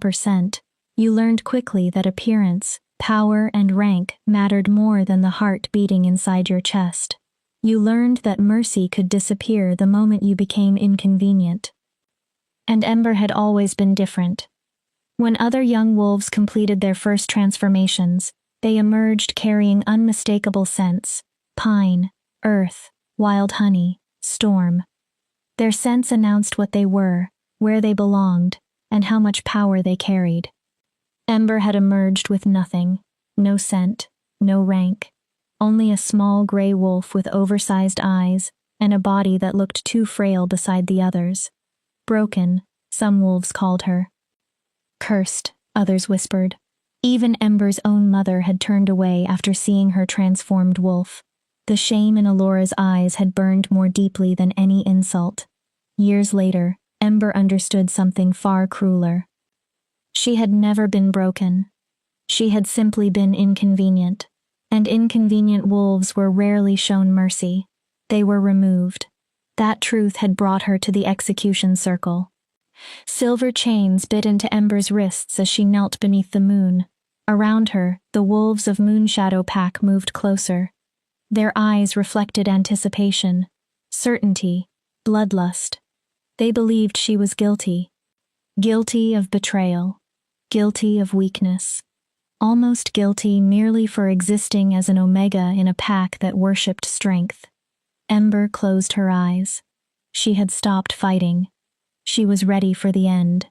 proper scent, you learned quickly that appearance, power, and rank mattered more than the heart beating inside your chest. You learned that mercy could disappear the moment you became inconvenient. And Ember had always been different. When other young wolves completed their first transformations, they emerged carrying unmistakable scents: pine, earth, wild honey, storm. Their scents announced what they were, where they belonged, and how much power they carried. Ember had emerged with nothing, no scent, no rank, only a small gray wolf with oversized eyes and a body that looked too frail beside the others. Broken, some wolves called her. Cursed, others whispered. Even Ember's own mother had turned away after seeing her transformed wolf. The shame in Alora's eyes had burned more deeply than any insult. Years later, Ember understood something far crueler. She had never been broken. She had simply been inconvenient, and inconvenient wolves were rarely shown mercy. They were removed. That truth had brought her to the execution circle. Silver chains bit into Ember's wrists as she knelt beneath the moon. Around her, the wolves of Moonshadow Pack moved closer. Their eyes reflected anticipation, certainty, bloodlust. They believed she was guilty. Guilty of betrayal. Guilty of weakness. Almost guilty merely for existing as an omega in a pack that worshipped strength. Ember closed her eyes. She had stopped fighting. She was ready for the end.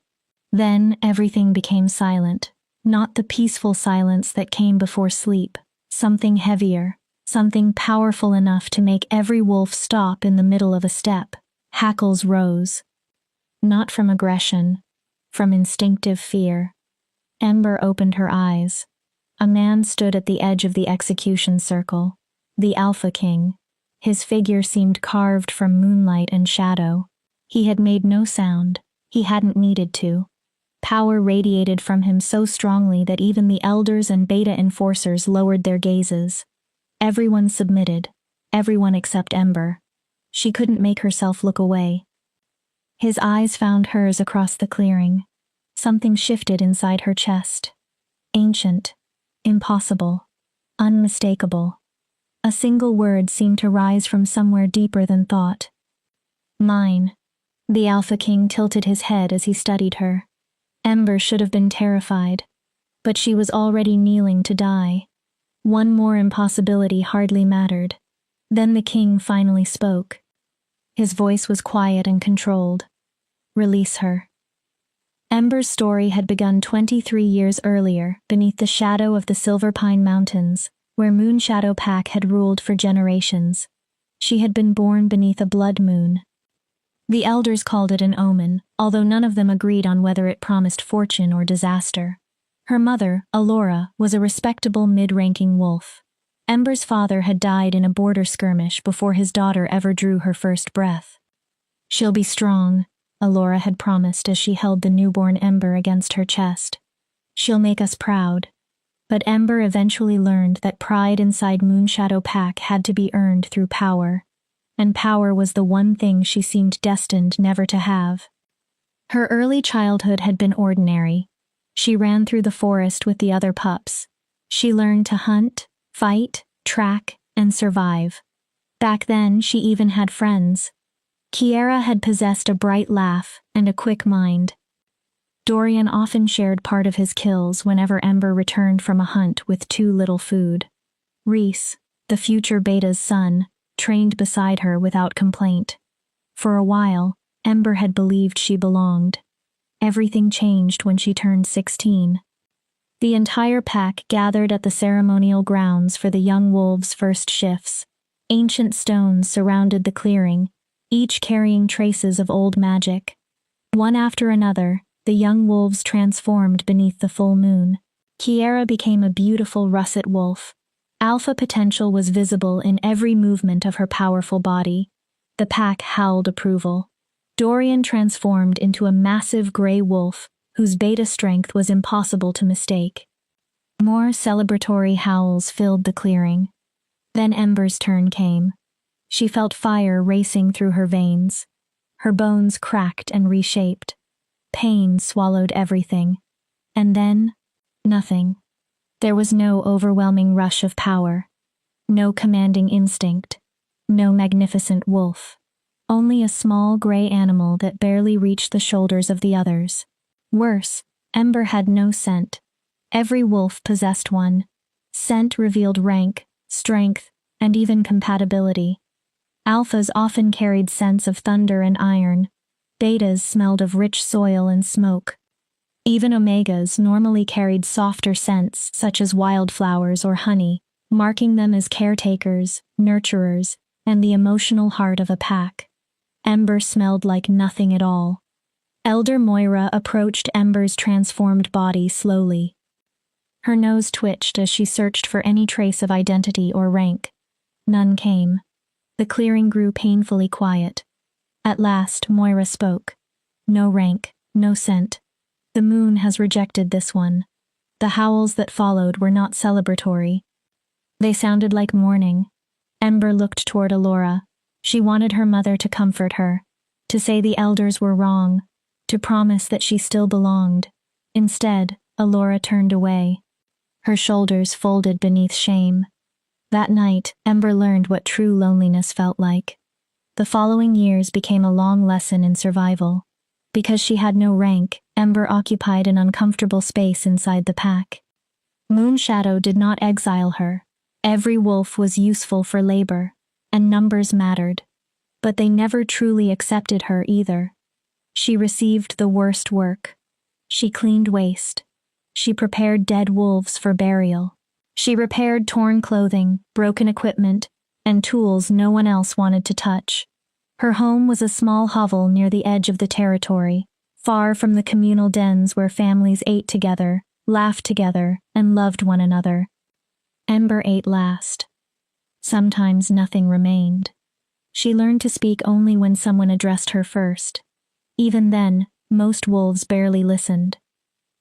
Then everything became silent, not the peaceful silence that came before sleep, something heavier, something powerful enough to make every wolf stop in the middle of a step. Hackles rose. Not from aggression, from instinctive fear. Ember opened her eyes. A man stood at the edge of the execution circle, the Alpha King. His figure seemed carved from moonlight and shadow. He had made no sound. He hadn't needed to. Power radiated from him so strongly that even the elders and beta enforcers lowered their gazes. Everyone submitted, everyone except Ember. She couldn't make herself look away. His eyes found hers across the clearing. Something shifted inside her chest. Ancient, impossible, unmistakable. A single word seemed to rise from somewhere deeper than thought. Mine. The Alpha King tilted his head as he studied her. Ember should have been terrified, but she was already kneeling to die. One more impossibility hardly mattered. Then the king finally spoke. His voice was quiet and controlled. Release her. Ember's story had begun 23 years earlier, beneath the shadow of the Silver Pine Mountains, where Moonshadow Pack had ruled for generations. She had been born beneath a blood moon. The elders called it an omen, although none of them agreed on whether it promised fortune or disaster. Her mother, Alora, was a respectable mid-ranking wolf. Ember's father had died in a border skirmish before his daughter ever drew her first breath. She'll be strong, Alora had promised as she held the newborn Ember against her chest. She'll make us proud. But Ember eventually learned that pride inside Moonshadow Pack had to be earned through power, and power was the one thing she seemed destined never to have. Her early childhood had been ordinary. She ran through the forest with the other pups. She learned to hunt, fight, track, and survive. Back then, she even had friends. Kiera had possessed a bright laugh and a quick mind. Dorian often shared part of his kills whenever Ember returned from a hunt with too little food. Reese, the future Beta's son, trained beside her without complaint. For a while, Ember had believed she belonged. Everything changed when she turned 16. The entire pack gathered at the ceremonial grounds for the young wolves' first shifts. Ancient stones surrounded the clearing, each carrying traces of old magic. One after another, the young wolves transformed beneath the full moon. Kiera became a beautiful russet wolf. Alpha potential was visible in every movement of her powerful body. The pack howled approval. Dorian transformed into a massive gray wolf, whose beta strength was impossible to mistake. More celebratory howls filled the clearing. Then Ember's turn came. She felt fire racing through her veins. Her bones cracked and reshaped. Pain swallowed everything. And then, nothing. There was no overwhelming rush of power, no commanding instinct, no magnificent wolf. Only a small gray animal that barely reached the shoulders of the others. Worse, Ember had no scent. Every wolf possessed one. Scent revealed rank, strength, and even compatibility. Alphas often carried scents of thunder and iron. Betas smelled of rich soil and smoke. Even omegas normally carried softer scents such as wildflowers or honey, marking them as caretakers, nurturers, and the emotional heart of a pack. Ember smelled like nothing at all. Elder Moira approached Ember's transformed body slowly. Her nose twitched as she searched for any trace of identity or rank. None came. The clearing grew painfully quiet. At last, Moira spoke. No rank, no scent. The moon has rejected this one. The howls that followed were not celebratory. They sounded like mourning. Ember looked toward Alora. She wanted her mother to comfort her, to say the elders were wrong, to promise that she still belonged. Instead, Alora turned away. Her shoulders folded beneath shame. That night, Ember learned what true loneliness felt like. The following years became a long lesson in survival. Because she had no rank, Ember occupied an uncomfortable space inside the pack. Moonshadow did not exile her. Every wolf was useful for labor, and numbers mattered. But they never truly accepted her either. She received the worst work. She cleaned waste. She prepared dead wolves for burial. She repaired torn clothing, broken equipment, and tools no one else wanted to touch. Her home was a small hovel near the edge of the territory, far from the communal dens where families ate together, laughed together, and loved one another. Ember ate last. Sometimes nothing remained. She learned to speak only when someone addressed her first. Even then, most wolves barely listened.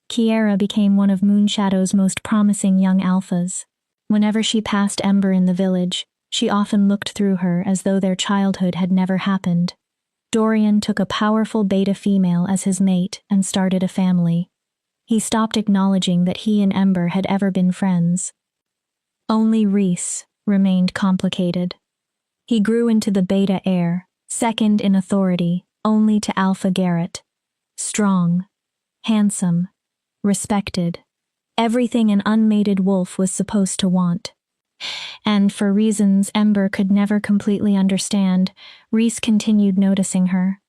Kiera became one of Moonshadow's most promising young alphas. Whenever she passed Ember in the village, she often looked through her as though their childhood had never happened. Dorian took a powerful beta female as his mate and started a family. He stopped acknowledging that he and Ember had ever been friends. Only Reese remained complicated. He grew into the beta heir, second in authority, only to Alpha Garrett. Strong, handsome, respected. Everything an unmated wolf was supposed to want. And for reasons Ember could never completely understand, Reese continued noticing her.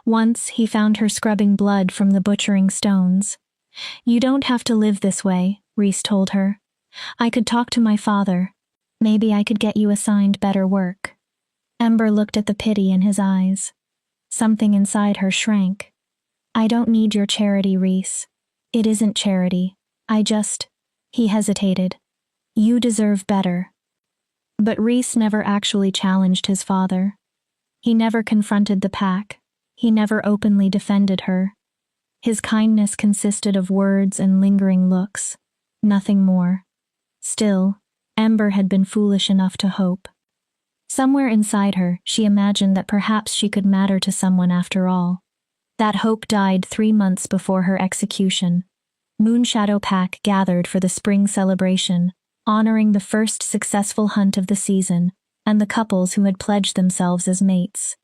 Once he found her scrubbing blood from the butchering stones. "You don't have to live this way," Reese told her. "I could talk to my father. Maybe I could get you assigned better work." Ember looked at the pity in his eyes. Something inside her shrank. "I don't need your charity, Reese. It isn't charity. He hesitated. "You deserve better." But Reese never actually challenged his father. He never confronted the pack. He never openly defended her. His kindness consisted of words and lingering looks. Nothing more. Still, Ember had been foolish enough to hope. Somewhere inside her, she imagined that perhaps she could matter to someone after all. That hope died 3 months before her execution. Moonshadow Pack gathered for the spring celebration, honoring the first successful hunt of the season and the couples who had pledged themselves as mates.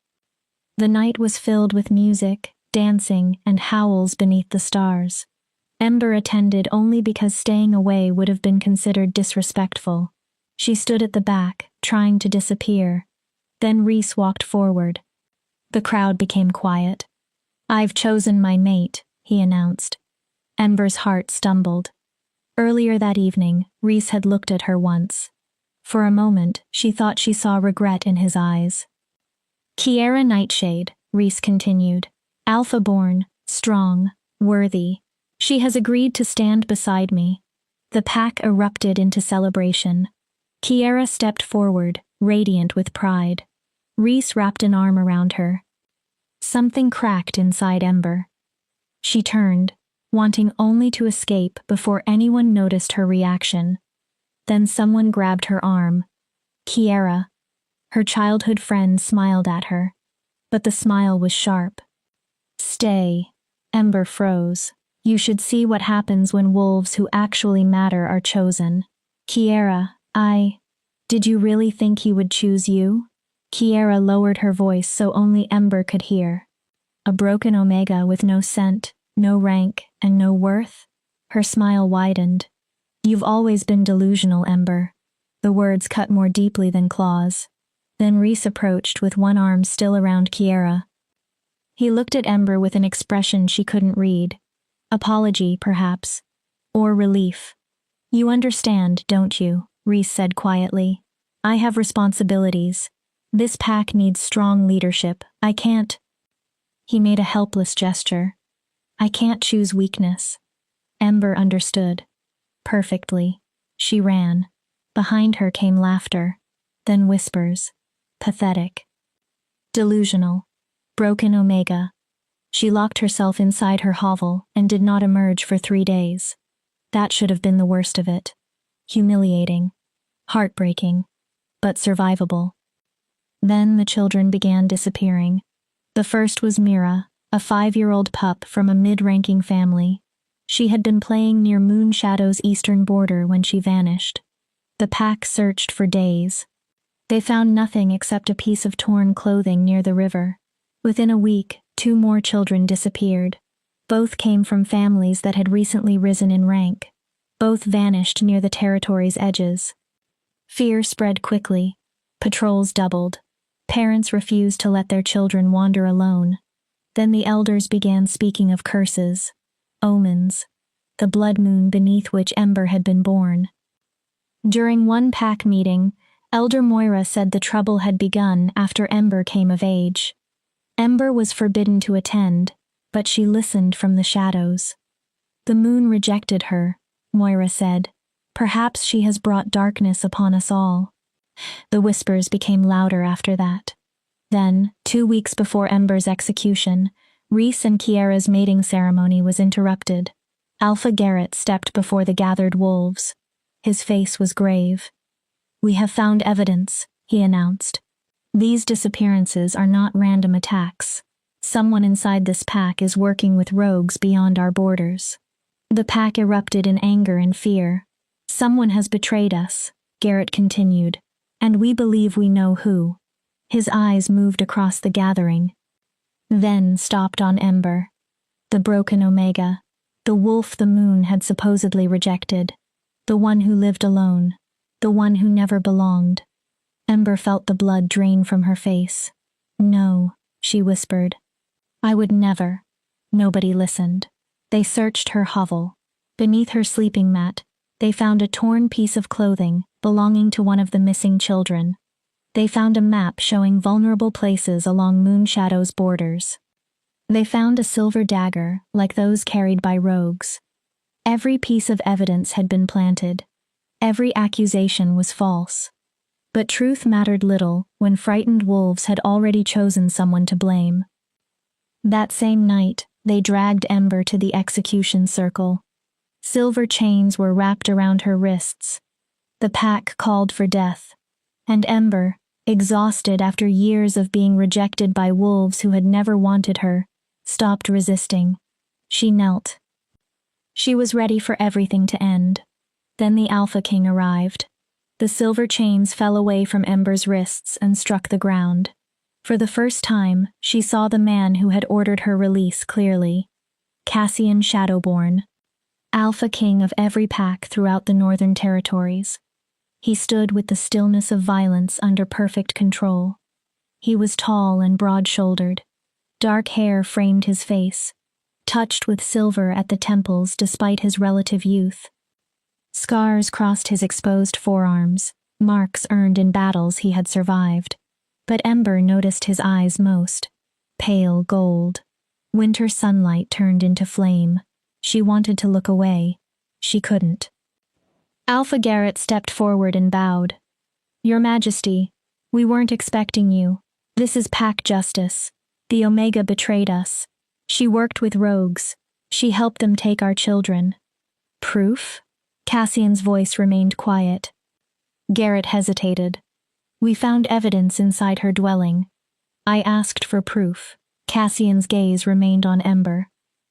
The night was filled with music, dancing, and howls beneath the stars. Ember attended only because staying away would have been considered disrespectful. She stood at the back, trying to disappear. Then Reese walked forward. The crowd became quiet. "I've chosen my mate," he announced. Ember's heart stumbled. Earlier that evening, Reese had looked at her once. For a moment, she thought she saw regret in his eyes. "Kiera Nightshade," Reese continued. "Alpha-born, strong, worthy. She has agreed to stand beside me." The pack erupted into celebration. Kiera stepped forward, radiant with pride. Reese wrapped an arm around her. Something cracked inside Ember. She turned, wanting only to escape before anyone noticed her reaction. Then someone grabbed her arm. Kiera. Her childhood friend smiled at her, but the smile was sharp. "Stay." Ember froze. You should see what happens when wolves who actually matter are chosen. Kiera, did you really think he would choose you? Kiera lowered her voice so only Ember could hear. A broken Omega with no scent, no rank, and no worth? Her smile widened. You've always been delusional, Ember. The words cut more deeply than claws. Then Rhys approached with one arm still around Kiera. He looked at Ember with an expression she couldn't read. Apology, perhaps. Or relief. You understand, don't you? Rhys said quietly. I have responsibilities. This pack needs strong leadership. I can't. He made a helpless gesture. I can't choose weakness. Ember understood. Perfectly. She ran. Behind her came laughter. Then whispers. Pathetic. Delusional. Broken Omega. She locked herself inside her hovel and did not emerge for 3 days. That should have been the worst of it. Humiliating. Heartbreaking. But survivable. Then the children began disappearing. The first was Mira, a 5-year-old pup from a mid-ranking family. She had been playing near Moonshadow's eastern border when she vanished. The pack searched for days. They found nothing except a piece of torn clothing near the river. Within a week, 2 more children disappeared. Both came from families that had recently risen in rank. Both vanished near the territory's edges. Fear spread quickly. Patrols doubled. Parents refused to let their children wander alone. Then the elders began speaking of curses, omens, the blood moon beneath which Ember had been born. During one pack meeting, Elder Moira said the trouble had begun after Ember came of age. Ember was forbidden to attend, but she listened from the shadows. The moon rejected her, Moira said. Perhaps she has brought darkness upon us all. The whispers became louder after that. Then, 2 weeks before Ember's execution, Rhys and Kiera's mating ceremony was interrupted. Alpha Garrett stepped before the gathered wolves. His face was grave. We have found evidence, he announced. These disappearances are not random attacks. Someone inside this pack is working with rogues beyond our borders. The pack erupted in anger and fear. Someone has betrayed us, Garrett continued, and we believe we know who. His eyes moved across the gathering, then stopped on Ember. The broken Omega, the wolf the moon had supposedly rejected, the one who lived alone, the one who never belonged. Ember felt the blood drain from her face. No, she whispered. I would never. Nobody listened. They searched her hovel. Beneath her sleeping mat, they found a torn piece of clothing belonging to one of the missing children. They found a map showing vulnerable places along Moonshadow's borders. They found a silver dagger, like those carried by rogues. Every piece of evidence had been planted. Every accusation was false. But truth mattered little when frightened wolves had already chosen someone to blame. That same night, they dragged Ember to the execution circle. Silver chains were wrapped around her wrists. The pack called for death, and Ember, exhausted after years of being rejected by wolves who had never wanted her, stopped resisting. She knelt. She was ready for everything to end. Then the Alpha King arrived. The silver chains fell away from Ember's wrists and struck the ground. For the first time, she saw the man who had ordered her release clearly. Cassian Shadowborn, Alpha King of every pack throughout the Northern Territories. He stood with the stillness of violence under perfect control. He was tall and broad-shouldered. Dark hair framed his face, touched with silver at the temples despite his relative youth. Scars crossed his exposed forearms, marks earned in battles he had survived. But Ember noticed his eyes most. Pale gold. Winter sunlight turned into flame. She wanted to look away. She couldn't. Alpha Garrett stepped forward and bowed. Your Majesty, we weren't expecting you. This is pack justice. The Omega betrayed us. She worked with rogues. She helped them take our children. Proof? Cassian's voice remained quiet. Garrett hesitated. We found evidence inside her dwelling. I asked for proof. Cassian's gaze remained on Ember.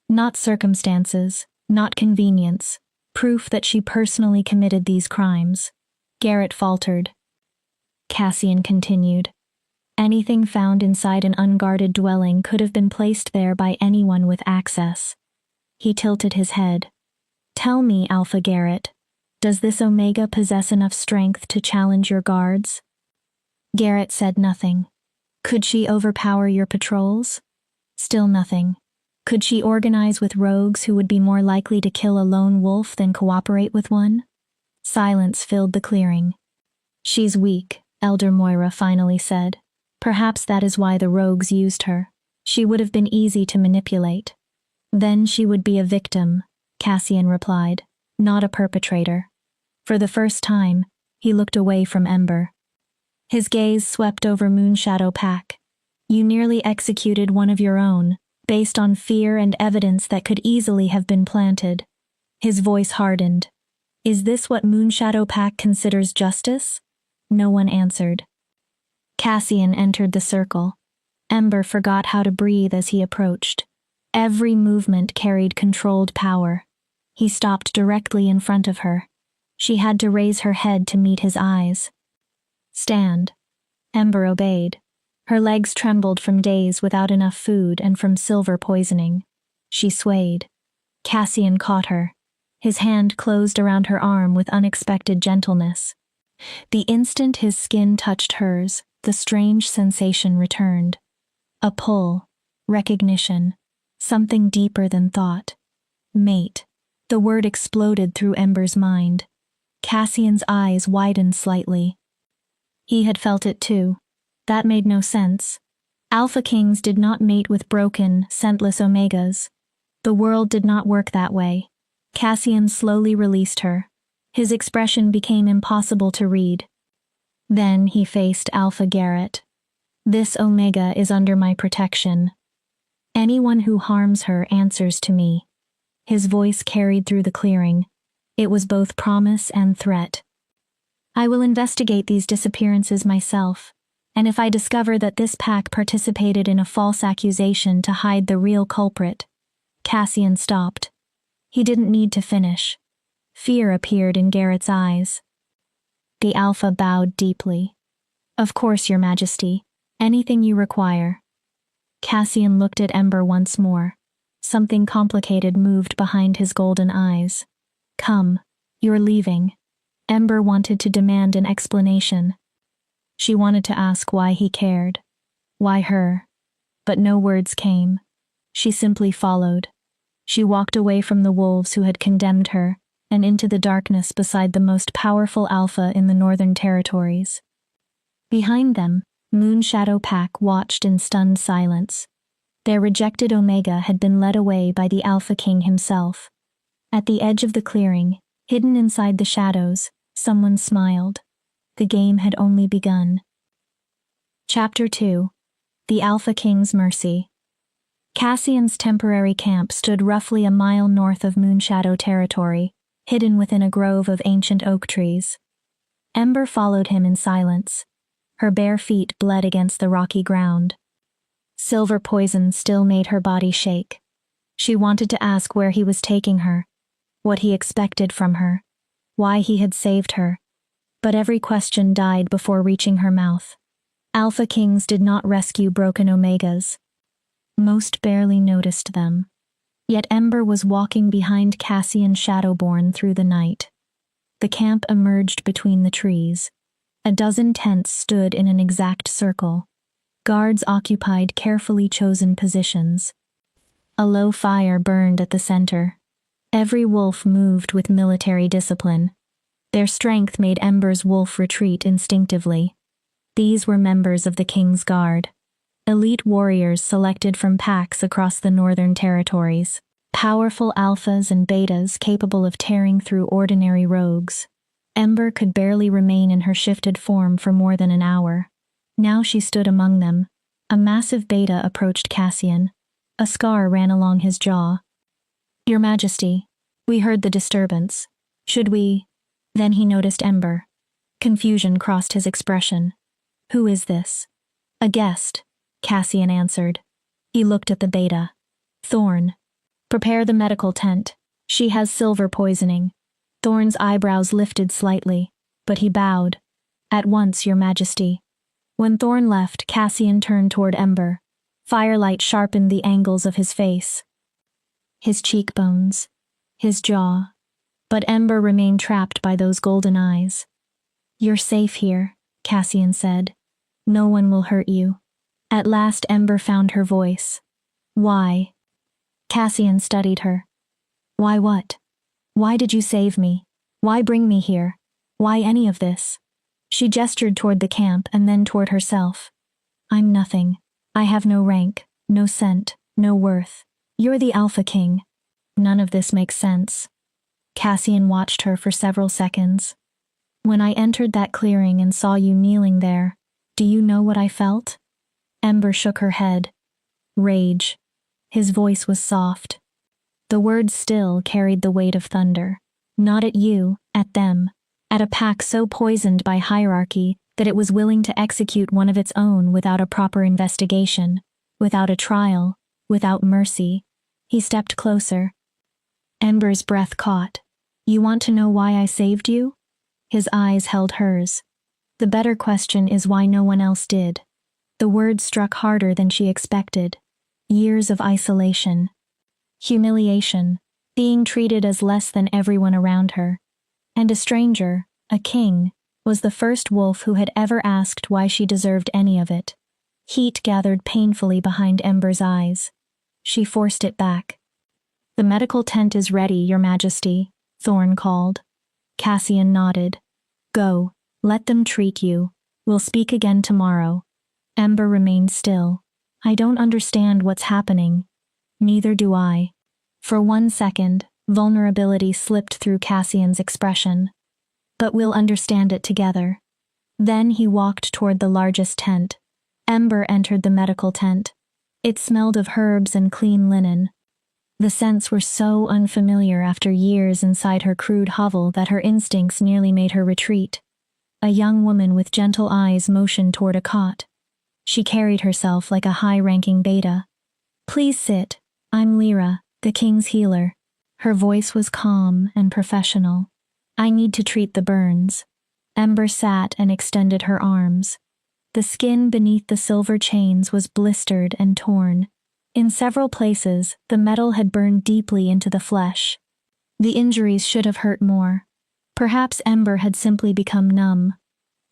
Not circumstances, not convenience, proof that she personally committed these crimes. Garrett faltered. Cassian continued. Anything found inside an unguarded dwelling could have been placed there by anyone with access. He tilted his head. Tell me, Alpha Garrett, does this Omega possess enough strength to challenge your guards? Garrett said nothing. Could she overpower your patrols? Still nothing. Could she organize with rogues who would be more likely to kill a lone wolf than cooperate with one? Silence filled the clearing. She's weak, Elder Moira finally said. Perhaps that is why the rogues used her. She would have been easy to manipulate. Then she would be a victim, Cassian replied, not a perpetrator. For the first time, he looked away from Ember. His gaze swept over Moonshadow Pack. You nearly executed one of your own, based on fear and evidence that could easily have been planted. His voice hardened. Is this what Moonshadow Pack considers justice? No one answered. Cassian entered the circle. Ember forgot how to breathe as he approached. Every movement carried controlled power. He stopped directly in front of her. She had to raise her head to meet his eyes. Stand. Ember obeyed. Her legs trembled from days without enough food and from silver poisoning. She swayed. Cassian caught her. His hand closed around her arm with unexpected gentleness. The instant his skin touched hers, the strange sensation returned. A pull, recognition, something deeper than thought. Mate. The word exploded through Ember's mind. Cassian's eyes widened slightly. He had felt it too. That made no sense. Alpha Kings did not mate with broken, scentless Omegas. The world did not work that way. Cassian slowly released her. His expression became impossible to read. Then he faced Alpha Garrett. This Omega is under my protection. Anyone who harms her answers to me. His voice carried through the clearing. It was both promise and threat. I will investigate these disappearances myself, and if I discover that this pack participated in a false accusation to hide the real culprit. Cassian stopped. He didn't need to finish. Fear appeared in Garrett's eyes. The Alpha bowed deeply. Of course, Your Majesty. Anything you require. Cassian looked at Ember once more. Something complicated moved behind his golden eyes. Come, you're leaving. Ember wanted to demand an explanation. She wanted to ask why he cared. Why her? But no words came. She simply followed. She walked away from the wolves who had condemned her, and into the darkness beside the most powerful Alpha in the Northern Territories. Behind them, Moonshadow Pack watched in stunned silence. Their rejected Omega had been led away by the Alpha King himself. At the edge of the clearing, hidden inside the shadows, someone smiled. The game had only begun. Chapter 2. The Alpha King's Mercy. Cassian's temporary camp stood roughly a mile north of Moonshadow territory, hidden within a grove of ancient oak trees. Ember followed him in silence. Her bare feet bled against the rocky ground. Silver poison still made her body shake. She wanted to ask where he was taking her, what he expected from her, why he had saved her. But every question died before reaching her mouth. Alpha Kings did not rescue broken Omegas. Most barely noticed them. Yet Ember was walking behind Cassian Shadowborn through the night. The camp emerged between the trees. A dozen tents stood in an exact circle. Guards occupied carefully chosen positions. A low fire burned at the center. Every wolf moved with military discipline. Their strength made Ember's wolf retreat instinctively. These were members of the King's Guard. Elite warriors selected from packs across the Northern Territories. Powerful alphas and betas capable of tearing through ordinary rogues. Ember could barely remain in her shifted form for more than an hour. Now she stood among them. A massive beta approached Cassian. A scar ran along his jaw. Your Majesty, we heard the disturbance. Should we? Then he noticed Ember. Confusion crossed his expression. Who is this? A guest, Cassian answered. He looked at the beta. Thorn. Prepare the medical tent. She has silver poisoning. Thorn's eyebrows lifted slightly, but he bowed. At once, Your Majesty. When Thorn left, Cassian turned toward Ember. Firelight sharpened the angles of his face, his cheekbones, his jaw. But Ember remained trapped by those golden eyes. You're safe here, Cassian said. No one will hurt you. At last Ember found her voice. Why? Cassian studied her. Why what? Why did you save me? Why bring me here? Why any of this? She gestured toward the camp and then toward herself. I'm nothing. I have no rank, no scent, no worth. You're the Alpha King. None of this makes sense. Cassian watched her for several seconds. When I entered that clearing and saw you kneeling there, do you know what I felt? Ember shook her head. Rage. His voice was soft. The words still carried the weight of thunder. Not at you, at them. At a pack so poisoned by hierarchy that it was willing to execute one of its own without a proper investigation, without a trial, without mercy. He stepped closer. Ember's breath caught. You want to know why I saved you? His eyes held hers. The better question is why no one else did. The words struck harder than she expected. Years of isolation. Humiliation. Being treated as less than everyone around her. And a stranger, a king, was the first wolf who had ever asked why she deserved any of it. Heat gathered painfully behind Ember's eyes. She forced it back. The medical tent is ready, Your Majesty, Thorn called. Cassian nodded. Go, let them treat you. We'll speak again tomorrow. Ember remained still. I don't understand what's happening. Neither do I. For 1 second, vulnerability slipped through Cassian's expression. But we'll understand it together. Then he walked toward the largest tent. Ember entered the medical tent. It smelled of herbs and clean linen. The scents were so unfamiliar after years inside her crude hovel that her instincts nearly made her retreat. A young woman with gentle eyes motioned toward a cot. She carried herself like a high-ranking beta. Please sit. I'm Lyra, the king's healer. Her voice was calm and professional. I need to treat the burns. Ember sat and extended her arms. The skin beneath the silver chains was blistered and torn. In several places, the metal had burned deeply into the flesh. The injuries should have hurt more. Perhaps Ember had simply become numb.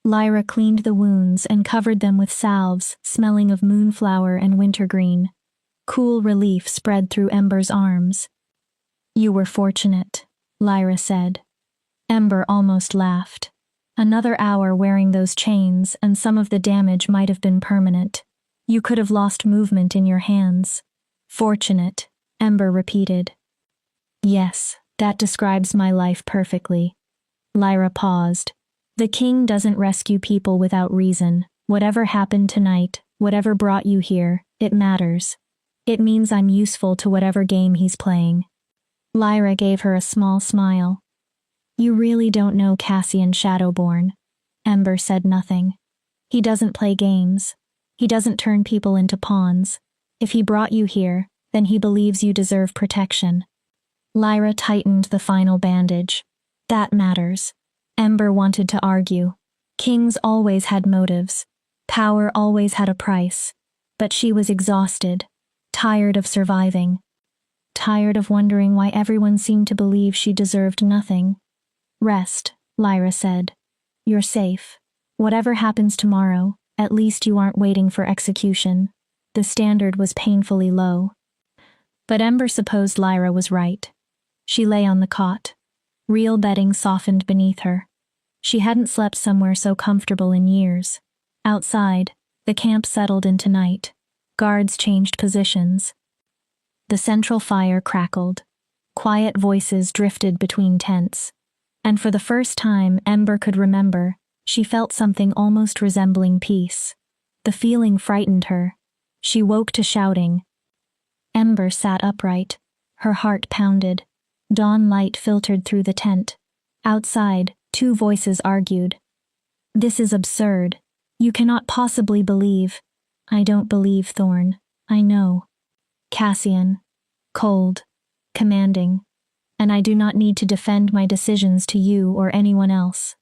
Lyra cleaned the wounds and covered them with salves smelling of moonflower and wintergreen. Cool relief spread through Ember's arms. You were fortunate, Lyra said. Ember almost laughed. Another hour wearing those chains and some of the damage might have been permanent. You could have lost movement in your hands. Fortunate, Ember repeated. Yes, that describes my life perfectly. Lyra paused. The king doesn't rescue people without reason. Whatever happened tonight, whatever brought you here, it matters. It means I'm useful to whatever game he's playing. Lyra gave her a small smile. You really don't know Cassian Shadowborn. Ember said nothing. He doesn't play games. He doesn't turn people into pawns. If he brought you here, then he believes you deserve protection. Lyra tightened the final bandage. That matters. Ember wanted to argue. Kings always had motives. Power always had a price. But she was exhausted, tired of surviving. Tired of wondering why everyone seemed to believe she deserved nothing. Rest, Lyra said. You're safe. Whatever happens tomorrow, at least you aren't waiting for execution. The standard was painfully low. But Ember supposed Lyra was right. She lay on the cot. Real bedding softened beneath her. She hadn't slept somewhere so comfortable in years. Outside, the camp settled into night. Guards changed positions. The central fire crackled. Quiet voices drifted between tents. And for the first time Ember could remember, she felt something almost resembling peace. The feeling frightened her. She woke to shouting. Ember sat upright. Her heart pounded. Dawn light filtered through the tent. Outside, 2 voices argued. This is absurd. You cannot possibly believe. I don't believe, Thorn. I know. Cassian. Cold. commanding, and I do not need to defend my decisions to you or anyone else.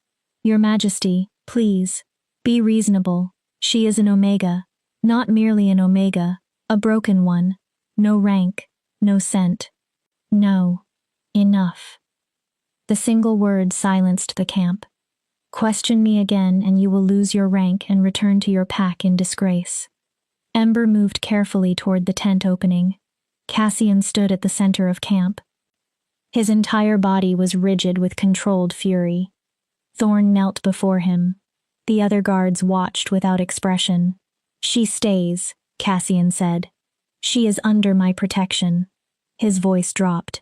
Your Majesty, please, be reasonable. She is an Omega, not merely an Omega, a broken one. No rank, no scent. No. Enough. The single word silenced the camp. Question me again and you will lose your rank and return to your pack in disgrace. Ember moved carefully toward the tent opening. Cassian stood at the center of camp. His entire body was rigid with controlled fury. Thorn knelt before him. The other guards watched without expression. She stays, Cassian said. She is under my protection. His voice dropped.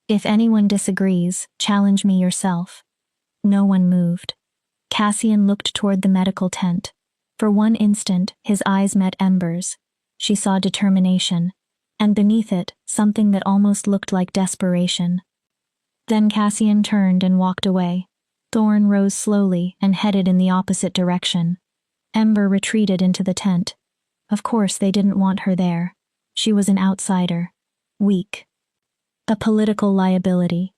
If anyone disagrees, challenge me yourself. No one moved. Cassian looked toward the medical tent. For one instant, his eyes met Ember's. She saw determination, and beneath it, something that almost looked like desperation. Then Cassian turned and walked away. Thorn rose slowly and headed in the opposite direction. Ember retreated into the tent. Of course they didn't want her there. She was an outsider. Weak. A political liability.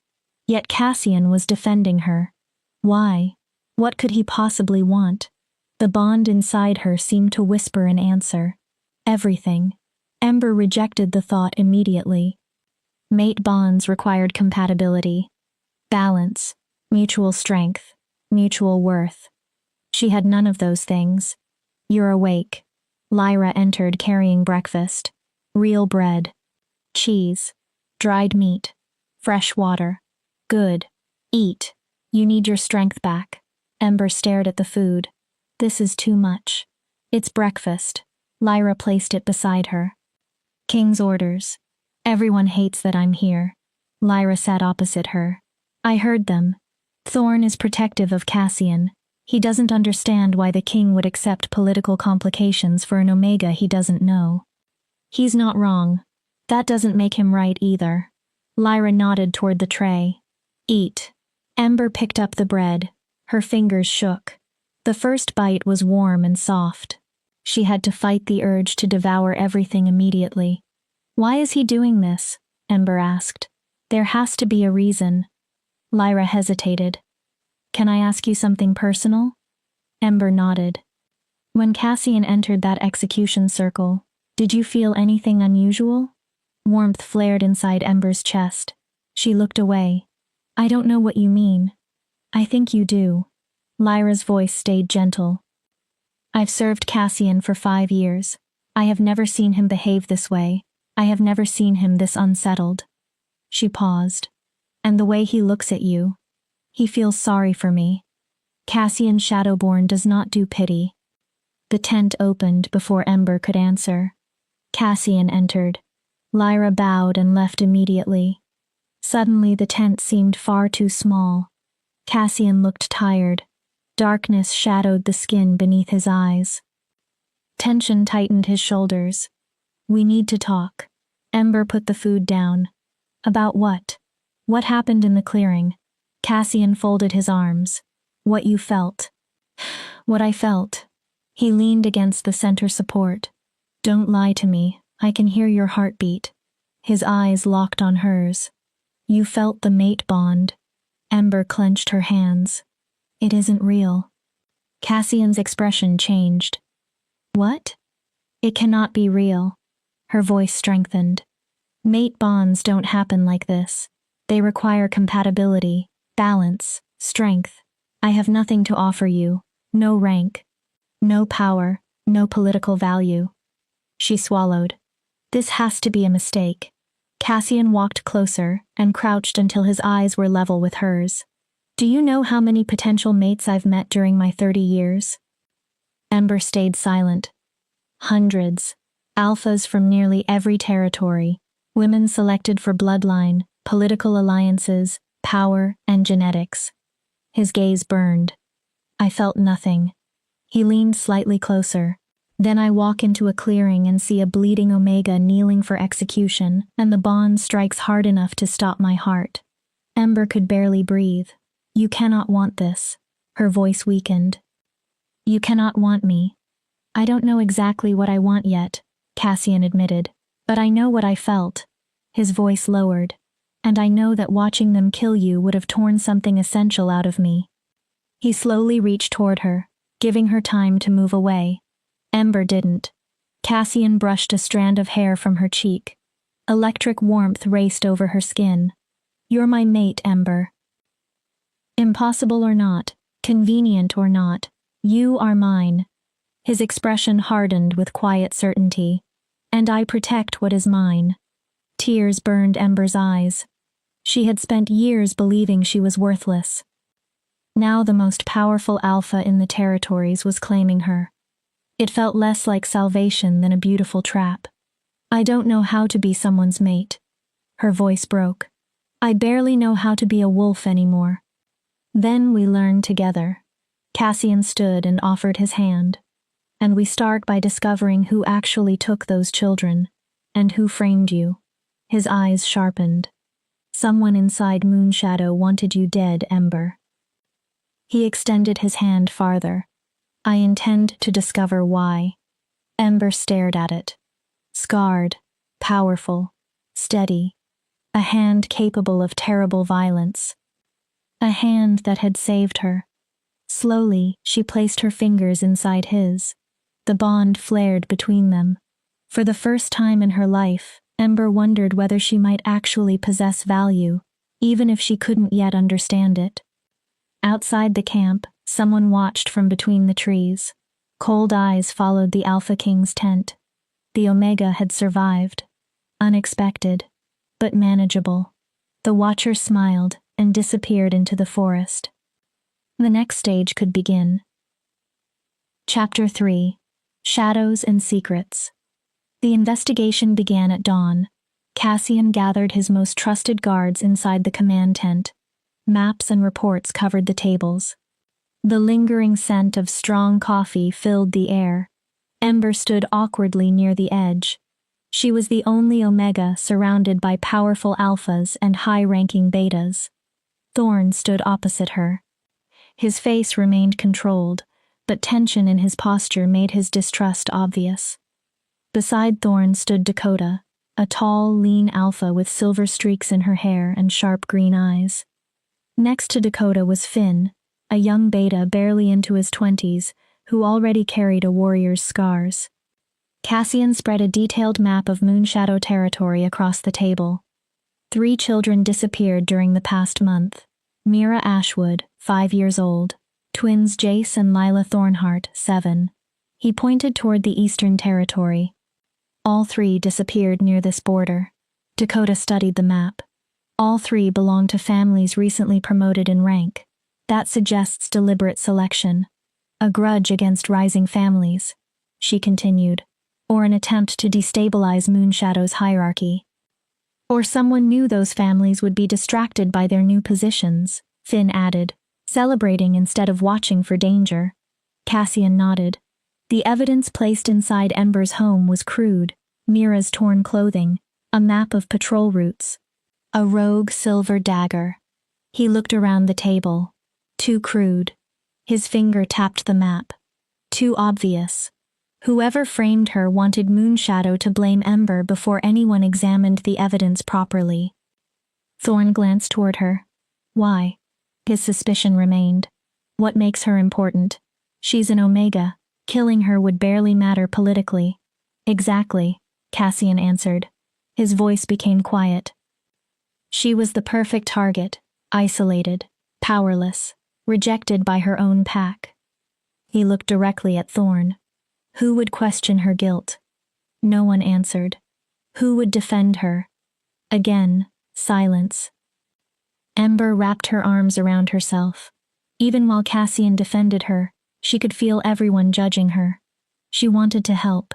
Yet Cassian was defending her. Why? What could he possibly want? The bond inside her seemed to whisper an answer. Everything. Ember rejected the thought immediately. Mate bonds required compatibility, balance, mutual strength, mutual worth. She had none of those things. You're awake. Lyra entered carrying breakfast. Real bread. Cheese. Dried meat. Fresh water. Good. Eat. You need your strength back. Ember stared at the food. This is too much. It's breakfast. Lyra placed it beside her. King's orders. Everyone hates that I'm here. Lyra sat opposite her. I heard them. Thorn is protective of Cassian. He doesn't understand why the king would accept political complications for an Omega he doesn't know. He's not wrong. That doesn't make him right either. Lyra nodded toward the tray. Eat. Ember picked up the bread. Her fingers shook. The first bite was warm and soft. She had to fight the urge to devour everything immediately. Why is he doing this? Ember asked. There has to be a reason. Lyra hesitated. Can I ask you something personal? Ember nodded. When Cassian entered that execution circle, did you feel anything unusual? Warmth flared inside Ember's chest. She looked away. I don't know what you mean. I think you do. Lyra's voice stayed gentle. I've served Cassian for 5 years. I have never seen him behave this way. I have never seen him this unsettled. She paused. And the way he looks at you. He feels sorry for me. Cassian Shadowborn does not do pity. The tent opened before Ember could answer. Cassian entered. Lyra bowed and left immediately. Suddenly the tent seemed far too small. Cassian looked tired. Darkness shadowed the skin beneath his eyes. Tension tightened his shoulders. We need to talk. Ember put the food down. About what? What happened in the clearing? Cassian folded his arms. What you felt. What I felt. He leaned against the center support. Don't lie to me. I can hear your heartbeat. His eyes locked on hers. You felt the mate bond. Ember clenched her hands. It isn't real. Cassian's expression changed. What? It cannot be real. Her voice strengthened. Mate bonds don't happen like this. They require compatibility, balance, strength. I have nothing to offer you. No rank. No power. No political value. She swallowed. This has to be a mistake. Cassian walked closer and crouched until his eyes were level with hers. Do you know how many potential mates I've met during my 30 years? Ember stayed silent. Hundreds. Alphas from nearly every territory. Women selected for bloodline, political alliances, power, and genetics. His gaze burned. I felt nothing. He leaned slightly closer. Then I walk into a clearing and see a bleeding Omega kneeling for execution, and the bond strikes hard enough to stop my heart. Ember could barely breathe. You cannot want this. Her voice weakened. You cannot want me. I don't know exactly what I want yet, Cassian admitted, but I know what I felt. His voice lowered. And I know that watching them kill you would have torn something essential out of me. He slowly reached toward her, giving her time to move away. Ember didn't. Cassian brushed a strand of hair from her cheek. Electric warmth raced over her skin. You're my mate, Ember. Impossible or not, convenient or not, you are mine. His expression hardened with quiet certainty. And I protect what is mine. Tears burned Ember's eyes. She had spent years believing she was worthless. Now the most powerful alpha in the territories was claiming her. It felt less like salvation than a beautiful trap. I don't know how to be someone's mate. Her voice broke. I barely know how to be a wolf anymore. Then we learned together. Cassian stood and offered his hand. And we start by discovering who actually took those children, and who framed you. His eyes sharpened. Someone inside Moonshadow wanted you dead, Ember. He extended his hand farther. I intend to discover why. Ember stared at it. Scarred, powerful, steady. A hand capable of terrible violence. A hand that had saved her. Slowly, she placed her fingers inside his. The bond flared between them. For the first time in her life, Ember wondered whether she might actually possess value, even if she couldn't yet understand it. Outside the camp, someone watched from between the trees. Cold eyes followed the Alpha King's tent. The Omega had survived. Unexpected, but manageable. The Watcher smiled and disappeared into the forest. The next stage could begin. Chapter 3: Shadows and Secrets. The investigation began at dawn. Cassian gathered his most trusted guards inside the command tent. Maps and reports covered the tables. The lingering scent of strong coffee filled the air. Ember stood awkwardly near the edge. She was the only Omega surrounded by powerful alphas and high-ranking betas. Thorn stood opposite her. His face remained controlled, but tension in his posture made his distrust obvious. Beside Thorn stood Dakota, a tall, lean alpha with silver streaks in her hair and sharp green eyes. Next to Dakota was Finn, a young beta barely into his 20s, who already carried a warrior's scars. Cassian spread a detailed map of Moonshadow territory across the table. 3 children disappeared during the past month. Mira Ashwood, 5 years old. Twins Jace and Lila Thornhart, 7. He pointed toward the Eastern Territory. All 3 disappeared near this border. Dakota studied the map. All 3 belonged to families recently promoted in rank. That suggests deliberate selection. A grudge against rising families, she continued, or an attempt to destabilize Moonshadow's hierarchy. Or someone knew those families would be distracted by their new positions, Finn added, celebrating instead of watching for danger. Cassian nodded. The evidence placed inside Ember's home was crude: Mira's torn clothing, a map of patrol routes, a rogue silver dagger. He looked around the table. Too crude. His finger tapped the map. Too obvious. Whoever framed her wanted Moonshadow to blame Ember before anyone examined the evidence properly. Thorn glanced toward her. Why? His suspicion remained. What makes her important? She's an Omega. Killing her would barely matter politically. Exactly, Cassian answered. His voice became quiet. She was the perfect target, isolated, powerless, rejected by her own pack. He looked directly at Thorn. Who would question her guilt? No one answered. Who would defend her? Again, silence. Ember wrapped her arms around herself. Even while Cassian defended her, she could feel everyone judging her. She wanted to help,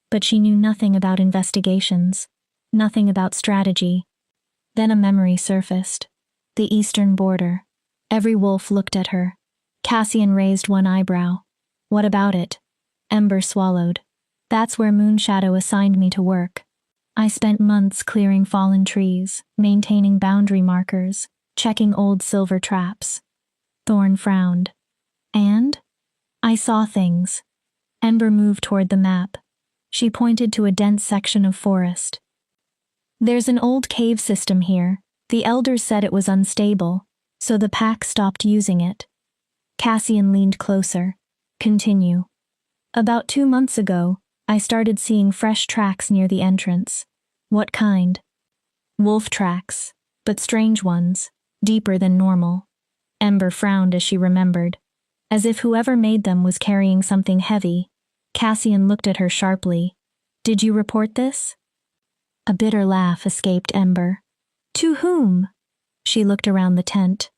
but she knew nothing about investigations, nothing about strategy. Then a memory surfaced. The eastern border. Every wolf looked at her. Cassian raised one eyebrow. What about it? Ember swallowed. That's where Moonshadow assigned me to work. I spent months clearing fallen trees, maintaining boundary markers, checking old silver traps. Thorn frowned. And? I saw things. Ember moved toward the map. She pointed to a dense section of forest. There's an old cave system here. The elders said it was unstable, so the pack stopped using it. Cassian leaned closer. Continue. About 2 months ago, I started seeing fresh tracks near the entrance. What kind? Wolf tracks, but strange ones, deeper than normal. Ember frowned as she remembered. As if whoever made them was carrying something heavy. Cassian looked at her sharply. Did you report this? A bitter laugh escaped Ember. To whom? She looked around the tent.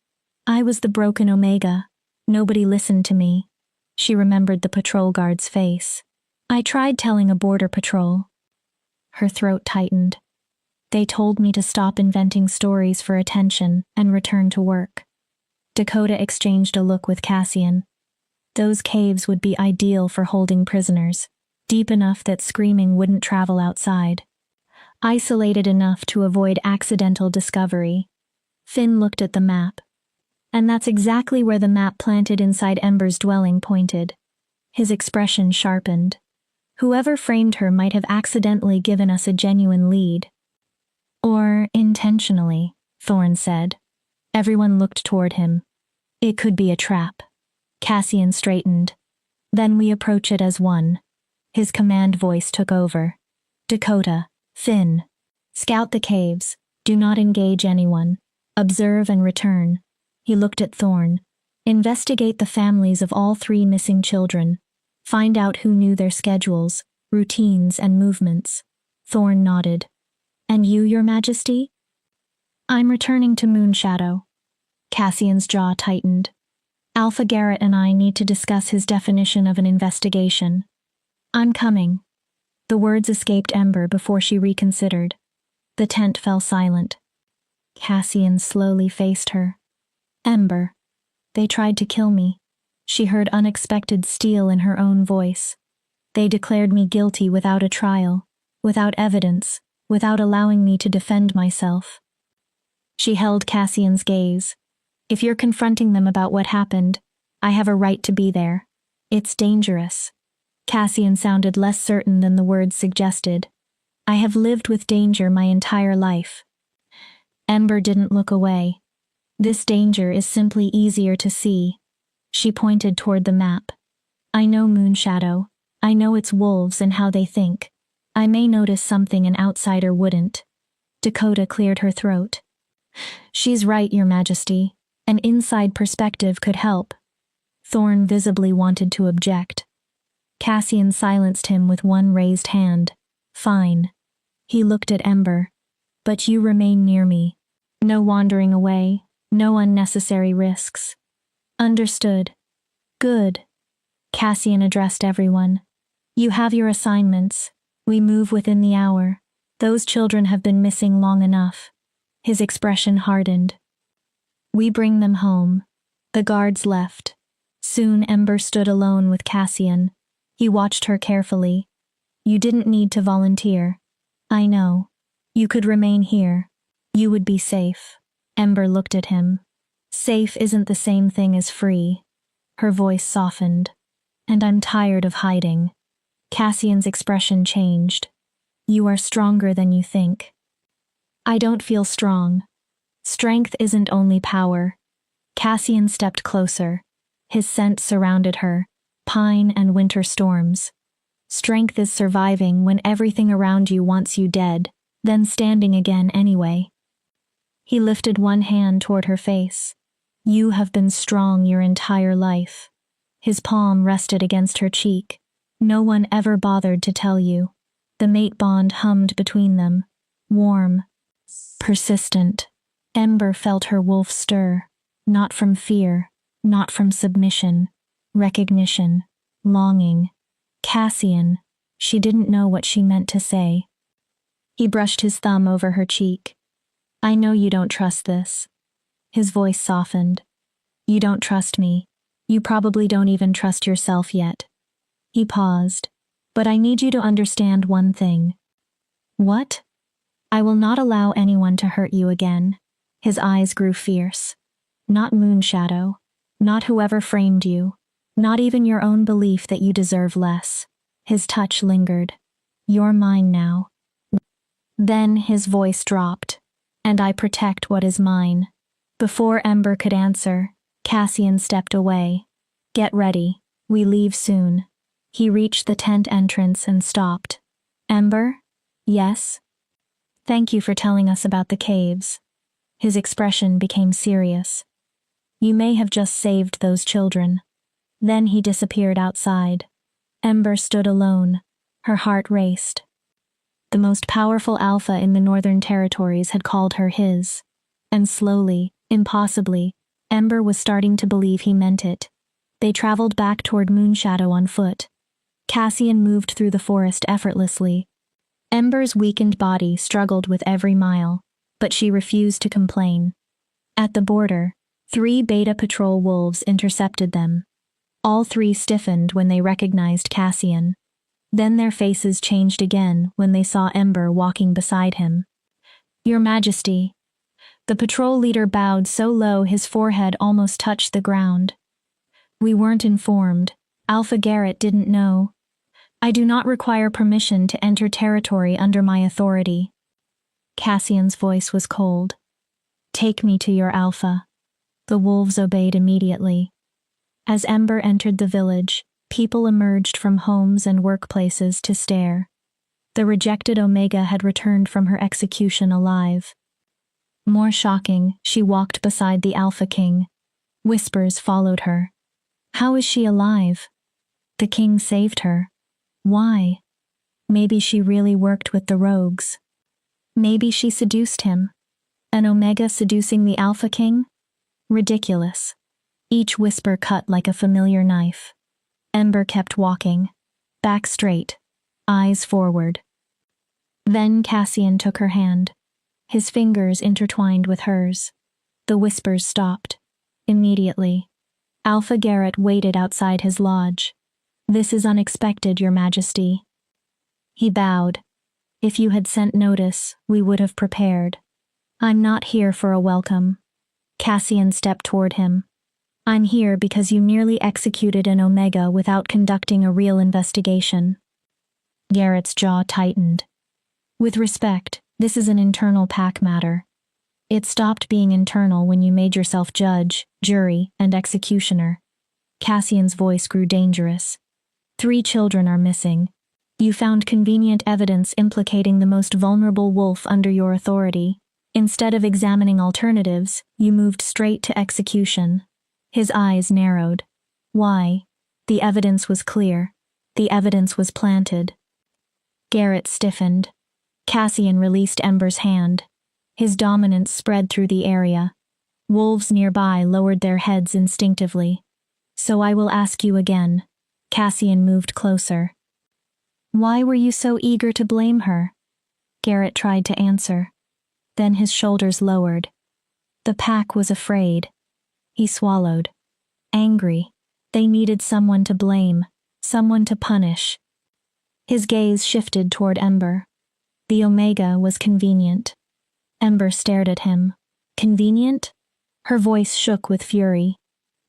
I was the broken Omega. Nobody listened to me. She remembered the patrol guard's face. I tried telling a border patrol. Her throat tightened. They told me to stop inventing stories for attention and return to work. Dakota exchanged a look with Cassian. Those caves would be ideal for holding prisoners, deep enough that screaming wouldn't travel outside. Isolated enough to avoid accidental discovery. Finn looked at the map. And that's exactly where the map planted inside Ember's dwelling pointed. His expression sharpened. Whoever framed her might have accidentally given us a genuine lead. Or intentionally, Thorne said. Everyone looked toward him. It could be a trap. Cassian straightened. Then we approach it as one. His command voice took over. Dakota, Finn. Scout the caves. Do not engage anyone. Observe and return. He looked at Thorne. Investigate the families of all 3 missing children. Find out who knew their schedules, routines, and movements. Thorne nodded. And you, Your Majesty? I'm returning to Moonshadow. Cassian's jaw tightened. Alpha Garrett and I need to discuss his definition of an investigation. I'm coming. The words escaped Ember before she reconsidered. The tent fell silent. Cassian slowly faced her. Ember. They tried to kill me. She heard unexpected steel in her own voice. They declared me guilty without a trial, without evidence, without allowing me to defend myself. She held Cassian's gaze. If you're confronting them about what happened, I have a right to be there. It's dangerous. Cassian sounded less certain than the words suggested. I have lived with danger my entire life. Ember didn't look away. This danger is simply easier to see. She pointed toward the map. I know Moonshadow. I know its wolves and how they think. I may notice something an outsider wouldn't. Dakota cleared her throat. She's right, Your Majesty. An inside perspective could help. Thorne visibly wanted to object. Cassian silenced him with one raised hand. Fine. He looked at Ember. But you remain near me. No wandering away. No unnecessary risks. Understood. Good. Cassian addressed everyone. You have your assignments. We move within the hour. Those children have been missing long enough. His expression hardened. We bring them home. The guards left. Soon Ember stood alone with Cassian. He watched her carefully. You didn't need to volunteer. I know. You could remain here. You would be safe. Ember looked at him. Safe isn't the same thing as free. Her voice softened. And I'm tired of hiding. Cassian's expression changed. You are stronger than you think. I don't feel strong. Strength isn't only power. Cassian stepped closer. His scent surrounded her, pine and winter storms. Strength is surviving when everything around you wants you dead, then standing again anyway. He lifted one hand toward her face. You have been strong your entire life. His palm rested against her cheek. No one ever bothered to tell you. The mate bond hummed between them. Warm. Persistent. Ember felt her wolf stir. Not from fear. Not from submission. Recognition. Longing. Cassian. She didn't know what she meant to say. He brushed his thumb over her cheek. I know you don't trust this. His voice softened. You don't trust me. You probably don't even trust yourself yet. He paused. But I need you to understand one thing. What? I will not allow anyone to hurt you again. His eyes grew fierce. Not Moonshadow. Not whoever framed you. Not even your own belief that you deserve less. His touch lingered. You're mine now. Then his voice dropped. And I protect what is mine. Before Ember could answer, Cassian stepped away. Get ready. We leave soon. He reached the tent entrance and stopped. Ember? Yes? Thank you for telling us about the caves. His expression became serious. You may have just saved those children. Then he disappeared outside. Ember stood alone. Her heart raced. The most powerful Alpha in the Northern Territories had called her his. And slowly, impossibly, Ember was starting to believe he meant it. They traveled back toward Moonshadow on foot. Cassian moved through the forest effortlessly. Ember's weakened body struggled with every mile, but she refused to complain. At the border, 3 Beta Patrol wolves intercepted them. All 3 stiffened when they recognized Cassian. Then their faces changed again when they saw Ember walking beside him. Your Majesty. The patrol leader bowed so low his forehead almost touched the ground. We weren't informed. Alpha Garrett didn't know. I do not require permission to enter territory under my authority. Cassian's voice was cold. Take me to your Alpha. The wolves obeyed immediately. As Ember entered the village, people emerged from homes and workplaces to stare. The rejected Omega had returned from her execution alive. More shocking, she walked beside the Alpha King. Whispers followed her. How is she alive? The king saved her. Why? Maybe she really worked with the rogues. Maybe she seduced him. An Omega seducing the Alpha King? Ridiculous. Each whisper cut like a familiar knife. Ember kept walking. Back straight. Eyes forward. Then Cassian took her hand. His fingers intertwined with hers. The whispers stopped. Immediately. Alpha Garrett waited outside his lodge. This is unexpected, Your Majesty. He bowed. If you had sent notice, we would have prepared. I'm not here for a welcome. Cassian stepped toward him. I'm here because you nearly executed an Omega without conducting a real investigation. Garrett's jaw tightened. With respect, this is an internal pack matter. It stopped being internal when you made yourself judge, jury, and executioner. Cassian's voice grew dangerous. 3 children are missing. You found convenient evidence implicating the most vulnerable wolf under your authority. Instead of examining alternatives, you moved straight to execution. His eyes narrowed. Why? The evidence was clear. The evidence was planted. Garrett stiffened. Cassian released Ember's hand. His dominance spread through the area. Wolves nearby lowered their heads instinctively. So I will ask you again. Cassian moved closer. Why were you so eager to blame her? Garrett tried to answer. Then his shoulders lowered. The pack was afraid. He swallowed. Angry. They needed someone to blame, someone to punish. His gaze shifted toward Ember. The Omega was convenient. Ember stared at him. Convenient? Her voice shook with fury.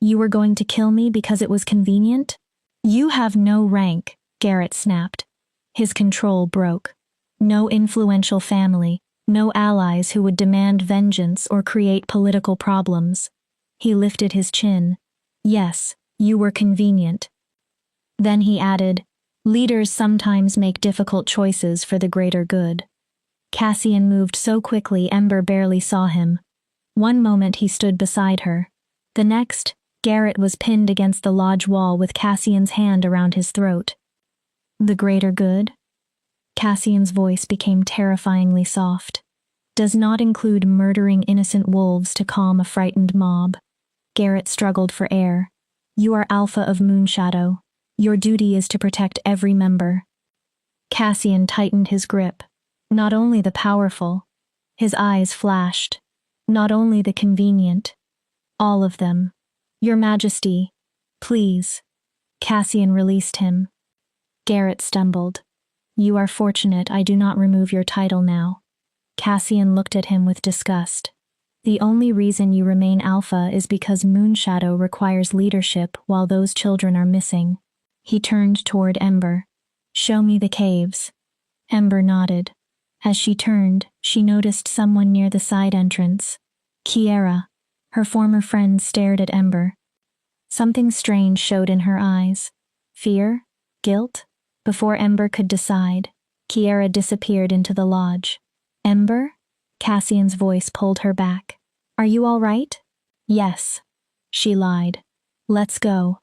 You were going to kill me because it was convenient? You have no rank, Garrett snapped. His control broke. No influential family, no allies who would demand vengeance or create political problems. He lifted his chin. Yes, you were convenient. Then he added, leaders sometimes make difficult choices for the greater good. Cassian moved so quickly Ember barely saw him. One moment he stood beside her. The next, Garrett was pinned against the lodge wall with Cassian's hand around his throat. The greater good? Cassian's voice became terrifyingly soft. Does not include murdering innocent wolves to calm a frightened mob. Garrett struggled for air. You are Alpha of Moonshadow. Your duty is to protect every member. Cassian tightened his grip. Not only the powerful. His eyes flashed. Not only the convenient. All of them. Your Majesty. Please. Cassian released him. Garrett stumbled. You are fortunate I do not remove your title now. Cassian looked at him with disgust. The only reason you remain Alpha is because Moonshadow requires leadership while those children are missing. He turned toward Ember. Show me the caves. Ember nodded. As she turned, she noticed someone near the side entrance. Kiera. Her former friend stared at Ember. Something strange showed in her eyes. Fear? Guilt? Before Ember could decide, Kiera disappeared into the lodge. Ember? Cassian's voice pulled her back. Are you all right? Yes. She lied. Let's go.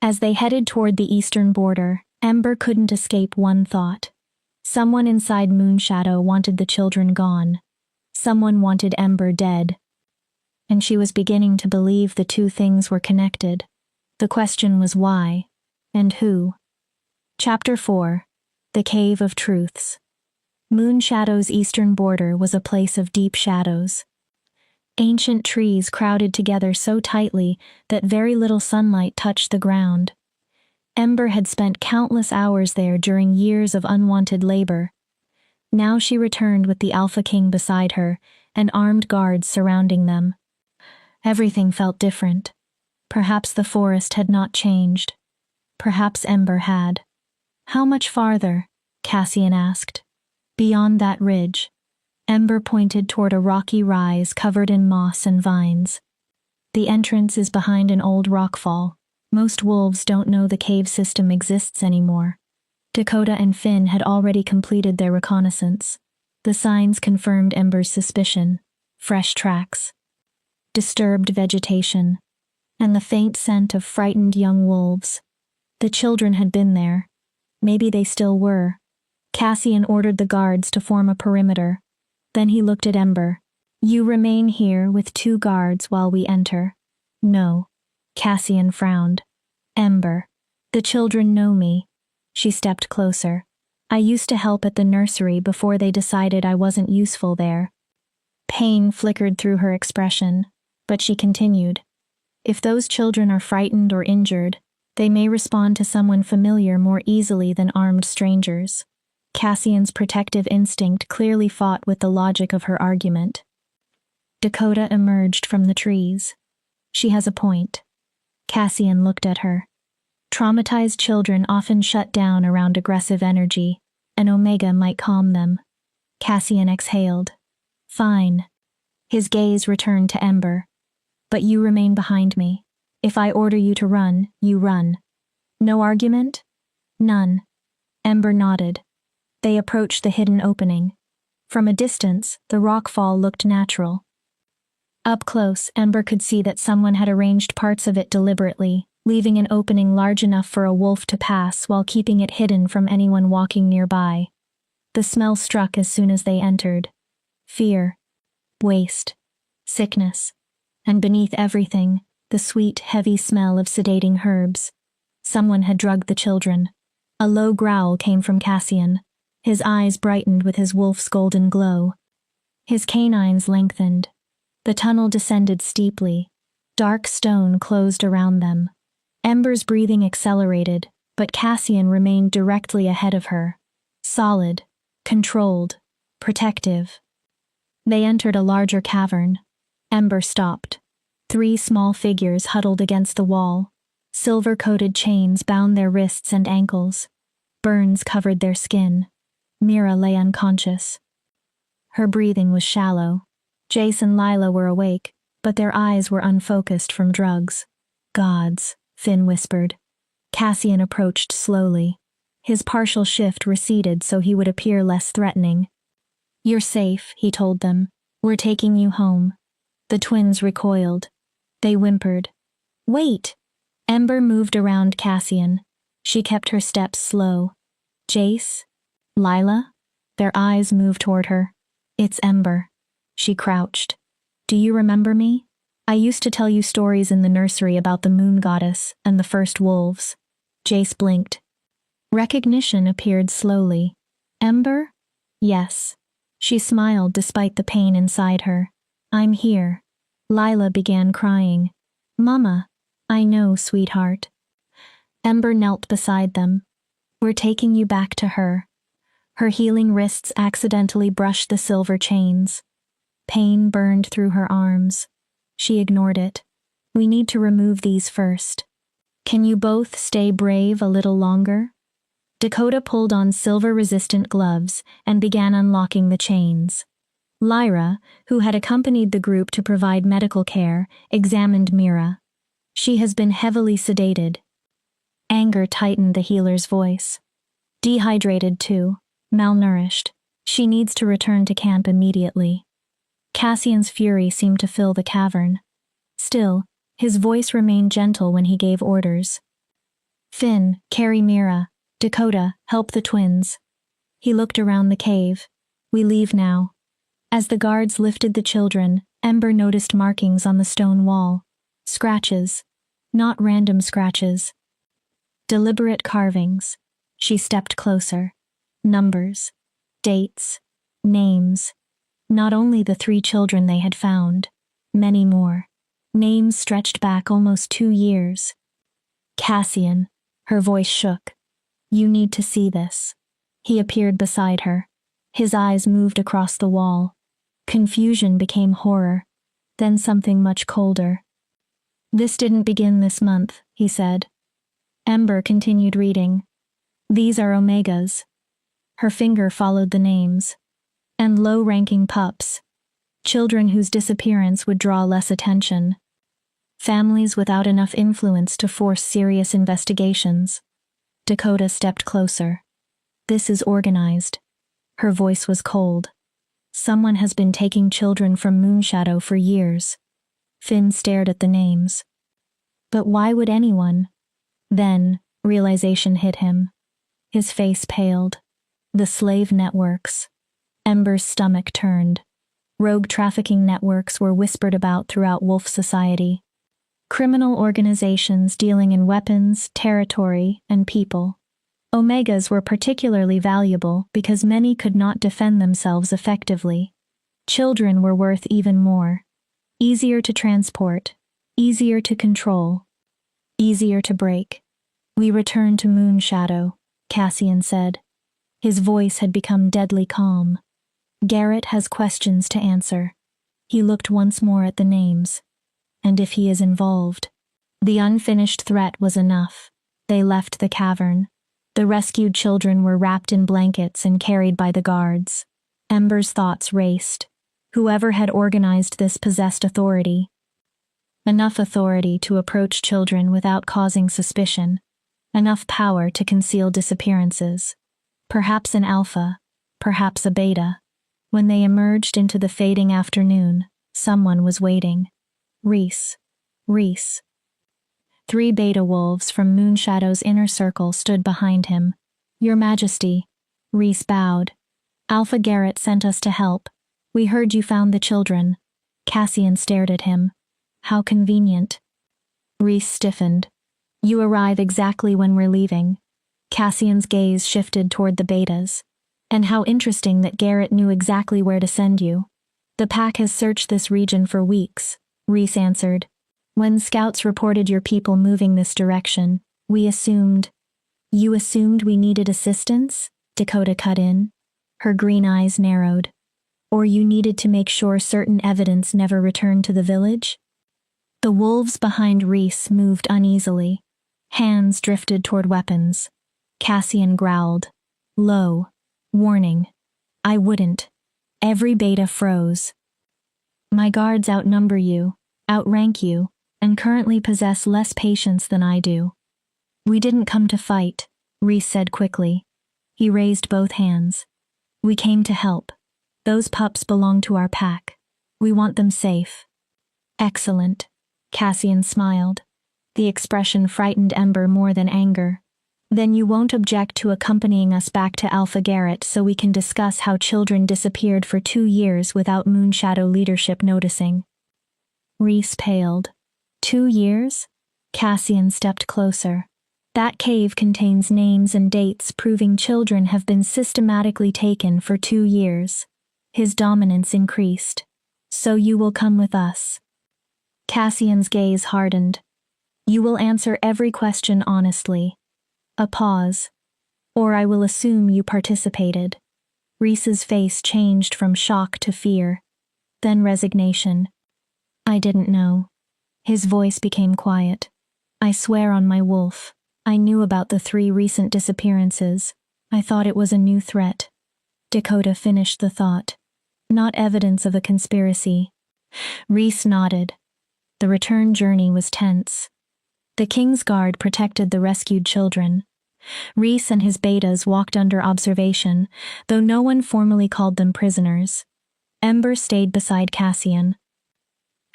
As they headed toward the eastern border, Ember couldn't escape one thought. Someone inside Moonshadow wanted the children gone. Someone wanted Ember dead. And she was beginning to believe the two things were connected. The question was why, and who. Chapter 4. The Cave of Truths. Moonshadow's eastern border was a place of deep shadows. Ancient trees crowded together so tightly that very little sunlight touched the ground. Ember had spent countless hours there during years of unwanted labor. Now she returned with the Alpha King beside her and armed guards surrounding them. Everything felt different. Perhaps the forest had not changed. Perhaps Ember had. How much farther? Cassian asked. Beyond that ridge. Ember pointed toward a rocky rise covered in moss and vines. The entrance is behind an old rockfall. Most wolves don't know the cave system exists anymore. Dakota and Finn had already completed their reconnaissance. The signs confirmed Ember's suspicion. Fresh tracks. Disturbed vegetation. And the faint scent of frightened young wolves. The children had been there. Maybe they still were. Cassian ordered the guards to form a perimeter. Then he looked at Ember. You remain here with 2 guards while we enter. No. Cassian frowned. Ember. The children know me. She stepped closer. I used to help at the nursery before they decided I wasn't useful there. Pain flickered through her expression, but she continued. If those children are frightened or injured, they may respond to someone familiar more easily than armed strangers. Cassian's protective instinct clearly fought with the logic of her argument. Dakota emerged from the trees. She has a point. Cassian looked at her. Traumatized children often shut down around aggressive energy, and Omega might calm them. Cassian exhaled. Fine. His gaze returned to Ember. But you remain behind me. If I order you to run, you run. No argument? None. Ember nodded. They approached the hidden opening. From a distance, the rockfall looked natural. Up close, Ember could see that someone had arranged parts of it deliberately, leaving an opening large enough for a wolf to pass while keeping it hidden from anyone walking nearby. The smell struck as soon as they entered. Fear. Waste. Sickness. And beneath everything, the sweet, heavy smell of sedating herbs. Someone had drugged the children. A low growl came from Cassian. His eyes brightened with his wolf's golden glow. His canines lengthened. The tunnel descended steeply. Dark stone closed around them. Ember's breathing accelerated, but Cassian remained directly ahead of her. Solid, controlled, protective. They entered a larger cavern. Ember stopped. 3 small figures huddled against the wall. Silver-coated chains bound their wrists and ankles. Burns covered their skin. Mira lay unconscious. Her breathing was shallow. Jace and Lila were awake, but their eyes were unfocused from drugs. Gods, Finn whispered. Cassian approached slowly. His partial shift receded so he would appear less threatening. You're safe, he told them. We're taking you home. The twins recoiled. They whimpered. Wait! Ember moved around Cassian. She kept her steps slow. Jace? Lila? Their eyes moved toward her. It's Ember. She crouched. Do you remember me? I used to tell you stories in the nursery about the moon goddess and the first wolves. Jace blinked. Recognition appeared slowly. Ember? Yes. She smiled despite the pain inside her. I'm here. Lila began crying. Mama. I know, sweetheart. Ember knelt beside them. We're taking you back to her. Her healing wrists accidentally brushed the silver chains. Pain burned through her arms. She ignored it. We need to remove these first. Can you both stay brave a little longer? Dakota pulled on silver-resistant gloves and began unlocking the chains. Lyra, who had accompanied the group to provide medical care, examined Mira. She has been heavily sedated. Anger tightened the healer's voice. Dehydrated too, malnourished. She needs to return to camp immediately. Cassian's fury seemed to fill the cavern. Still, his voice remained gentle when he gave orders. Finn, carry Mira. Dakota, help the twins. He looked around the cave. We leave now. As the guards lifted the children, Ember noticed markings on the stone wall. Scratches. Not random scratches. Deliberate carvings. She stepped closer. Numbers. Dates. Names. Not only the 3 children they had found. Many more. Names stretched back almost 2 years. Cassian. Her voice shook. You need to see this. He appeared beside her. His eyes moved across the wall. Confusion became horror, then something much colder. This didn't begin this month, he said. Ember continued reading. These are Omegas. Her finger followed the names. And low-ranking pups. Children whose disappearance would draw less attention. Families without enough influence to force serious investigations. Dakota stepped closer. This is organized. Her voice was cold. Someone has been taking children from Moonshadow for years. Finn stared at the names. But why would anyone? Then, realization hit him. His face paled. The slave networks. Ember's stomach turned. Rogue trafficking networks were whispered about throughout Wolf Society. Criminal organizations dealing in weapons, territory, and people. Omegas were particularly valuable because many could not defend themselves effectively. Children were worth even more. Easier to transport, easier to control, easier to break. We return to Moonshadow, Cassian said. His voice had become deadly calm. Garrett has questions to answer. He looked once more at the names. And if he is involved. The unfinished threat was enough. They left the cavern. The rescued children were wrapped in blankets and carried by the guards. Ember's thoughts raced. Whoever had organized this possessed authority. Enough authority to approach children without causing suspicion. Enough power to conceal disappearances. Perhaps an alpha, perhaps a beta. When they emerged into the fading afternoon, someone was waiting. Reese. 3 beta wolves from Moonshadow's inner circle stood behind him. Your Majesty. Reese bowed. Alpha Garrett sent us to help. We heard you found the children. Cassian stared at him. How convenient. Reese stiffened. You arrive exactly when we're leaving. Cassian's gaze shifted toward the betas. And how interesting that Garrett knew exactly where to send you. The pack has searched this region for weeks. Reese answered. When scouts reported your people moving this direction, we assumed. You assumed we needed assistance? Dakota cut in. Her green eyes narrowed. Or you needed to make sure certain evidence never returned to the village? The wolves behind Reese moved uneasily. Hands drifted toward weapons. Cassian growled. Low. Warning. I wouldn't. Every beta froze. My guards outnumber you, outrank you, and currently possess less patience than I do. We didn't come to fight, Reese said quickly. He raised both hands. We came to help. Those pups belong to our pack. We want them safe. Excellent. Cassian smiled. The expression frightened Ember more than anger. Then you won't object to accompanying us back to Alpha Garrett so we can discuss how children disappeared for 2 years without Moonshadow leadership noticing. Reese paled. 2 years? Cassian stepped closer. That cave contains names and dates proving children have been systematically taken for 2 years. His dominance increased. So you will come with us. Cassian's gaze hardened. You will answer every question honestly. A pause. Or I will assume you participated. Reese's face changed from shock to fear. Then resignation. I didn't know. His voice became quiet. I swear on my wolf. I knew about the 3 recent disappearances. I thought it was a new threat. Dakota finished the thought. Not evidence of a conspiracy. Reese nodded. The return journey was tense. The King's Guard protected the rescued children. Reese and his betas walked under observation, though no one formally called them prisoners. Ember stayed beside Cassian.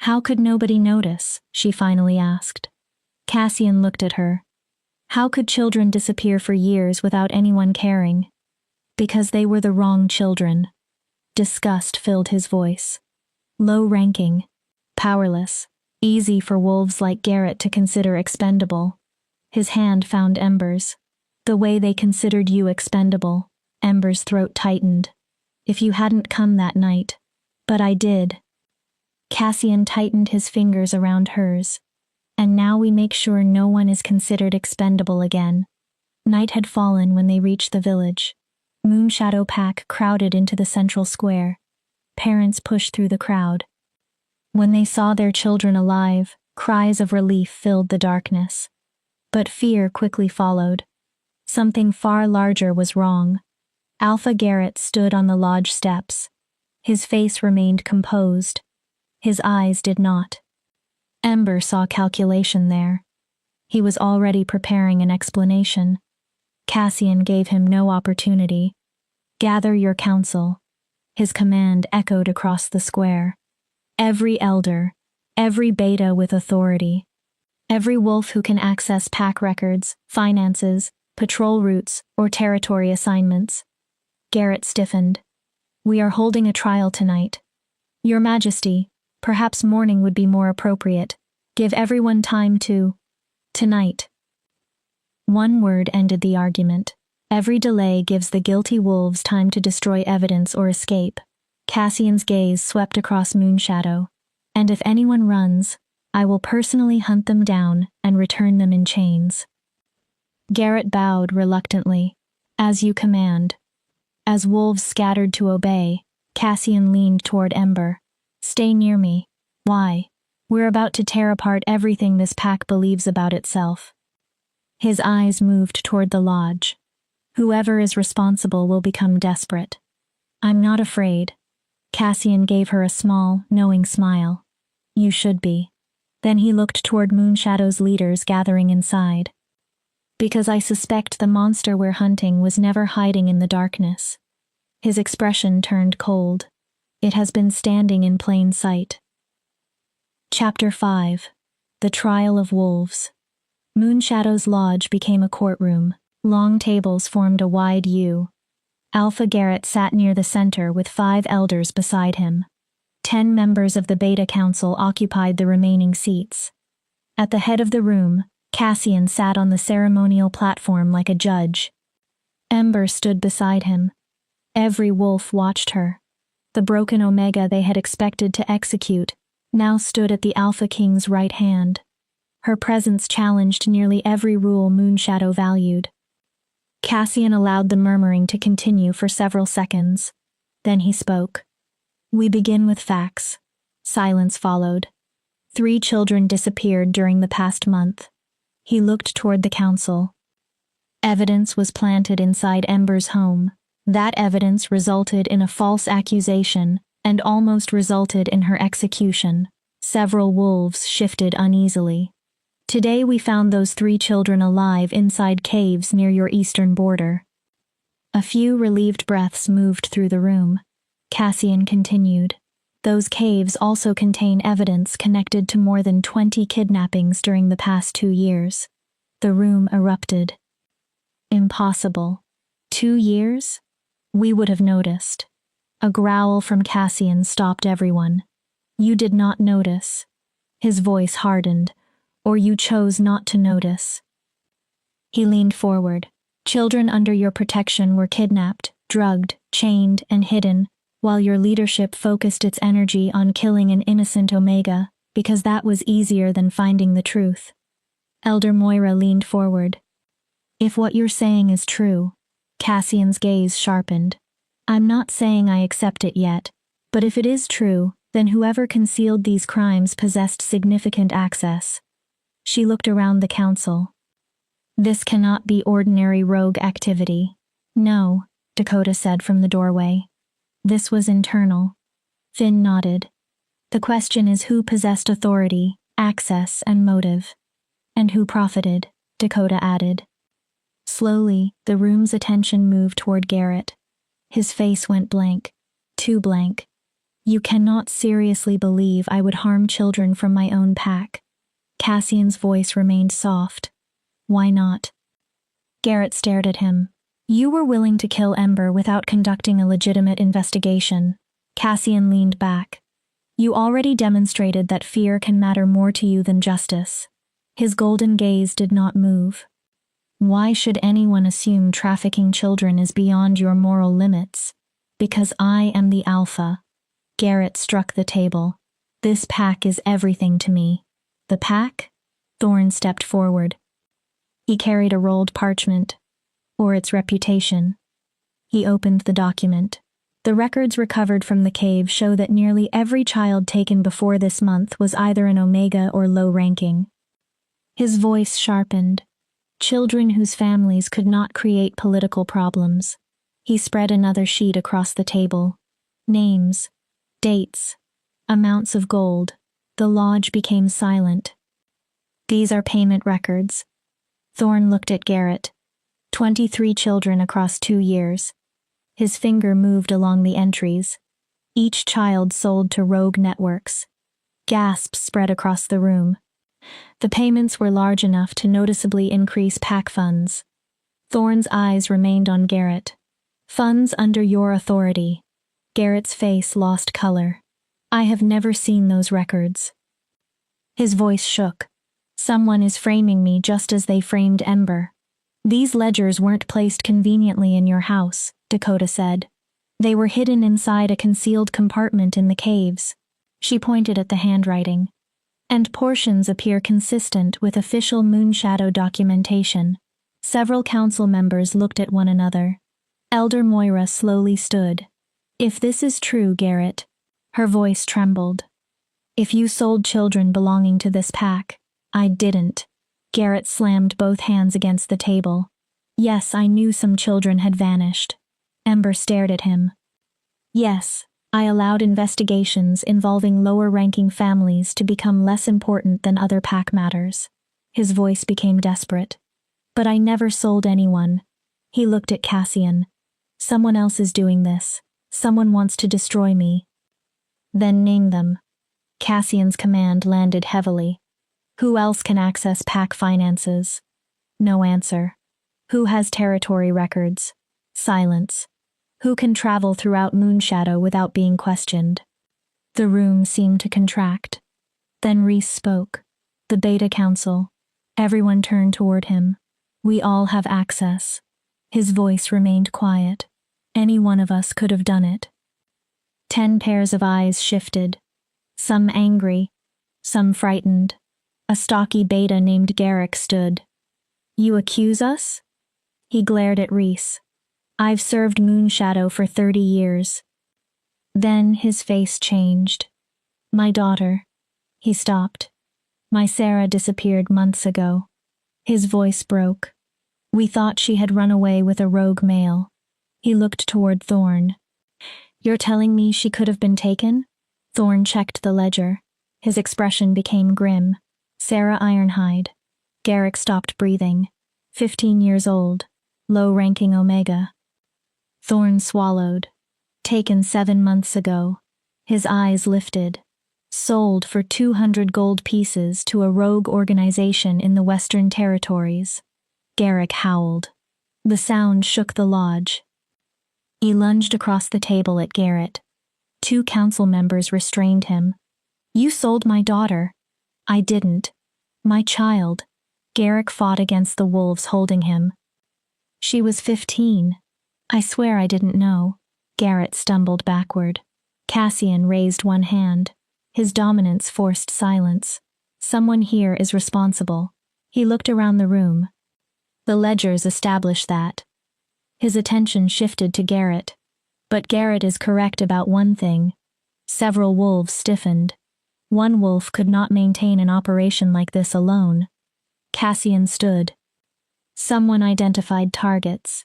How could nobody notice? She finally asked. Cassian looked at her. How could children disappear for years without anyone caring? Because they were the wrong children. Disgust filled his voice. Low-ranking, powerless, easy for wolves like Garrett to consider expendable. His hand found Ember's. The way they considered you expendable. Ember's throat tightened. If you hadn't come that night. But I did. Cassian tightened his fingers around hers. And now we make sure no one is considered expendable again. Night had fallen when they reached the village. Moonshadow Pack crowded into the central square. Parents pushed through the crowd. When they saw their children alive, cries of relief filled the darkness. But fear quickly followed. Something far larger was wrong. Alpha Garrett stood on the lodge steps. His face remained composed. His eyes did not. Ember saw calculation there. He was already preparing an explanation. Cassian gave him no opportunity. Gather your council. His command echoed across the square. Every elder, every beta with authority, every wolf who can access pack records, finances, patrol routes, or territory assignments. Garrett stiffened. We are holding a trial tonight. Your Majesty, perhaps morning would be more appropriate. Give everyone time to... Tonight. One word ended the argument. Every delay gives the guilty wolves time to destroy evidence or escape. Cassian's gaze swept across Moonshadow. And if anyone runs, I will personally hunt them down and return them in chains. Garrett bowed reluctantly. As you command. As wolves scattered to obey, Cassian leaned toward Ember. Stay near me. Why? We're about to tear apart everything this pack believes about itself. His eyes moved toward the lodge. Whoever is responsible will become desperate. I'm not afraid. Cassian gave her a small, knowing smile. You should be. Then he looked toward Moonshadow's leaders gathering inside. Because I suspect the monster we're hunting was never hiding in the darkness. His expression turned cold. It has been standing in plain sight. Chapter 5. The Trial of Wolves. Moonshadow's lodge became a courtroom. Long tables formed a wide U. Alpha Garrett sat near the center with 5 elders beside him. 10 members of the Beta Council occupied the remaining seats. At the head of the room, Cassian sat on the ceremonial platform like a judge. Ember stood beside him. Every wolf watched her. The broken Omega they had expected to execute now stood at the Alpha King's right hand. Her presence challenged nearly every rule Moonshadow valued. Cassian allowed the murmuring to continue for several seconds. Then he spoke. We begin with facts. Silence followed. 3 children disappeared during the past month. He looked toward the council. Evidence was planted inside Ember's home. That evidence resulted in a false accusation and almost resulted in her execution. Several wolves shifted uneasily. Today we found those 3 children alive inside caves near your eastern border. A few relieved breaths moved through the room. Cassian continued. Those caves also contain evidence connected to more than 20 kidnappings during the past 2 years. The room erupted. Impossible. 2 years? We would have noticed. A growl from Cassian stopped everyone. You did not notice. His voice hardened. Or you chose not to notice. He leaned forward. Children under your protection were kidnapped, drugged, chained, and hidden, while your leadership focused its energy on killing an innocent Omega, because that was easier than finding the truth. Elder Moira leaned forward. If what you're saying is true, Cassian's gaze sharpened. I'm not saying I accept it yet, but if it is true, then whoever concealed these crimes possessed significant access. She looked around the council. This cannot be ordinary rogue activity. No, Dakota said from the doorway. This was internal. Finn nodded. The question is who possessed authority, access, and motive. And who profited, Dakota added. Slowly, the room's attention moved toward Garrett. His face went blank. Too blank. You cannot seriously believe I would harm children from my own pack. Cassian's voice remained soft. Why not? Garrett stared at him. You were willing to kill Ember without conducting a legitimate investigation. Cassian leaned back. You already demonstrated that fear can matter more to you than justice. His golden gaze did not move. Why should anyone assume trafficking children is beyond your moral limits? Because I am the Alpha. Garrett struck the table. This pack is everything to me. The pack? Thorn stepped forward. He carried a rolled parchment, or its reputation. He opened the document. The records recovered from the cave show that nearly every child taken before this month was either an Omega or low ranking. His voice sharpened. Children whose families could not create political problems. He spread another sheet across the table. Names, dates, amounts of gold. The lodge became silent. These are payment records. Thorn looked at Garrett. 23 children across 2 years. His finger moved along the entries. Each child sold to rogue networks. Gasps spread across the room. The payments were large enough to noticeably increase pack funds. Thorn's eyes remained on Garrett. Funds under your authority. Garrett's face lost color. I have never seen those records. His voice shook. Someone is framing me just as they framed Ember. These ledgers weren't placed conveniently in your house, Dakota said. They were hidden inside a concealed compartment in the caves. She pointed at the handwriting. And portions appear consistent with official Moonshadow documentation. Several council members looked at one another. Elder Moira slowly stood. If this is true, Garrett. Her voice trembled. If you sold children belonging to this pack, I didn't. Garrett slammed both hands against the table. Yes, I knew some children had vanished. Ember stared at him. Yes, I allowed investigations involving lower-ranking families to become less important than other pack matters. His voice became desperate. But I never sold anyone. He looked at Cassian. Someone else is doing this. Someone wants to destroy me. Then name them. Cassian's command landed heavily. Who else can access pack finances? No answer. Who has territory records? Silence. Who can travel throughout Moonshadow without being questioned? The room seemed to contract. Then Reese spoke. The Beta Council. Everyone turned toward him. We all have access. His voice remained quiet. Any one of us could have done it. 10 pairs of eyes shifted. Some angry, some frightened. A stocky beta named Garrick stood. You accuse us? He glared at Reese. I've served Moonshadow for 30 years. Then his face changed. My daughter. He stopped. My Sarah disappeared months ago. His voice broke. We thought she had run away with a rogue male. He looked toward Thorn. You're telling me she could have been taken? Thorn checked the ledger. His expression became grim. Sarah Ironhide. Garrick stopped breathing. 15 years old. Low-ranking Omega. Thorn swallowed. Taken 7 months ago. His eyes lifted. Sold for 200 gold pieces to a rogue organization in the Western Territories. Garrick howled. The sound shook the lodge. He lunged across the table at Garrett. 2 council members restrained him. You sold my daughter. I didn't. My child. Garrick fought against the wolves holding him. She was 15. I swear I didn't know. Garrett stumbled backward. Cassian raised one hand. His dominance forced silence. Someone here is responsible. He looked around the room. The ledgers established that. His attention shifted to Garrett. But Garrett is correct about one thing. Several wolves stiffened. One wolf could not maintain an operation like this alone. Cassian stood. Someone identified targets.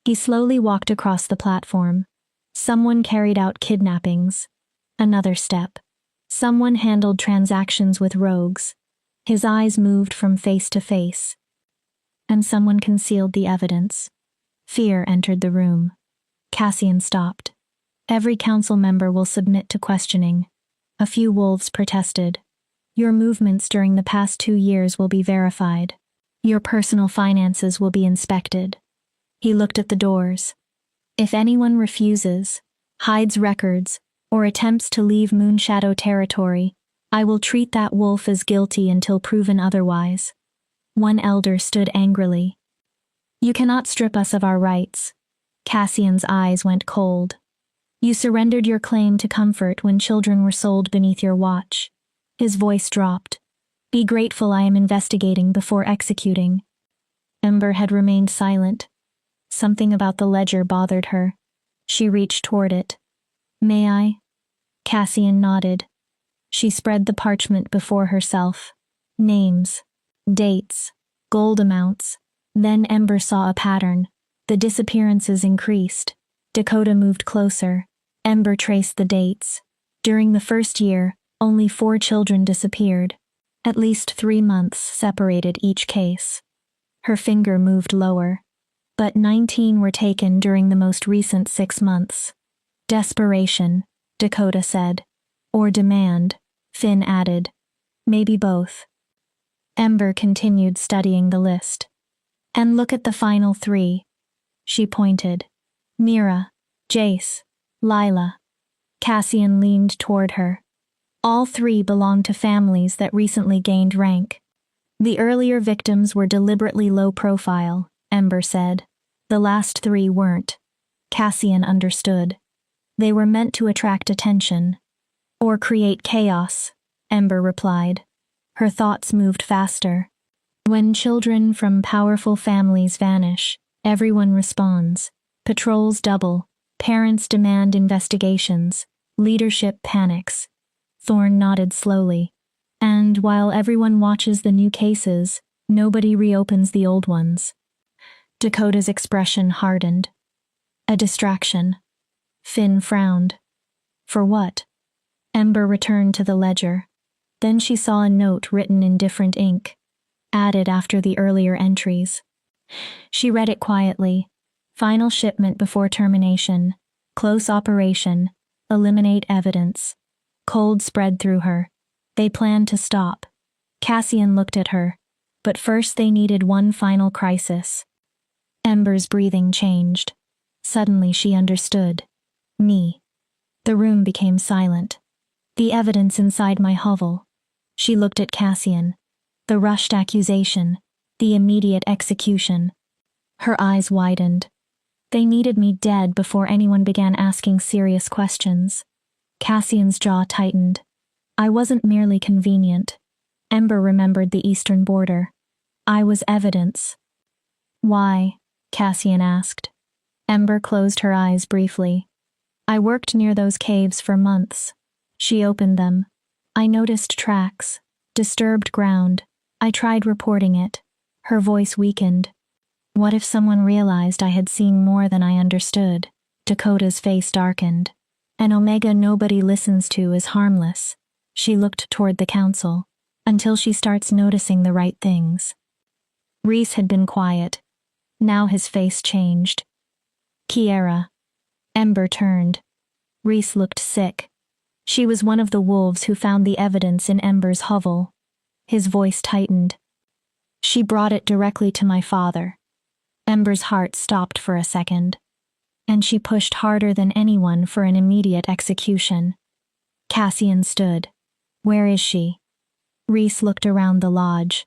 He slowly walked across the platform. Someone carried out kidnappings. Another step. Someone handled transactions with rogues. His eyes moved from face to face. And someone concealed the evidence. Fear entered the room. Cassian stopped. Every council member will submit to questioning. A few wolves protested. Your movements during the past 2 years will be verified. Your personal finances will be inspected. He looked at the doors. If anyone refuses, hides records, or attempts to leave Moonshadow territory, I will treat that wolf as guilty until proven otherwise. One elder stood angrily. You cannot strip us of our rights. Cassian's eyes went cold. You surrendered your claim to comfort when children were sold beneath your watch. His voice dropped. Be grateful I am investigating before executing. Ember had remained silent. Something about the ledger bothered her. She reached toward it. May I? Cassian nodded. She spread the parchment before herself. Names, dates, gold amounts. Then Ember saw a pattern. The disappearances increased. Dakota moved closer. Ember traced the dates. During the first year, only 4 children disappeared. At least 3 months separated each case. Her finger moved lower. But 19 were taken during the most recent 6 months. Desperation, Dakota said. Or demand, Finn added. Maybe both. Ember continued studying the list. And look at the final 3. She pointed. Mira, Jace, Lila. Cassian leaned toward her. All 3 belonged to families that recently gained rank. The earlier victims were deliberately low profile, Ember said. The last 3 weren't. Cassian understood. They were meant to attract attention. Or create chaos, Ember replied. Her thoughts moved faster. When children from powerful families vanish, everyone responds. Patrols double. Parents demand investigations. Leadership panics. Thorne nodded slowly. And while everyone watches the new cases, nobody reopens the old ones. Dakota's expression hardened. A distraction. Finn frowned. For what? Ember returned to the ledger. Then she saw a note written in different ink, added after the earlier entries. She read it quietly. Final shipment before termination. Close operation. Eliminate evidence. Cold spread through her. They planned to stop. Cassian looked at her. But first they needed one final crisis. Ember's breathing changed. Suddenly she understood. Me. The room became silent. The evidence inside my hovel. She looked at Cassian. The rushed accusation. The immediate execution. Her eyes widened. They needed me dead before anyone began asking serious questions. Cassian's jaw tightened. I wasn't merely convenient. Ember remembered the eastern border. I was evidence. Why? Cassian asked. Ember closed her eyes briefly. I worked near those caves for months. She opened them. I noticed tracks. Disturbed ground. I tried reporting it. Her voice weakened. What if someone realized I had seen more than I understood? Dakota's face darkened. An Omega nobody listens to is harmless. She looked toward the council. Until she starts noticing the right things. Rhys had been quiet. Now his face changed. Kiera. Ember turned. Rhys looked sick. She was one of the wolves who found the evidence in Ember's hovel. His voice tightened. She brought it directly to my father. Ember's heart stopped for a second. And she pushed harder than anyone for an immediate execution. Cassian stood. Where is she? Rhys looked around the lodge.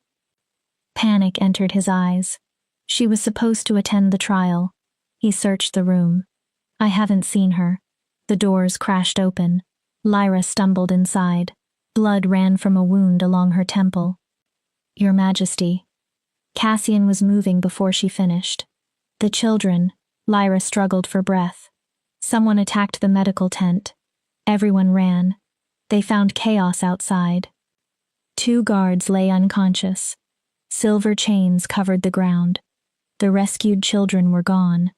Panic entered his eyes. She was supposed to attend the trial. He searched the room. I haven't seen her. The doors crashed open. Lyra stumbled inside. Blood ran from a wound along her temple. Your Majesty. Cassian was moving before she finished. The children. Lyra struggled for breath. Someone attacked the medical tent. Everyone ran. They found chaos outside. 2 guards lay unconscious. Silver chains covered the ground. The rescued children were gone.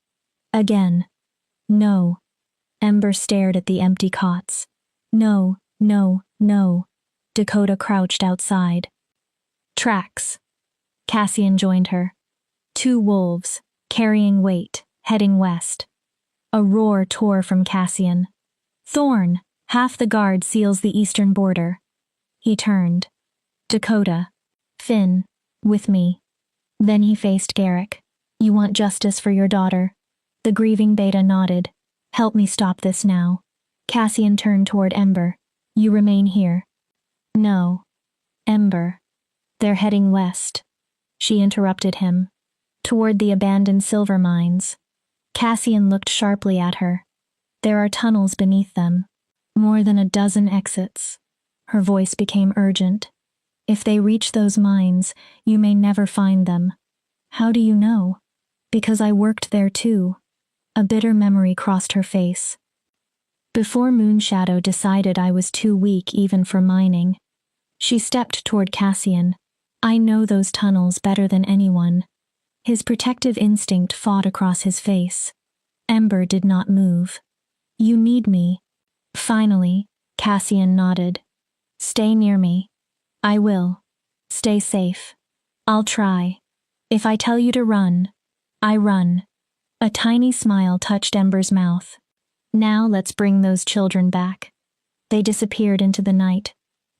Again. No. Ember stared at the empty cots. No, no, no. Dakota crouched outside. Tracks. Cassian joined her. 2 wolves, carrying weight, heading west. A roar tore from Cassian. Thorn! Half the guard seals the eastern border. He turned. Dakota. Finn. With me. Then he faced Garrick. You want justice for your daughter? The grieving Beta nodded. Help me stop this now. Cassian turned toward Ember. You remain here. No. Ember. They're heading west. She interrupted him. Toward the abandoned silver mines. Cassian looked sharply at her. There are tunnels beneath them. More than a dozen exits. Her voice became urgent. If they reach those mines, you may never find them. How do you know? Because I worked there too. A bitter memory crossed her face. Before Moonshadow decided I was too weak even for mining. She stepped toward Cassian. I know those tunnels better than anyone. His protective instinct fought across his face. Ember did not move. You need me. Finally, Cassian nodded. Stay near me. I will. Stay safe. I'll try. If I tell you to run, I run. A tiny smile touched Ember's mouth. Now let's bring those children back. They disappeared into the night.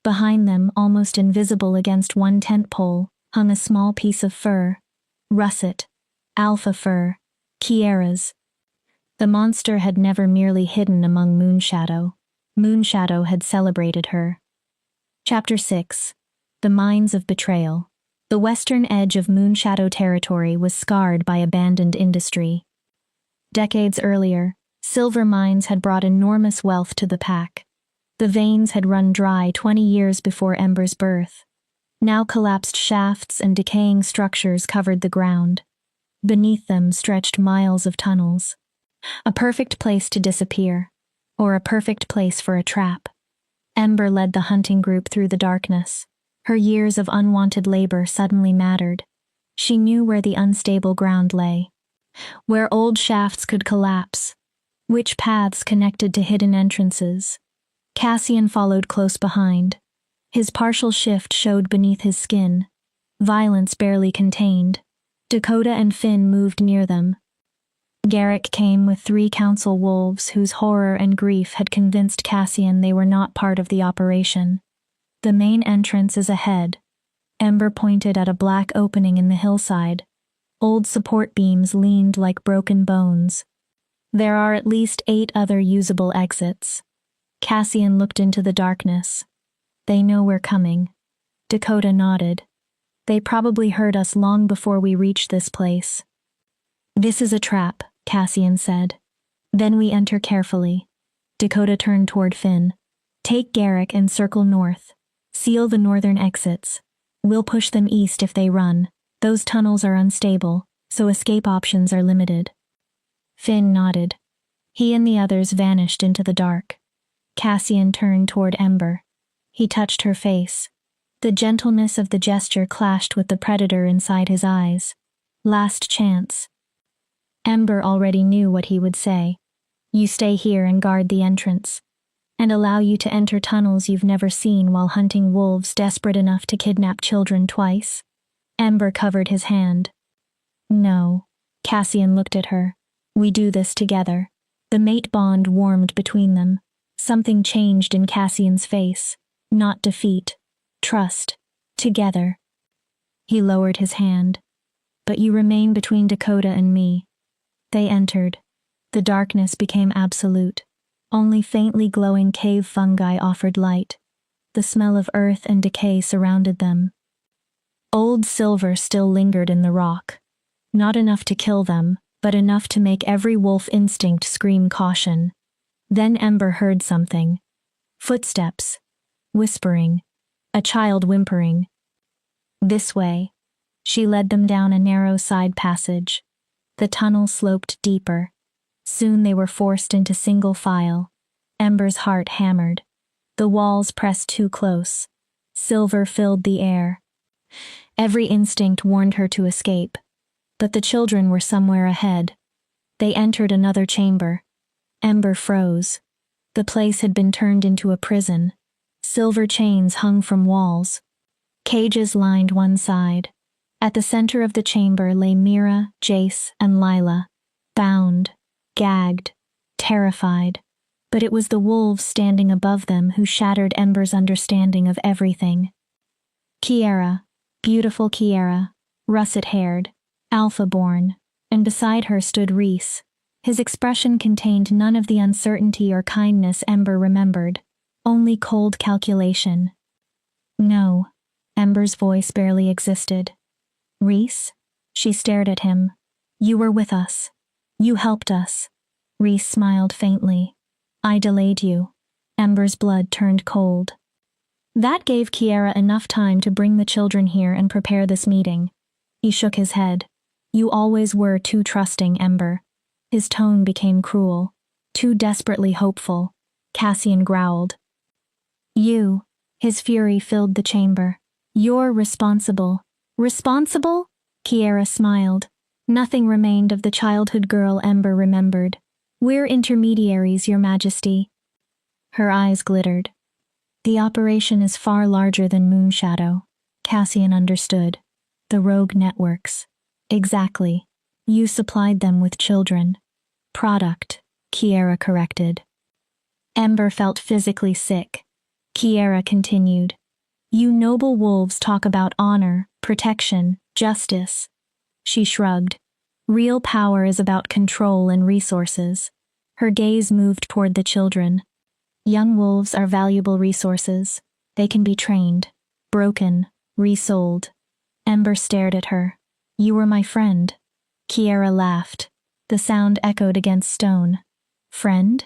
Behind them, almost invisible against one tent pole, hung a small piece of fur. Russet. Alpha fur. Kiera's. The monster had never merely hidden among Moonshadow. Moonshadow had celebrated her. Chapter 6. The Mines of Betrayal. The western edge of Moonshadow territory was scarred by abandoned industry. Decades earlier, silver mines had brought enormous wealth to the pack. The veins had run dry 20 years before Ember's birth. Now collapsed shafts and decaying structures covered the ground. Beneath them stretched miles of tunnels. A perfect place to disappear, or a perfect place for a trap. Ember led the hunting group through the darkness. Her years of unwanted labor suddenly mattered. She knew where the unstable ground lay, where old shafts could collapse, which paths connected to hidden entrances. Cassian followed close behind. His partial shift showed beneath his skin, violence barely contained. Dakota and Finn moved near them. Garrick came with 3 council wolves whose horror and grief had convinced Cassian they were not part of the operation. The main entrance is ahead. Ember pointed at a black opening in the hillside. Old support beams leaned like broken bones. There are at least 8 other usable exits. Cassian looked into the darkness. They know we're coming. Dakota nodded. They probably heard us long before we reached this place. This is a trap, Cassian said. Then we enter carefully. Dakota turned toward Finn. Take Garrick and circle north. Seal the northern exits. We'll push them east if they run. Those tunnels are unstable, so escape options are limited. Finn nodded. He and the others vanished into the dark. Cassian turned toward Ember. He touched her face. The gentleness of the gesture clashed with the predator inside his eyes. Last chance. Ember already knew what he would say. You stay here and guard the entrance, and allow you to enter tunnels you've never seen while hunting wolves desperate enough to kidnap children twice. Ember covered his hand. No. Cassian looked at her. We do this together. The mate bond warmed between them. Something changed in Cassian's face. Not defeat. Trust. Together. He lowered his hand. But you remain between Dakota and me. They entered. The darkness became absolute. Only faintly glowing cave fungi offered light. The smell of earth and decay surrounded them. Old silver still lingered in the rock. Not enough to kill them, but enough to make every wolf instinct scream caution. Then Ember heard something. Footsteps. Whispering. A child whimpering. This way. She led them down a narrow side passage. The tunnel sloped deeper. Soon they were forced into single file. Ember's heart hammered. The walls pressed too close. Silver filled the air. Every instinct warned her to escape. But the children were somewhere ahead. They entered another chamber. Ember froze. The place had been turned into a prison. Silver chains hung from walls. Cages lined one side. At the center of the chamber lay Mira, Jace, and Lila, bound, gagged, terrified. But it was the wolves standing above them who shattered Ember's understanding of everything. Kiera, beautiful Kiera, russet-haired, alpha-born, and beside her stood Rhys. His expression contained none of the uncertainty or kindness Ember remembered, only cold calculation. No, Ember's voice barely existed. Rhys? She stared at him. You were with us. You helped us. Rhys smiled faintly. I delayed you. Ember's blood turned cold. That gave Kiera enough time to bring the children here and prepare this meeting. He shook his head. You always were too trusting, Ember. His tone became cruel, too desperately hopeful. Cassian growled. You. His fury filled the chamber. You're responsible. Responsible? Kiera smiled. Nothing remained of the childhood girl Ember remembered. We're intermediaries, Your Majesty. Her eyes glittered. The operation is far larger than Moonshadow. Cassian understood. The rogue networks. Exactly. You supplied them with children. Product, Kiera corrected. Ember felt physically sick. Kiera continued. You noble wolves talk about honor, protection, justice. She shrugged. Real power is about control and resources. Her gaze moved toward the children. Young wolves are valuable resources. They can be trained, broken, resold. Ember stared at her. You were my friend. Kiera laughed. The sound echoed against stone. Friend?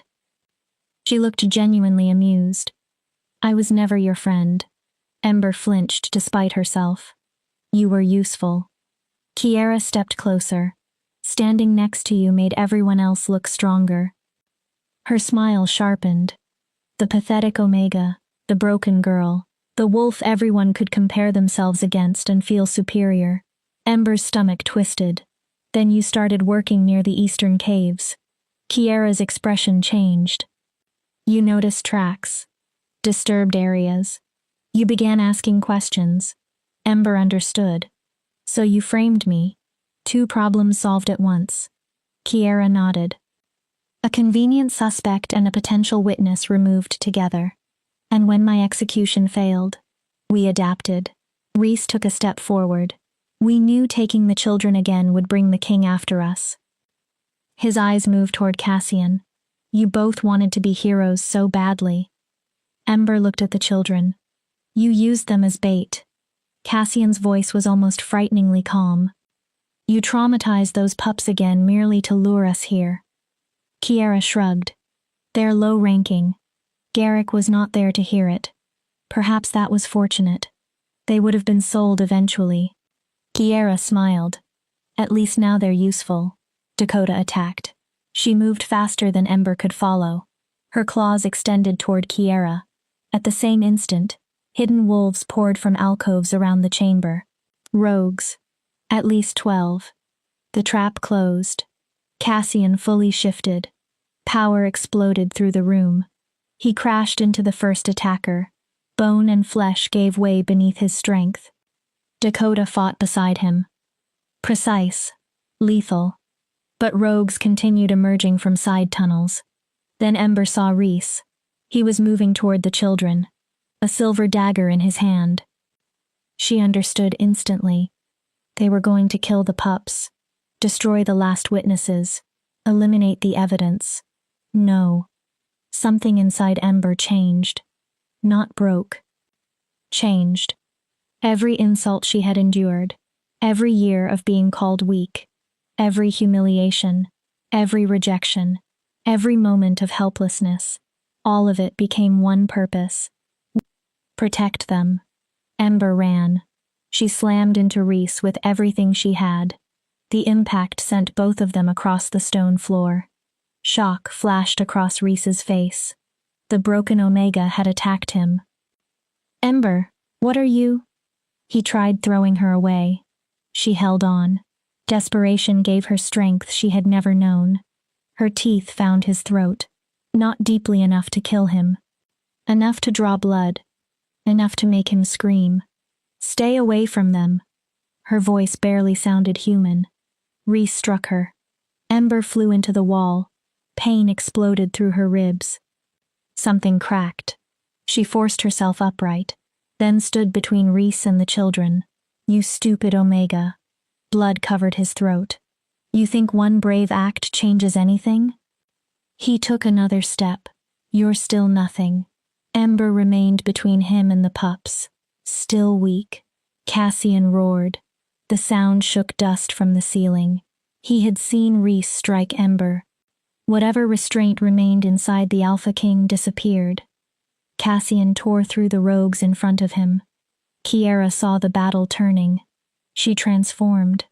She looked genuinely amused. I was never your friend. Ember flinched despite herself. You were useful. Kiera stepped closer. Standing next to you made everyone else look stronger. Her smile sharpened. The pathetic Omega, the broken girl, the wolf everyone could compare themselves against and feel superior. Ember's stomach twisted. Then you started working near the eastern caves. Kiera's expression changed. You noticed tracks. Disturbed areas. You began asking questions. Ember understood. So you framed me. 2 problems solved at once. Kiera nodded. A convenient suspect and a potential witness removed together. And when my execution failed, we adapted. Rhys took a step forward. We knew taking the children again would bring the king after us. His eyes moved toward Cassian. You both wanted to be heroes so badly. Ember looked at the children. You used them as bait. Cassian's voice was almost frighteningly calm. You traumatized those pups again merely to lure us here. Kiera shrugged. They're low-ranking. Garrick was not there to hear it. Perhaps that was fortunate. They would have been sold eventually. Kiera smiled. At least now they're useful. Dakota attacked. She moved faster than Ember could follow. Her claws extended toward Kiera. At the same instant, hidden wolves poured from alcoves around the chamber. Rogues. At least 12. The trap closed. Cassian fully shifted. Power exploded through the room. He crashed into the first attacker. Bone and flesh gave way beneath his strength. Dakota fought beside him. Precise. Lethal. But rogues continued emerging from side tunnels. Then Ember saw Rhys. He was moving toward the children, a silver dagger in his hand. She understood instantly. They were going to kill the pups, destroy the last witnesses, eliminate the evidence. No. Something inside Ember changed. Not broke. Changed. Every insult she had endured, every year of being called weak, every humiliation, every rejection, every moment of helplessness, all of it became one purpose. Protect them. Ember ran. She slammed into Rhys with everything she had. The impact sent both of them across the stone floor. Shock flashed across Rhys's face. The broken Omega had attacked him. Ember, what are you? He tried throwing her away. She held on. Desperation gave her strength she had never known. Her teeth found his throat, not deeply enough to kill him. Enough to draw blood. Enough to make him scream. Stay away from them. Her voice barely sounded human. Rhys struck her. Ember flew into the wall. Pain exploded through her ribs. Something cracked. She forced herself upright, then stood between Rhys and the children. You stupid Omega. Blood covered his throat. You think one brave act changes anything? He took another step. You're still nothing. Ember remained between him and the pups, still weak. Cassian roared. The sound shook dust from the ceiling. He had seen Rhys strike Ember. Whatever restraint remained inside the Alpha King disappeared. Cassian tore through the rogues in front of him. Kiera saw the battle turning. She transformed.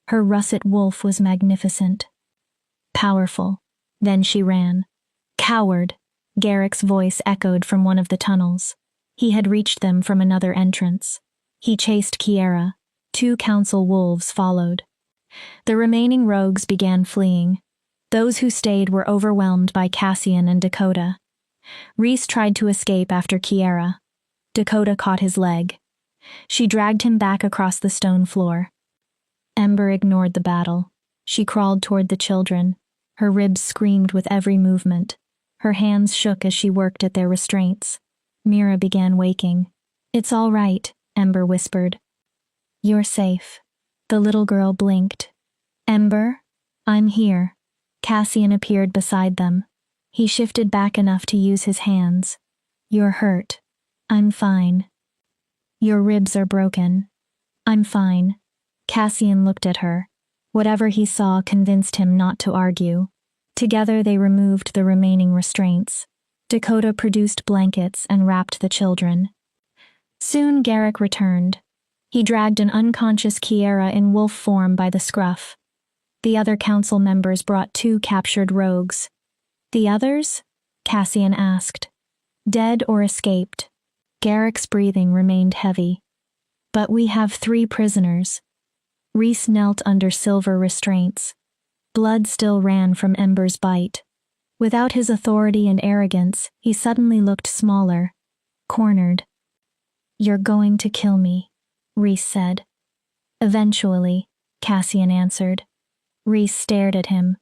Her russet wolf was magnificent. Powerful. Then she ran. Coward! Garrick's voice echoed from one of the tunnels. He had reached them from another entrance. He chased Kiera. 2 council wolves followed. The remaining rogues began fleeing. Those who stayed were overwhelmed by Cassian and Dakota. Rhys tried to escape after Kiera. Dakota caught his leg. She dragged him back across the stone floor. Ember ignored the battle. She crawled toward the children. Her ribs screamed with every movement. Her hands shook as she worked at their restraints. Mira began waking. It's all right, Ember whispered. You're safe. The little girl blinked. Ember? I'm here. Cassian appeared beside them. He shifted back enough to use his hands. You're hurt. I'm fine. Your ribs are broken. I'm fine. Cassian looked at her. Whatever he saw convinced him not to argue. Together they removed the remaining restraints. Dakota produced blankets and wrapped the children. Soon Garrick returned. He dragged an unconscious Kiera in wolf form by the scruff. The other council members brought 2 captured rogues. The others? Cassian asked. Dead or escaped? Garrick's breathing remained heavy. But we have 3 prisoners. Rhys knelt under silver restraints. Blood still ran from Ember's bite. Without his authority and arrogance, he suddenly looked smaller, cornered. You're going to kill me, Rhys said. Eventually, Cassian answered. Rhys stared at him.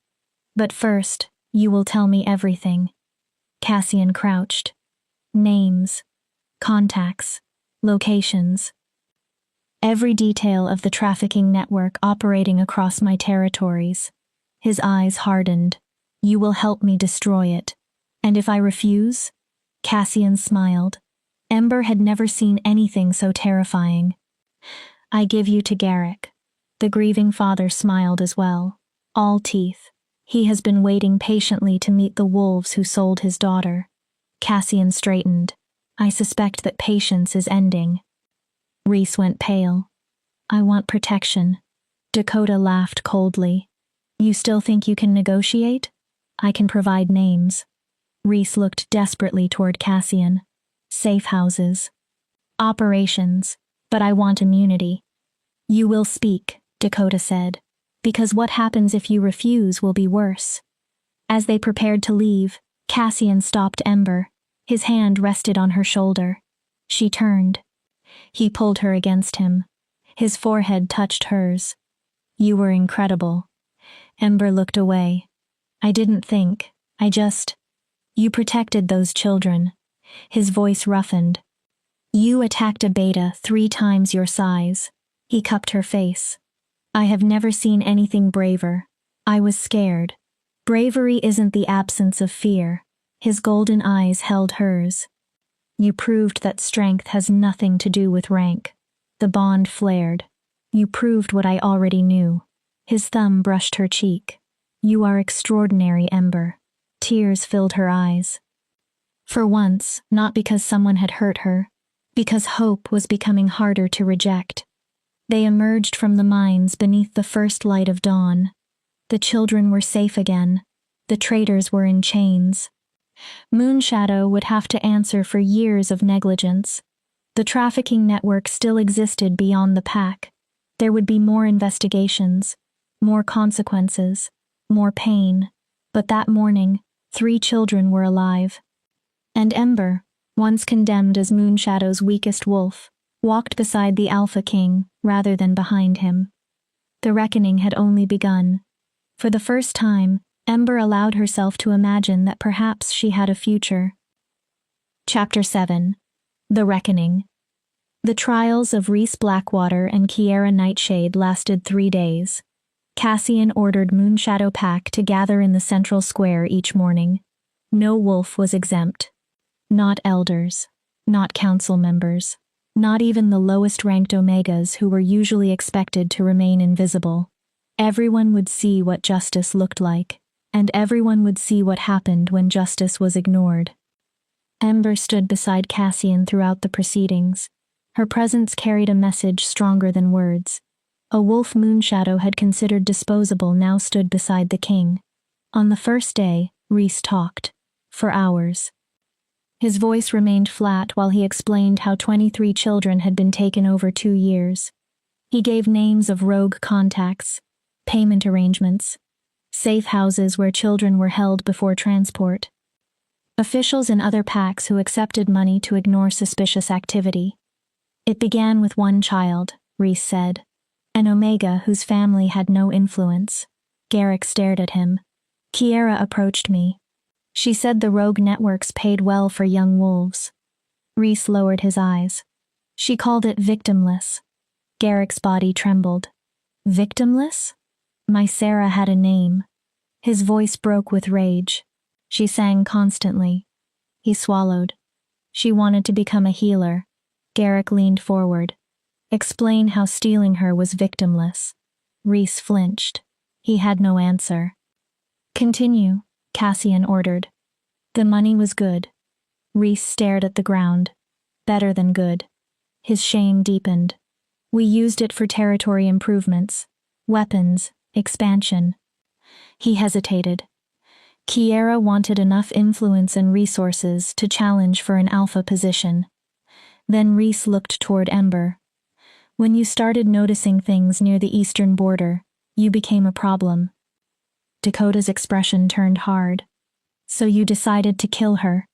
But first, you will tell me everything. Cassian crouched. Names, contacts, locations. Every detail of the trafficking network operating across my territories. His eyes hardened. You will help me destroy it. And if I refuse? Cassian smiled. Ember had never seen anything so terrifying. I give you to Garrick. The grieving father smiled as well. All teeth. He has been waiting patiently to meet the wolves who sold his daughter. Cassian straightened. I suspect that patience is ending. Rhys went pale. I want protection. Dakota laughed coldly. You still think you can negotiate? I can provide names. Rhys looked desperately toward Cassian. Safe houses. Operations. But I want immunity. You will speak, Dakota said, because what happens if you refuse will be worse. As they prepared to leave, Cassian stopped Ember. His hand rested on her shoulder. She turned. He pulled her against him. His forehead touched hers. You were incredible. Ember looked away. I didn't think. You protected those children. His voice roughened. You attacked a beta 3 times your size. He cupped her face. I have never seen anything braver. I was scared. Bravery isn't the absence of fear. His golden eyes held hers. You proved that strength has nothing to do with rank. The bond flared. You proved what I already knew. His thumb brushed her cheek. You are extraordinary, Ember. Tears filled her eyes. For once, not because someone had hurt her, because hope was becoming harder to reject. They emerged from the mines beneath the first light of dawn. The children were safe again. The traitors were in chains. Moonshadow would have to answer for years of negligence. The trafficking network still existed beyond the pack. There would be more investigations, more consequences, more pain. But that morning, 3 children were alive. And Ember, once condemned as Moonshadow's weakest wolf, walked beside the Alpha King rather than behind him. The reckoning had only begun. For the first time, Ember allowed herself to imagine that perhaps she had a future. Chapter 7. The Reckoning. The trials of Rhys Blackwater and Kiera Nightshade lasted 3 days. Cassian ordered Moonshadow Pack to gather in the central square each morning. No wolf was exempt. Not elders. Not council members. Not even the lowest-ranked Omegas who were usually expected to remain invisible. Everyone would see what justice looked like, and everyone would see what happened when justice was ignored. Ember stood beside Cassian throughout the proceedings. Her presence carried a message stronger than words. A wolf Moonshadow had considered disposable now stood beside the king. On the first day, Rhys talked. For hours. His voice remained flat while he explained how 23 children had been taken over 2 years. He gave names of rogue contacts, payment arrangements, safe houses where children were held before transport. Officials in other packs who accepted money to ignore suspicious activity. It began with 1 child, Rhys said. An Omega whose family had no influence. Garrick stared at him. Kiera approached me. She said the rogue networks paid well for young wolves. Rhys lowered his eyes. She called it victimless. Garrick's body trembled. Victimless? My Sarah had a name. His voice broke with rage. She sang constantly. He swallowed. She wanted to become a healer. Garrick leaned forward. Explain how stealing her was victimless. Rhys flinched. He had no answer. Continue, Cassian ordered. The money was good. Rhys stared at the ground. Better than good. His shame deepened. We used it for territory improvements, weapons, expansion. He hesitated. Kiera wanted enough influence and resources to challenge for an alpha position. Then Rhys looked toward Ember. When you started noticing things near the eastern border, you became a problem. Dakota's expression turned hard. So you decided to kill her.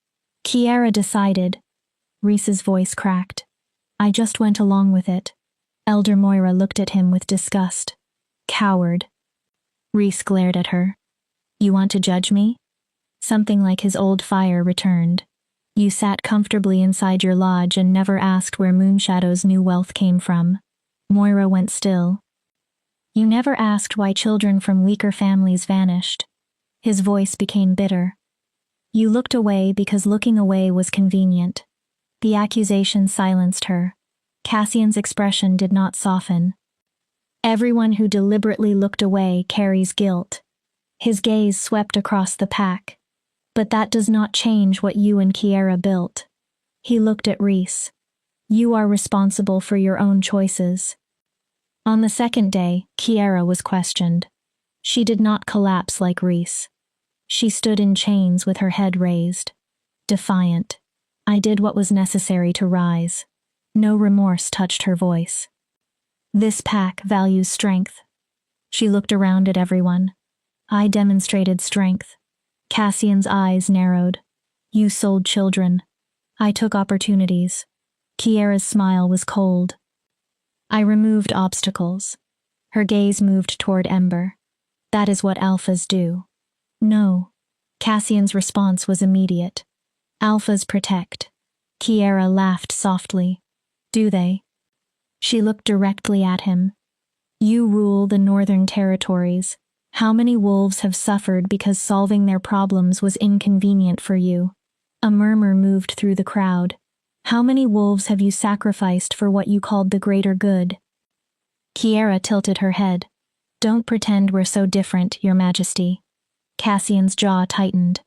Kiera decided. Rhys's voice cracked. I just went along with it. Elder Moira looked at him with disgust. Coward. Rhys glared at her. You want to judge me? Something like his old fire returned. You sat comfortably inside your lodge and never asked where Moonshadow's new wealth came from. Moira went still. You never asked why children from weaker families vanished. His voice became bitter. You looked away because looking away was convenient. The accusation silenced her. Cassian's expression did not soften. Everyone who deliberately looked away carries guilt. His gaze swept across the pack. But that does not change what you and Kiera built. He looked at Rhys. You are responsible for your own choices. On the second day, Kiera was questioned. She did not collapse like Rhys. She stood in chains with her head raised. Defiant. I did what was necessary to rise. No remorse touched her voice. This pack values strength. She looked around at everyone. I demonstrated strength. Cassian's eyes narrowed. You sold children. I took opportunities. Kiera's smile was cold. I removed obstacles. Her gaze moved toward Ember. That is what alphas do. No. Cassian's response was immediate. Alphas protect. Kiera laughed softly. Do they? She looked directly at him. You rule the northern territories. How many wolves have suffered because solving their problems was inconvenient for you? A murmur moved through the crowd. How many wolves have you sacrificed for what you called the greater good? Kiera tilted her head. Don't pretend we're so different, Your Majesty. Cassian's jaw tightened.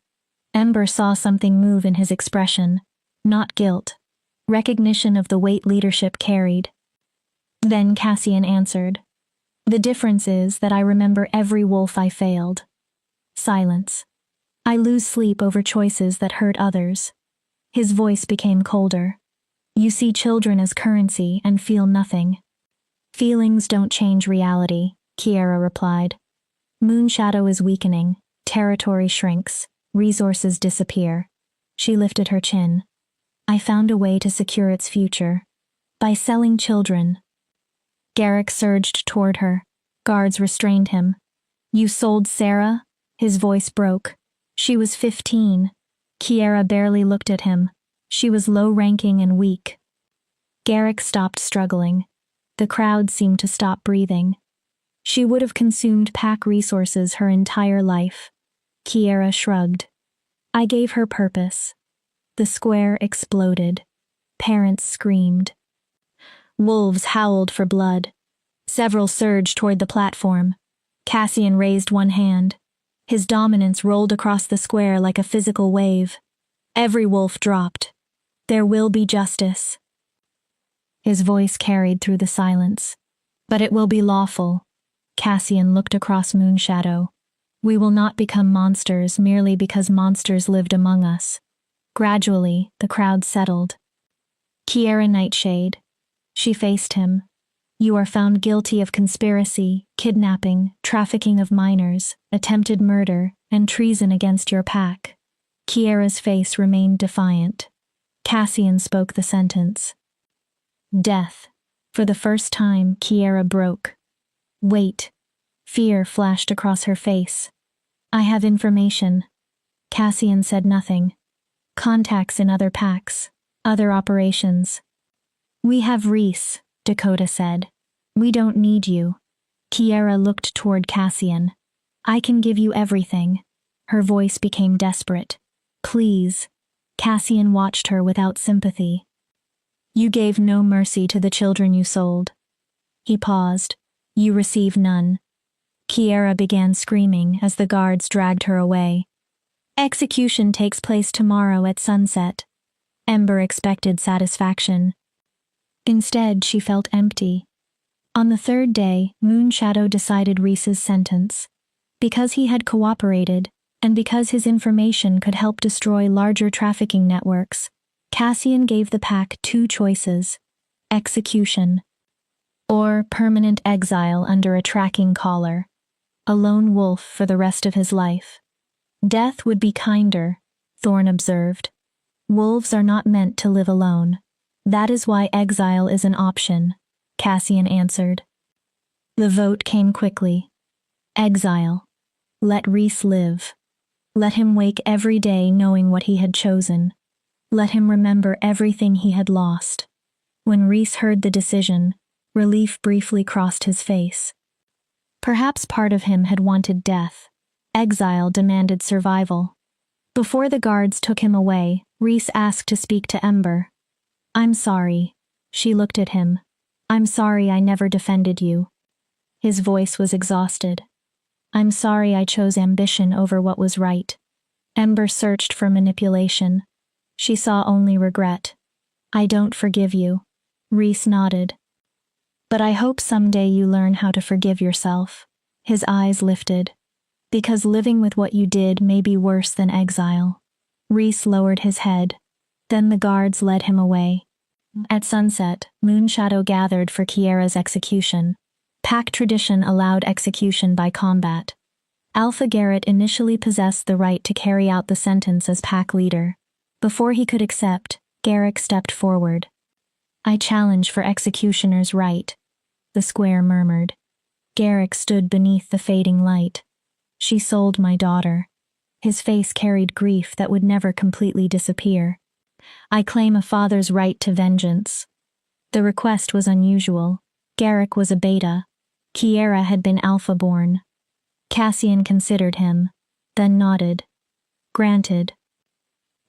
Ember saw something move in his expression. Not guilt. Recognition of the weight leadership carried. Then Cassian answered. The difference is that I remember every wolf I failed. Silence. I lose sleep over choices that hurt others. His voice became colder. You see children as currency and feel nothing. Feelings don't change reality. Kiera replied. Moonshadow is weakening, territory shrinks, resources disappear. She lifted her chin. I found a way to secure its future. By selling children. Garrick surged toward her. Guards restrained him. You sold Sarah? His voice broke. She was 15. Kiera barely looked at him. She was low-ranking and weak. Garrick stopped struggling. The crowd seemed to stop breathing. She would have consumed pack resources her entire life. Kiera shrugged. I gave her purpose. The square exploded. Parents screamed. Wolves howled for blood. Several surged toward the platform. Cassian raised one hand. His dominance rolled across the square like a physical wave. Every wolf dropped. There will be justice. His voice carried through the silence. But it will be lawful. Cassian looked across Moonshadow. We will not become monsters merely because monsters lived among us. Gradually, the crowd settled. Kiera Nightshade. She faced him. You are found guilty of conspiracy, kidnapping, trafficking of minors, attempted murder, and treason against your pack. Kiera's face remained defiant. Cassian spoke the sentence. Death. For the first time, Kiera broke. Wait. Fear flashed across her face. I have information. Cassian said nothing. Contacts in other packs. Other operations. We have Reese, Dakota said. We don't need you. Kiera looked toward Cassian. I can give you everything. Her voice became desperate. Please. Cassian watched her without sympathy. You gave no mercy to the children you sold. He paused. You receive none. Kiera began screaming as the guards dragged her away. Execution takes place tomorrow at sunset. Ember expected satisfaction. Instead, she felt empty. On the third day, Moonshadow decided Reese's sentence. Because he had cooperated, and because his information could help destroy larger trafficking networks, Cassian gave the pack two choices: execution, or permanent exile under a tracking collar, a lone wolf for the rest of his life. Death would be kinder, Thorne observed. Wolves are not meant to live alone. That is why exile is an option, Cassian answered. The vote came quickly. Exile. Let Reese live. Let him wake every day knowing what he had chosen. Let him remember everything he had lost. When Reese heard the decision, relief briefly crossed his face. Perhaps part of him had wanted death. Exile demanded survival. Before the guards took him away, Reese asked to speak to Ember. I'm sorry. She looked at him. I'm sorry I never defended you. His voice was exhausted. I'm sorry I chose ambition over what was right. Ember searched for manipulation. She saw only regret. I don't forgive you. Reese nodded. But I hope someday you learn how to forgive yourself. His eyes lifted. Because living with what you did may be worse than exile. Reese lowered his head. Then the guards led him away. At sunset, Moonshadow gathered for Kiera's execution. Pack tradition allowed execution by combat. Alpha Garrett initially possessed the right to carry out the sentence as pack leader. Before he could accept, Garrick stepped forward. I challenge for executioner's right, the square murmured. Garrick stood beneath the fading light. She sold my daughter. His face carried grief that would never completely disappear. I claim a father's right to vengeance. The request was unusual. Garrick was a beta. Kiera had been alpha-born. Cassian considered him, then nodded. Granted.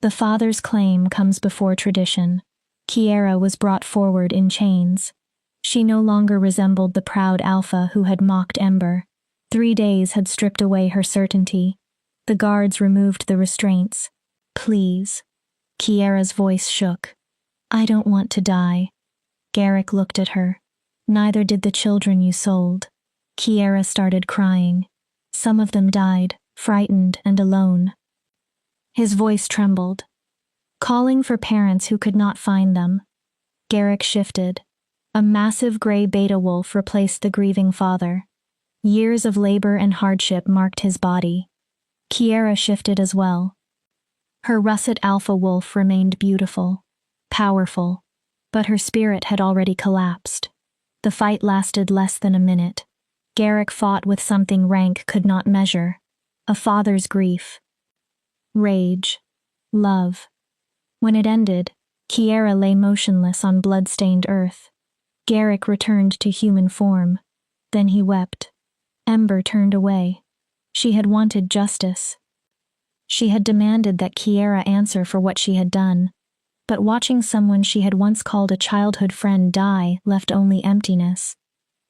The father's claim comes before tradition. Kiera was brought forward in chains. She no longer resembled the proud alpha who had mocked Ember. 3 days had stripped away her certainty. The guards removed the restraints. Please. Kiera's voice shook. I don't want to die. Garrick looked at her. Neither did the children you sold. Kiera started crying. Some of them died, frightened and alone. His voice trembled. Calling for parents who could not find them. Garrick shifted. A massive gray beta wolf replaced the grieving father. Years of labor and hardship marked his body. Kiera shifted as well. Her russet alpha wolf remained beautiful, powerful, but her spirit had already collapsed. The fight lasted less than a minute. Garrick fought with something rank could not measure. A father's grief. Rage. Love. When it ended, Kiera lay motionless on blood-stained earth. Garrick returned to human form. Then he wept. Ember turned away. She had wanted justice. She had demanded that Kiera answer for what she had done. But watching someone she had once called a childhood friend die left only emptiness.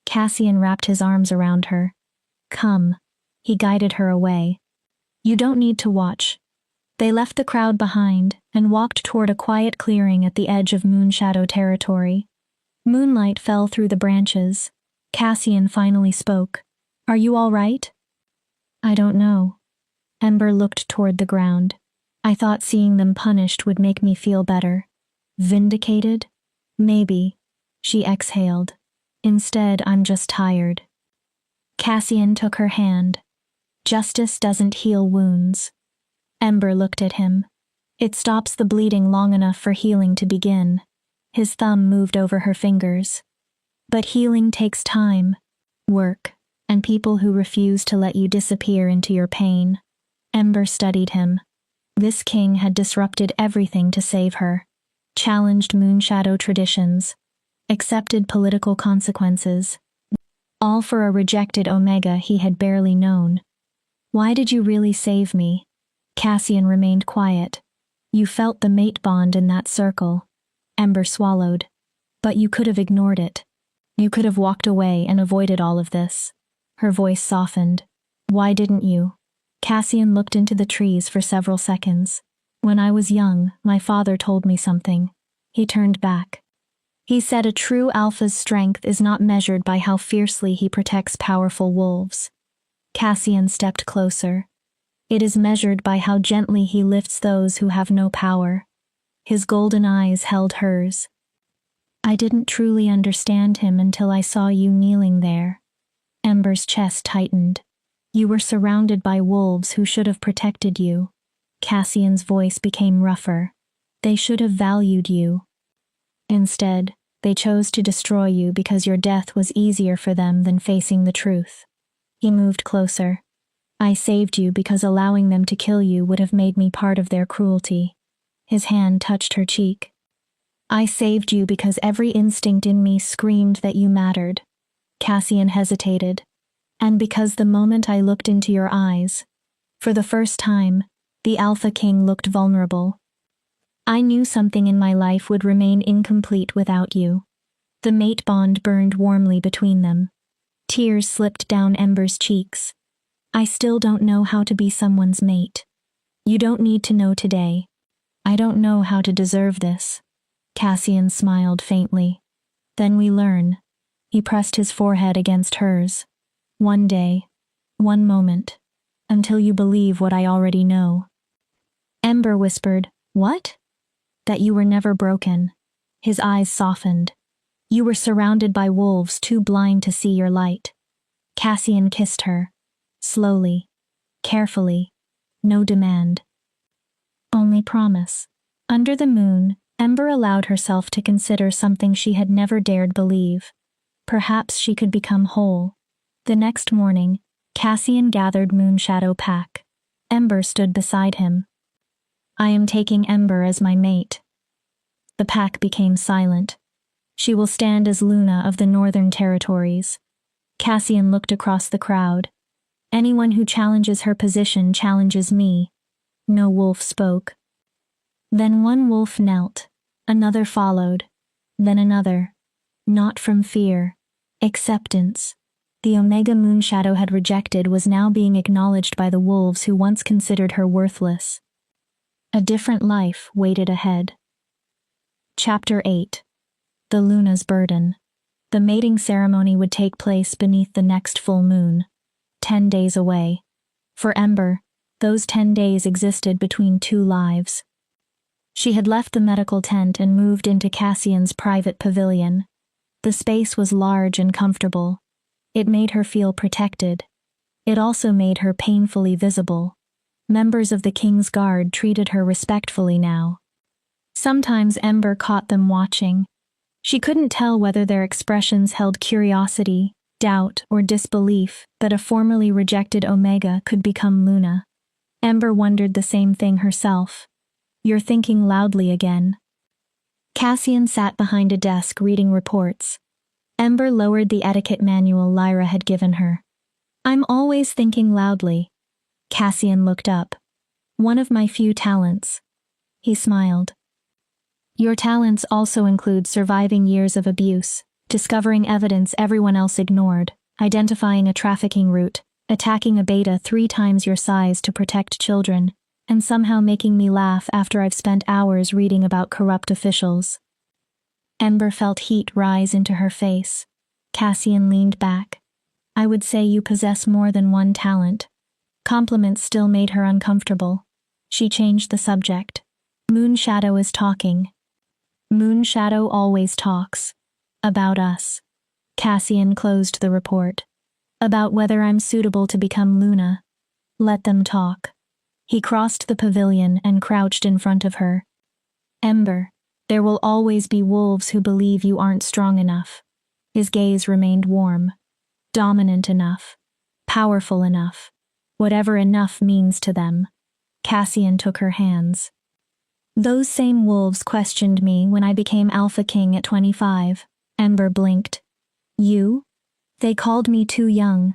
Cassian wrapped his arms around her. Come. He guided her away. You don't need to watch. They left the crowd behind and walked toward a quiet clearing at the edge of Moonshadow territory. Moonlight fell through the branches. Cassian finally spoke. Are you all right? I don't know. Ember looked toward the ground. I thought seeing them punished would make me feel better. Vindicated? Maybe. She exhaled. Instead, I'm just tired. Cassian took her hand. Justice doesn't heal wounds. Ember looked at him. It stops the bleeding long enough for healing to begin. His thumb moved over her fingers. But healing takes time, work, and people who refuse to let you disappear into your pain. Ember studied him. This king had disrupted everything to save her, challenged Moonshadow traditions, accepted political consequences, all for a rejected Omega he had barely known. Why did you really save me? Cassian remained quiet. You felt the mate bond in that circle. Ember swallowed. But you could have ignored it. You could have walked away and avoided all of this. Her voice softened. Why didn't you? Cassian looked into the trees for several seconds. When I was young, my father told me something. He turned back. He said a true alpha's strength is not measured by how fiercely he protects powerful wolves. Cassian stepped closer. It is measured by how gently he lifts those who have no power. His golden eyes held hers. I didn't truly understand him until I saw you kneeling there. Ember's chest tightened. You were surrounded by wolves who should have protected you. Cassian's voice became rougher. They should have valued you. Instead, they chose to destroy you because your death was easier for them than facing the truth. He moved closer. I saved you because allowing them to kill you would have made me part of their cruelty. His hand touched her cheek. I saved you because every instinct in me screamed that you mattered. Cassian hesitated. And because the moment I looked into your eyes, for the first time, the Alpha King looked vulnerable. I knew something in my life would remain incomplete without you. The mate bond burned warmly between them. Tears slipped down Ember's cheeks. I still don't know how to be someone's mate. You don't need to know today. I don't know how to deserve this. Cassian smiled faintly. Then we learn. He pressed his forehead against hers. One day, one moment, until you believe what I already know. Ember whispered, What? That you were never broken. His eyes softened. You were surrounded by wolves too blind to see your light. Cassian kissed her. Slowly, carefully, no demand. Only promise. Under the moon, Ember allowed herself to consider something she had never dared believe. Perhaps she could become whole. The next morning, Cassian gathered Moonshadow pack. Ember stood beside him. I am taking Ember as my mate. The pack became silent. She will stand as Luna of the Northern Territories. Cassian looked across the crowd. Anyone who challenges her position challenges me. No wolf spoke. Then one wolf knelt. Another followed. Then another. Not from fear. Acceptance. The Omega Moonshadow had rejected was now being acknowledged by the wolves who once considered her worthless. A different life waited ahead. Chapter 8. The Luna's Burden. The mating ceremony would take place beneath the next full moon. 10 days away. For Ember, those 10 days existed between two lives. She had left the medical tent and moved into Cassian's private pavilion. The space was large and comfortable. It made her feel protected. It also made her painfully visible. Members of the King's Guard treated her respectfully now. Sometimes Ember caught them watching. She couldn't tell whether their expressions held curiosity, doubt, or disbelief that a formerly rejected Omega could become Luna. Ember wondered the same thing herself. "You're thinking loudly again." Cassian sat behind a desk reading reports. Ember lowered the etiquette manual Lyra had given her. "I'm always thinking loudly." Cassian looked up. "One of my few talents." He smiled. "Your talents also include surviving years of abuse, discovering evidence everyone else ignored, identifying a trafficking route, attacking a beta 3 times your size to protect children, and somehow making me laugh after I've spent hours reading about corrupt officials." Ember felt heat rise into her face. Cassian leaned back. "I would say you possess more than one talent." Compliments still made her uncomfortable. She changed the subject. "Moonshadow is talking." "Moonshadow always talks. About us." Cassian closed the report. "About whether I'm suitable to become Luna. Let them talk." He crossed the pavilion and crouched in front of her. "Ember, there will always be wolves who believe you aren't strong enough." His gaze remained warm. "Dominant enough. Powerful enough. Whatever enough means to them." Cassian took her hands. "Those same wolves questioned me when I became Alpha King at 25. Ember blinked. "You?" "They called me too young."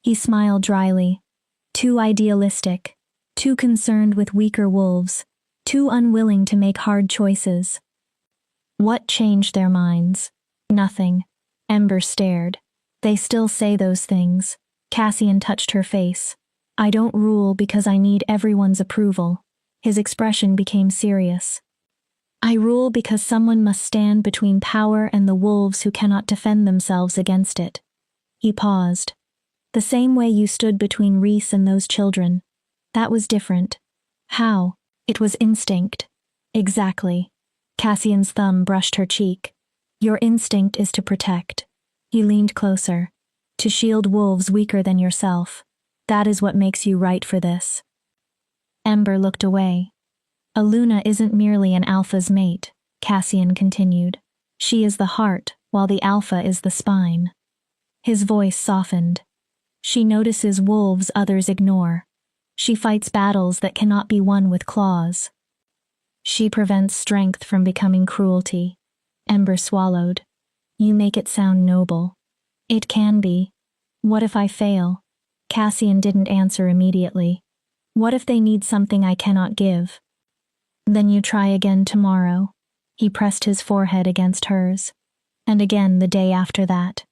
He smiled dryly. "Too idealistic. Too concerned with weaker wolves. Too unwilling to make hard choices." "What changed their minds?" "Nothing." Ember stared. "They still say those things." Cassian touched her face. "I don't rule because I need everyone's approval." His expression became serious. "I rule because someone must stand between power and the wolves who cannot defend themselves against it." He paused. "The same way you stood between Reese and those children. That was different." "How?" "It was instinct." "Exactly." Cassian's thumb brushed her cheek. "Your instinct is to protect." He leaned closer. "To shield wolves weaker than yourself. That is what makes you right for this." Ember looked away. "A Luna isn't merely an Alpha's mate," Cassian continued. "She is the heart, while the Alpha is the spine." His voice softened. "She notices wolves others ignore. She fights battles that cannot be won with claws. She prevents strength from becoming cruelty." Ember swallowed. "You make it sound noble." "It can be." "What if I fail?" Cassian didn't answer immediately. "What if they need something I cannot give?" "Then you try again tomorrow." He pressed his forehead against hers. "And again the day after that.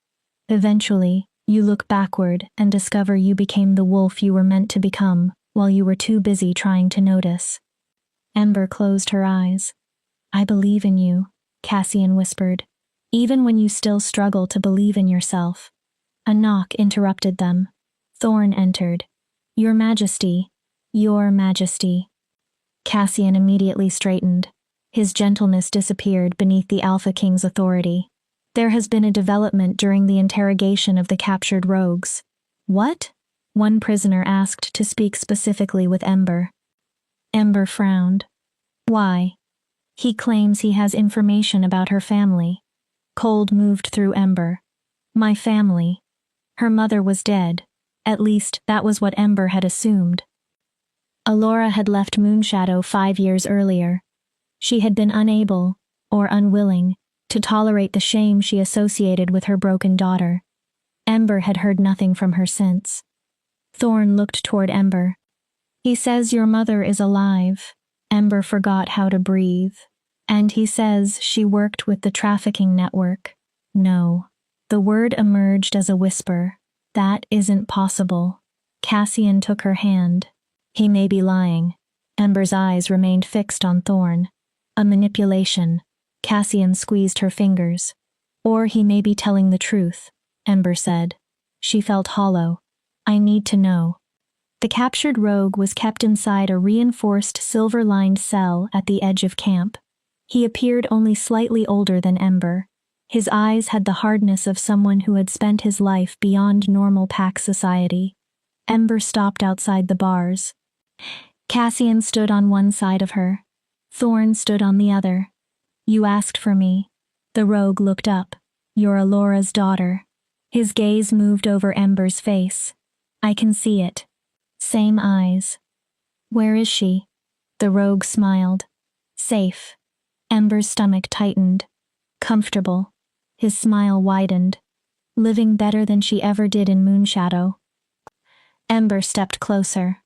Eventually, you look backward and discover you became the wolf you were meant to become while you were too busy trying to notice." Ember closed her eyes. "I believe in you," Cassian whispered, "even when you still struggle to believe in yourself." A knock interrupted them. Thorn entered. "Your Majesty." "Your Majesty." Cassian immediately straightened. His gentleness disappeared beneath the Alpha King's authority. "There has been a development during the interrogation of the captured rogues." "What?" One prisoner asked to speak specifically with Ember. Ember frowned. "Why?" "He claims he has information about her family." Cold moved through Ember. "My family." Her mother was dead. At least, that was what Ember had assumed. Alora had left Moonshadow 5 years earlier. She had been unable, or unwilling, to tolerate the shame she associated with her broken daughter. Ember had heard nothing from her since. Thorn looked toward Ember. "He says your mother is alive." Ember forgot how to breathe. "And he says she worked with the trafficking network." "No." The word emerged as a whisper. "That isn't possible." Cassian took her hand. "He may be lying." Ember's eyes remained fixed on Thorn. "A manipulation." Cassian squeezed her fingers. "Or he may be telling the truth," Ember said. She felt hollow. "I need to know." The captured rogue was kept inside a reinforced silver-lined cell at the edge of camp. He appeared only slightly older than Ember. His eyes had the hardness of someone who had spent his life beyond normal pack society. Ember stopped outside the bars. Cassian stood on one side of her. Thorn stood on the other. You asked for me. The rogue looked up. You're Alora's daughter. His gaze moved over Ember's face. I can see it. Same eyes. Where is she? The rogue smiled. Safe. Ember's stomach tightened. Comfortable. His smile widened. Living better than she ever did in Moonshadow. Ember stepped closer.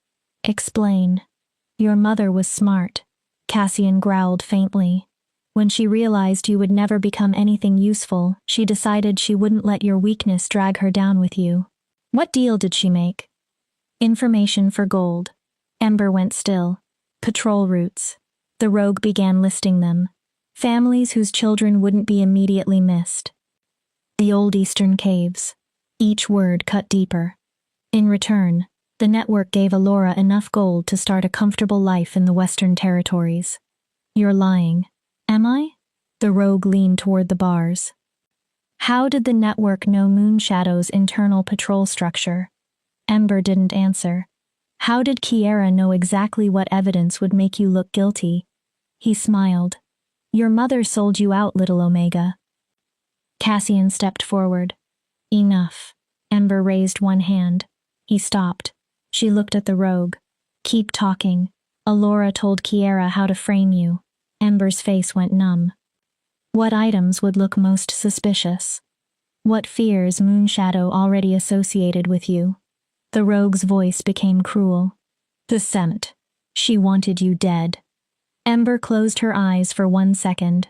Explain. Your mother was smart. Cassian growled faintly. When she realized you would never become anything useful, she decided she wouldn't let your weakness drag her down with you. What deal did she make? Information for gold. Ember went still. Patrol routes. The rogue began listing them. Families whose children wouldn't be immediately missed. The old eastern caves. Each word cut deeper. In return, the network gave Alora enough gold to start a comfortable life in the Western Territories. You're lying. Am I? The rogue leaned toward the bars. How did the network know Moonshadow's internal patrol structure? Ember didn't answer. How did Kiera know exactly what evidence would make you look guilty? He smiled. Your mother sold you out, little Omega. Cassian stepped forward. Enough. Ember raised one hand. He stopped. She looked at the rogue. Keep talking. Alora told Kiera how to frame you. Ember's face went numb. What items would look most suspicious? What fears Moonshadow already associated with you? The rogue's voice became cruel. The scent. She wanted you dead. Ember closed her eyes for 1 second.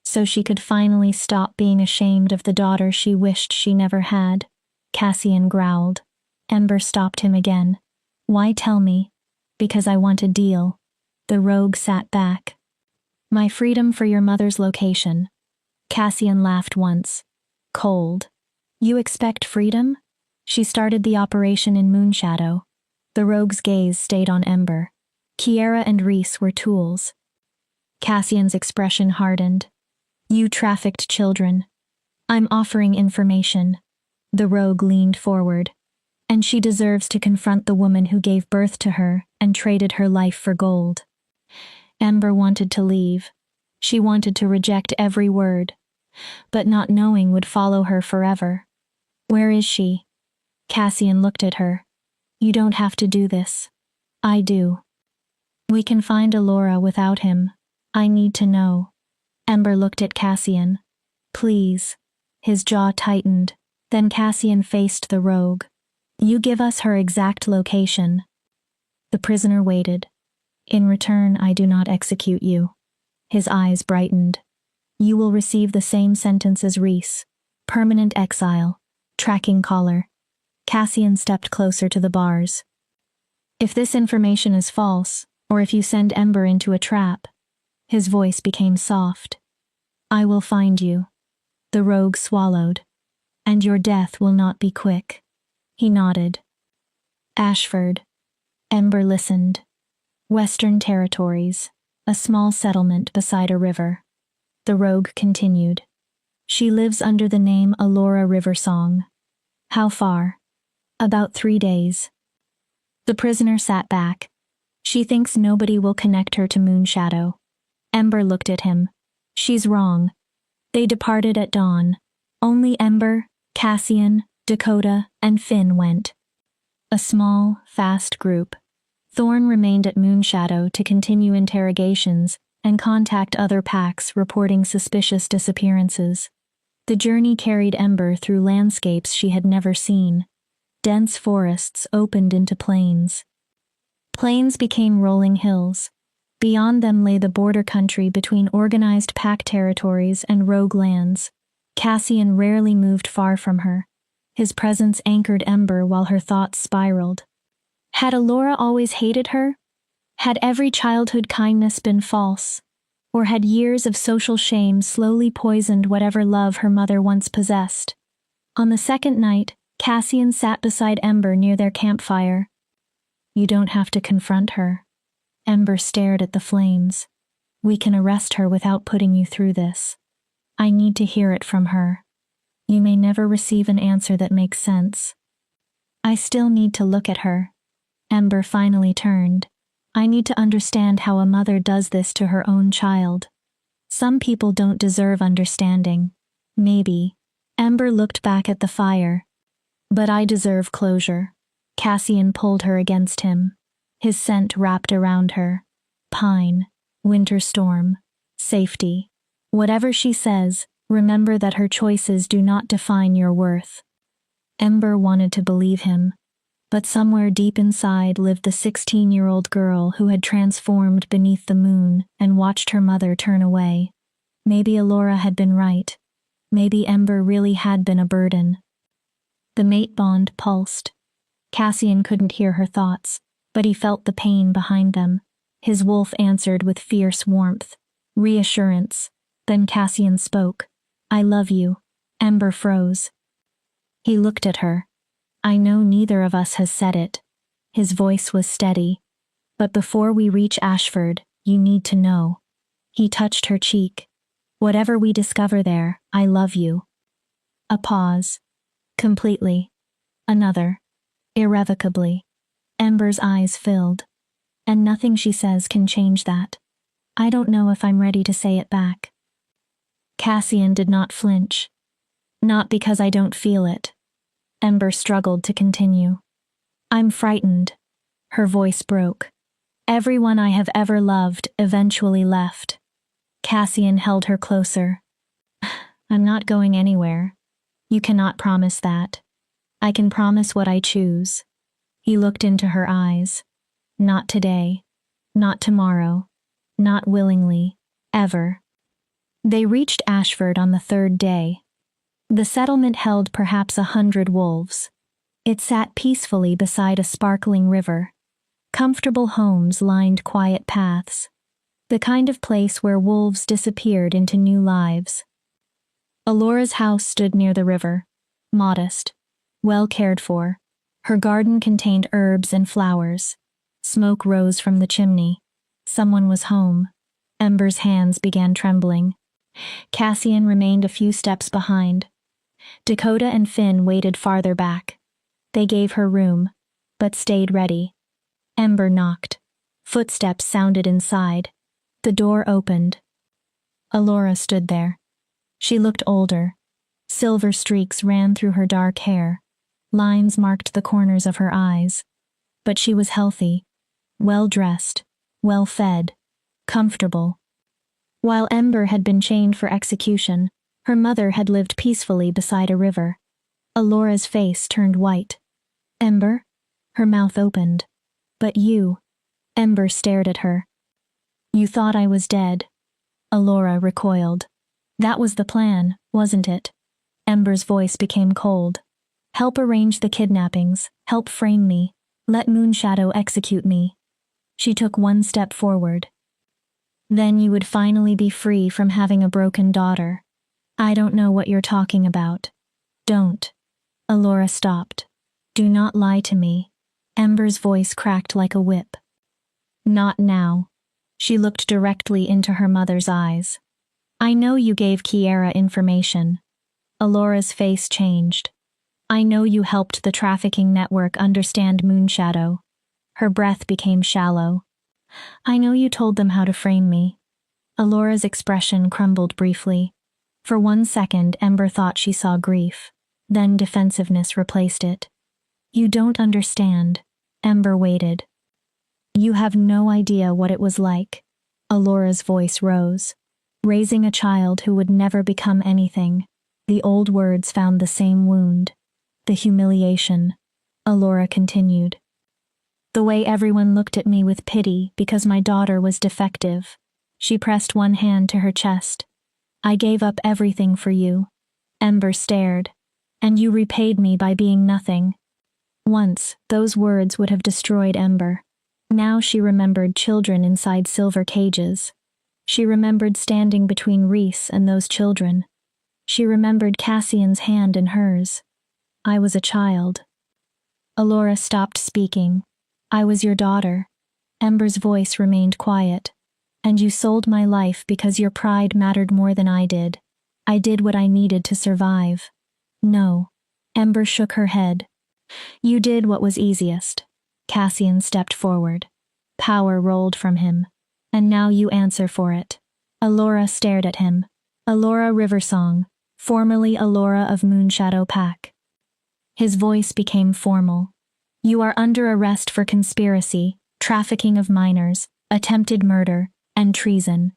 So she could finally stop being ashamed of the daughter she wished she never had. Cassian growled. Ember stopped him again. Why tell me? Because I want a deal. The rogue sat back. My freedom for your mother's location. Cassian laughed once. Cold. You expect freedom? She started the operation in Moonshadow. The rogue's gaze stayed on Ember. Kiera and Reese were tools. Cassian's expression hardened. You trafficked children. I'm offering information. The rogue leaned forward. And she deserves to confront the woman who gave birth to her and traded her life for gold. Ember wanted to leave. She wanted to reject every word. But not knowing would follow her forever. Where is she? Cassian looked at her. You don't have to do this. I do. We can find Alora without him. I need to know. Ember looked at Cassian. Please. His jaw tightened. Then Cassian faced the rogue. You give us her exact location. The prisoner waited. In return, I do not execute you. His eyes brightened. You will receive the same sentence as Reese. Permanent exile. Tracking collar. Cassian stepped closer to the bars. If this information is false, or if you send Ember into a trap, his voice became soft. I will find you. The rogue swallowed. And your death will not be quick. He nodded. Ashford. Ember listened. Western Territories, a small settlement beside a river. The rogue continued. She lives under the name Alora Riversong. How far? About 3 days. The prisoner sat back. She thinks nobody will connect her to Moonshadow. Ember looked at him. She's wrong. They departed at dawn. Only Ember, Cassian, Dakota, and Finn went. A small, fast group. Thorn remained at Moonshadow to continue interrogations and contact other packs reporting suspicious disappearances. The journey carried Ember through landscapes she had never seen. Dense forests opened into plains. Plains became rolling hills. Beyond them lay the border country between organized pack territories and rogue lands. Cassian rarely moved far from her. His presence anchored Ember while her thoughts spiraled. Had Alora always hated her? Had every childhood kindness been false? Or had years of social shame slowly poisoned whatever love her mother once possessed? On the second night, Cassian sat beside Ember near their campfire. You don't have to confront her. Ember stared at the flames. We can arrest her without putting you through this. I need to hear it from her. You may never receive an answer that makes sense. I still need to look at her. Ember finally turned. I need to understand how a mother does this to her own child. Some people don't deserve understanding. Maybe. Ember looked back at the fire. But I deserve closure. Cassian pulled her against him. His scent wrapped around her. Pine. Winter storm. Safety. Whatever she says, remember that her choices do not define your worth. Ember wanted to believe him. But somewhere deep inside lived the 16-year-old girl who had transformed beneath the moon and watched her mother turn away. Maybe Alora had been right. Maybe Ember really had been a burden. The mate bond pulsed. Cassian couldn't hear her thoughts, but he felt the pain behind them. His wolf answered with fierce warmth. Reassurance. Then Cassian spoke. I love you. Ember froze. He looked at her. I know neither of us has said it. His voice was steady. But before we reach Ashford, you need to know. He touched her cheek. Whatever we discover there, I love you. A pause. Completely. Another. Irrevocably. Ember's eyes filled. And nothing she says can change that. I don't know if I'm ready to say it back. Cassian did not flinch. Not because I don't feel it. Ember struggled to continue. I'm frightened. Her voice broke. Everyone I have ever loved eventually left. Cassian held her closer. I'm not going anywhere. You cannot promise that. I can promise what I choose. He looked into her eyes. Not today. Not tomorrow. Not willingly. Ever. They reached Ashford on the third day. The settlement held perhaps 100 wolves. It sat peacefully beside a sparkling river. Comfortable homes lined quiet paths. The kind of place where wolves disappeared into new lives. Alora's house stood near the river. Modest. Well cared for. Her garden contained herbs and flowers. Smoke rose from the chimney. Someone was home. Ember's hands began trembling. Cassian remained a few steps behind. Dakota and Finn waited farther back. They gave her room, but stayed ready. Ember knocked. Footsteps sounded inside. The door opened. Alora stood there. She looked older. Silver streaks ran through her dark hair. Lines marked the corners of her eyes. But she was healthy, well-dressed, well-fed, comfortable. While Ember had been chained for execution, her mother had lived peacefully beside a river. Alora's face turned white. Ember? Her mouth opened. But you. Ember stared at her. You thought I was dead. Alora recoiled. That was the plan, wasn't it? Ember's voice became cold. Help arrange the kidnappings, help frame me, let Moonshadow execute me. She took one step forward. Then you would finally be free from having a broken daughter. I don't know what you're talking about. Don't. Alora stopped. Do not lie to me. Ember's voice cracked like a whip. Not now. She looked directly into her mother's eyes. I know you gave Kiera information. Alora's face changed. I know you helped the trafficking network understand Moonshadow. Her breath became shallow. I know you told them how to frame me. Alora's expression crumbled briefly. For 1 second, Ember thought she saw grief. Then defensiveness replaced it. You don't understand. Ember waited. You have no idea what it was like. Alora's voice rose. Raising a child who would never become anything. The old words found the same wound. The humiliation. Alora continued. The way everyone looked at me with pity because my daughter was defective. She pressed one hand to her chest. I gave up everything for you. Ember stared. And you repaid me by being nothing. Once, those words would have destroyed Ember. Now she remembered children inside silver cages. She remembered standing between Reese and those children. She remembered Cassian's hand in hers. I was a child. Alora stopped speaking. I was your daughter. Ember's voice remained quiet. And you sold my life because your pride mattered more than I did. I did what I needed to survive. No. Ember shook her head. You did what was easiest. Cassian stepped forward. Power rolled from him. And now you answer for it. Allura stared at him. Allura Riversong, formerly Allura of Moonshadow Pack. His voice became formal. You are under arrest for conspiracy, trafficking of minors, attempted murder, and treason.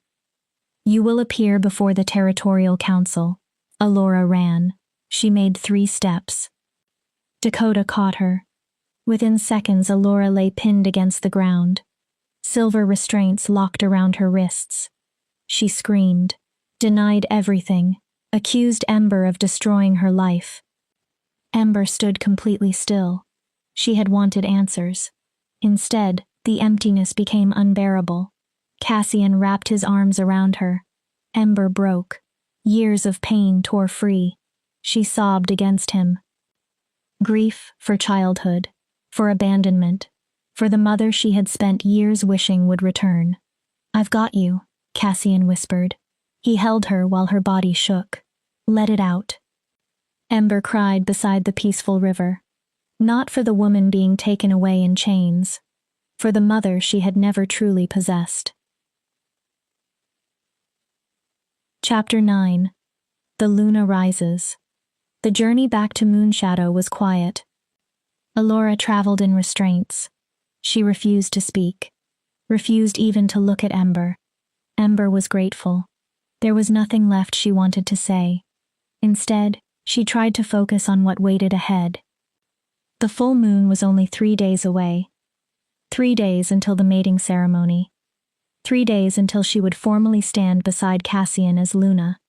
You will appear before the Territorial Council. Allura ran. She made 3 steps. Dakota caught her. Within seconds, Allura lay pinned against the ground. Silver restraints locked around her wrists. She screamed, denied everything, accused Ember of destroying her life. Ember stood completely still. She had wanted answers. Instead, the emptiness became unbearable. Cassian wrapped his arms around her. Ember broke. Years of pain tore free. She sobbed against him. Grief for childhood, for abandonment, for the mother she had spent years wishing would return. I've got you, Cassian whispered. He held her while her body shook. Let it out. Ember cried beside the peaceful river. Not for the woman being taken away in chains. For the mother she had never truly possessed. Chapter 9. The Luna Rises. The journey back to Moonshadow was quiet. Allura traveled in restraints. She refused to speak. Refused even to look at Ember. Ember was grateful. There was nothing left she wanted to say. Instead, she tried to focus on what waited ahead. The full moon was only 3 days away. 3 days until the mating ceremony. 3 days until she would formally stand beside Cassian as Luna.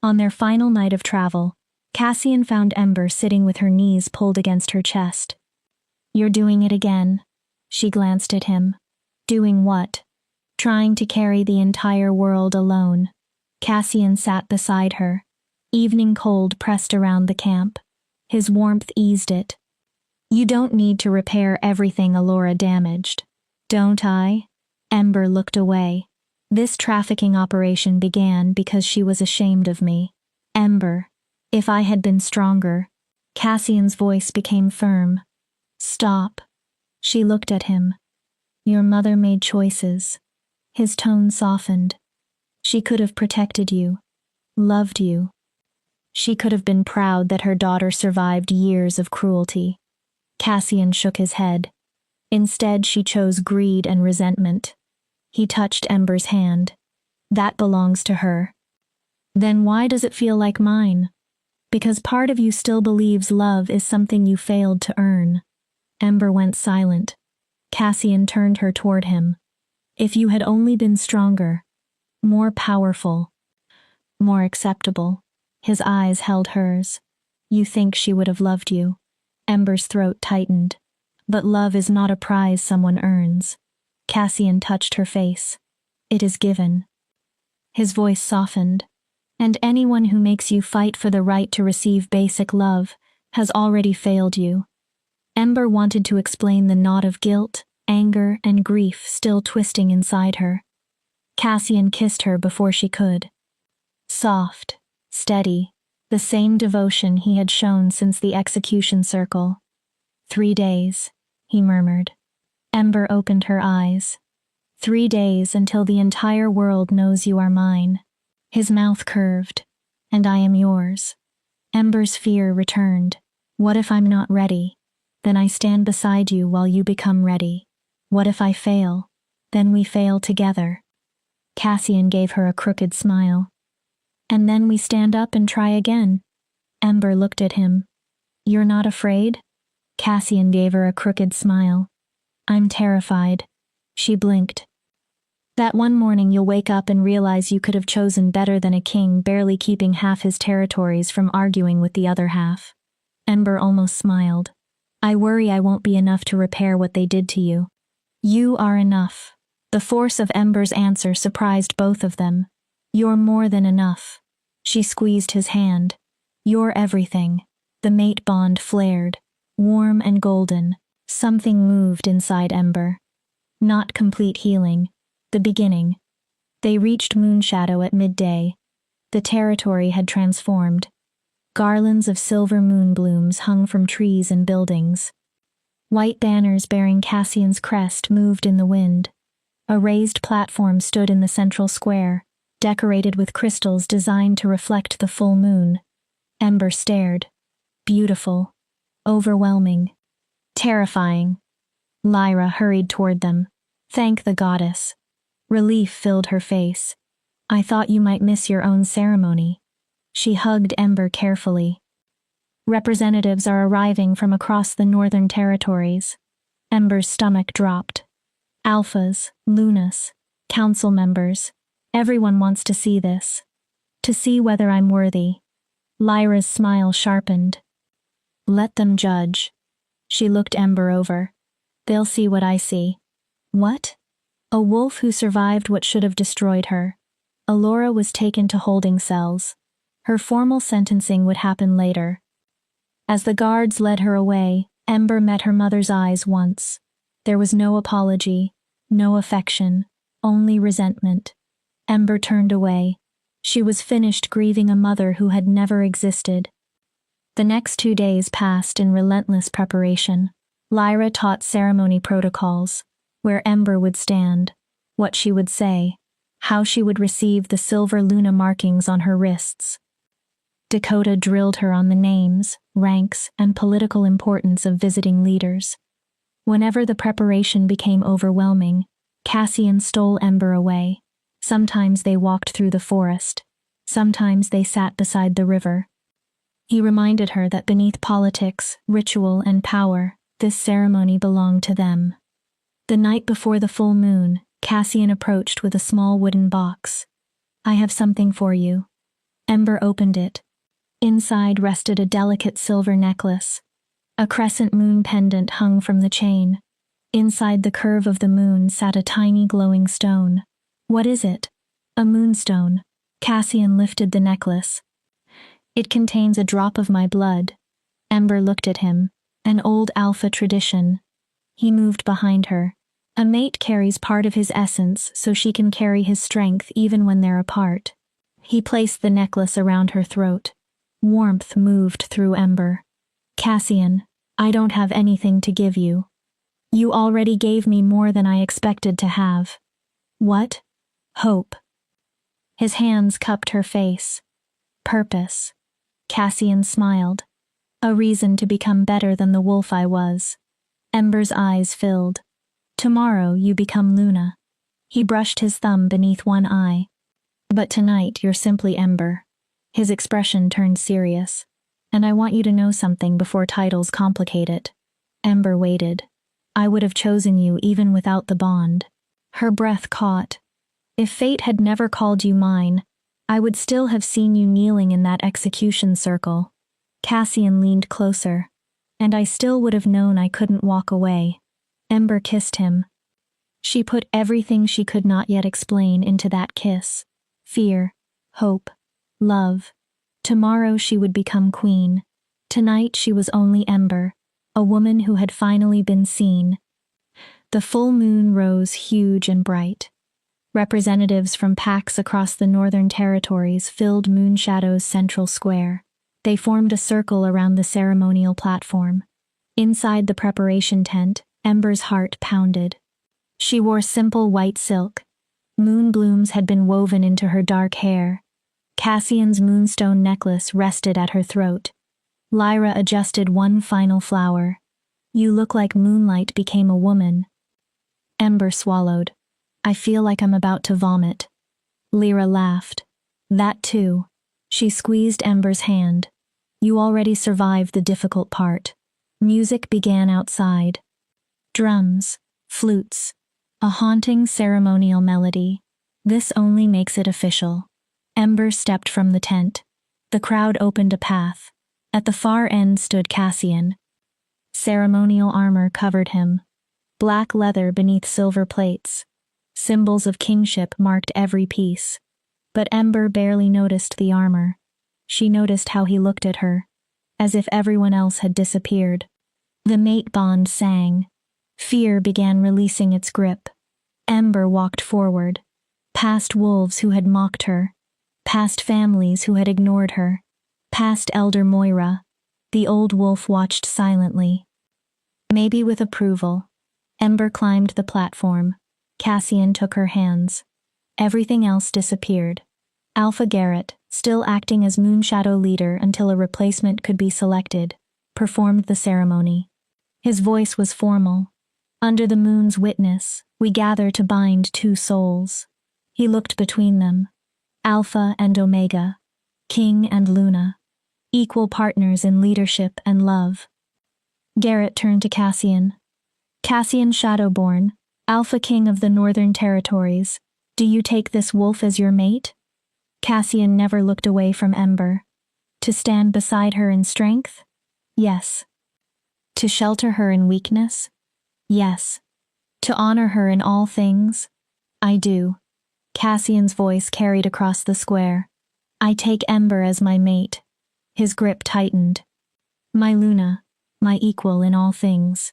On their final night of travel, Cassian found Ember sitting with her knees pulled against her chest. You're doing it again. She glanced at him. Doing what? Trying to carry the entire world alone. Cassian sat beside her. Evening cold pressed around the camp. His warmth eased it. You don't need to repair everything Allura damaged. Don't I? Ember looked away. This trafficking operation began because she was ashamed of me. Ember, if I had been stronger. Cassian's voice became firm. Stop. She looked at him. Your mother made choices. His tone softened. She could have protected you, loved you. She could have been proud that her daughter survived years of cruelty. Cassian shook his head. Instead, she chose greed and resentment. He touched Ember's hand. That belongs to her. Then why does it feel like mine? Because part of you still believes love is something you failed to earn. Ember went silent. Cassian turned her toward him. If you had only been stronger, more powerful, more acceptable. His eyes held hers. You think she would have loved you. Ember's throat tightened. But love is not a prize someone earns. Cassian touched her face. It is given. His voice softened. And anyone who makes you fight for the right to receive basic love has already failed you. Ember wanted to explain the knot of guilt, anger, and grief still twisting inside her. Cassian kissed her before she could. Soft, steady, the same devotion he had shown since the execution circle. 3 days, he murmured. Ember opened her eyes. 3 days until the entire world knows you are mine. His mouth curved. And I am yours. Ember's fear returned. What if I'm not ready? Then I stand beside you while you become ready. What if I fail? Then we fail together. Cassian gave her a crooked smile. And then we stand up and try again. Ember looked at him. You're not afraid? Cassian gave her a crooked smile. I'm terrified. She blinked. That one morning you'll wake up and realize you could have chosen better than a king barely keeping half his territories from arguing with the other half. Ember almost smiled. I worry I won't be enough to repair what they did to you. You are enough. The force of Ember's answer surprised both of them. You're more than enough. She squeezed his hand. You're everything. The mate bond flared. Warm and golden. Something moved inside Ember. Not complete healing. The beginning. They reached Moonshadow at midday. The territory had transformed. Garlands of silver moon blooms hung from trees and buildings. White banners bearing Cassian's crest moved in the wind. A raised platform stood in the central square, decorated with crystals designed to reflect the full moon. Ember stared. Beautiful. Overwhelming. Terrifying. Lyra hurried toward them. Thank the goddess. Relief filled her face. I thought you might miss your own ceremony. She hugged Ember carefully. Representatives are arriving from across the northern territories. Ember's stomach dropped. Alphas, Lunas, council members. Everyone wants to see this. To see whether I'm worthy. Lyra's smile sharpened. Let them judge. She looked Ember over. They'll see what I see. What? A wolf who survived what should have destroyed her. Allura was taken to holding cells. Her formal sentencing would happen later. As the guards led her away, Ember met her mother's eyes once. There was no apology, no affection, only resentment. Ember turned away. She was finished grieving a mother who had never existed. The next 2 days passed in relentless preparation. Lyra taught ceremony protocols, where Ember would stand, what she would say, how she would receive the silver Luna markings on her wrists. Dakota drilled her on the names, ranks, and political importance of visiting leaders. Whenever the preparation became overwhelming, Cassian stole Ember away. Sometimes they walked through the forest. Sometimes they sat beside the river. He reminded her that beneath politics, ritual, and power, this ceremony belonged to them. The night before the full moon, Cassian approached with a small wooden box. I have something for you. Ember opened it. Inside rested a delicate silver necklace. A crescent moon pendant hung from the chain. Inside the curve of the moon sat a tiny glowing stone. What is it? A moonstone. Cassian lifted the necklace. It contains a drop of my blood. Ember looked at him. An old alpha tradition. He moved behind her. A mate carries part of his essence so she can carry his strength even when they're apart. He placed the necklace around her throat. Warmth moved through Ember. Cassian, I don't have anything to give you. You already gave me more than I expected to have. What? Hope. His hands cupped her face. Purpose. Cassian smiled. A reason to become better than the wolf I was. Ember's eyes filled. Tomorrow you become Luna. He brushed his thumb beneath one eye. But tonight you're simply Ember. His expression turned serious. And I want you to know something before titles complicate it. Ember waited. I would have chosen you even without the bond. Her breath caught. If fate had never called you mine, I would still have seen you kneeling in that execution circle. Cassian leaned closer. And I still would have known I couldn't walk away. Ember kissed him. She put everything she could not yet explain into that kiss. Fear, hope, love. Tomorrow she would become queen. Tonight she was only Ember, a woman who had finally been seen. The full moon rose huge and bright. Representatives from packs across the northern territories filled Moonshadow's central square. They formed a circle around the ceremonial platform. Inside the preparation tent, Ember's heart pounded. She wore simple white silk. Moon blooms had been woven into her dark hair. Cassian's moonstone necklace rested at her throat. Lyra adjusted one final flower. You look like moonlight became a woman. Ember swallowed. I feel like I'm about to vomit. Lyra laughed. That too. She squeezed Ember's hand. You already survived the difficult part. Music began outside. Drums, flutes, a haunting ceremonial melody. This only makes it official. Ember stepped from the tent. The crowd opened a path. At the far end stood Cassian. Ceremonial armor covered him. Black leather beneath silver plates. Symbols of kingship marked every piece. But Ember barely noticed the armor. She noticed how he looked at her, as if everyone else had disappeared. The mate bond sang. Fear began releasing its grip. Ember walked forward, past wolves who had mocked her, past families who had ignored her, past Elder Moira. The old wolf watched silently. Maybe with approval. Ember climbed the platform. Cassian took her hands. Everything else disappeared. Alpha Garrett, still acting as Moonshadow leader until a replacement could be selected, performed the ceremony. His voice was formal. Under the moon's witness, we gather to bind two souls. He looked between them. Alpha and Omega, King and Luna, equal partners in leadership and love. Garrett turned to Cassian. Cassian Shadowborn, Alpha King of the Northern Territories, do you take this wolf as your mate? Cassian never looked away from Ember. To stand beside her in strength? Yes. To shelter her in weakness? Yes. To honor her in all things? I do. Cassian's voice carried across the square. I take Ember as my mate. His grip tightened. My Luna, my equal in all things.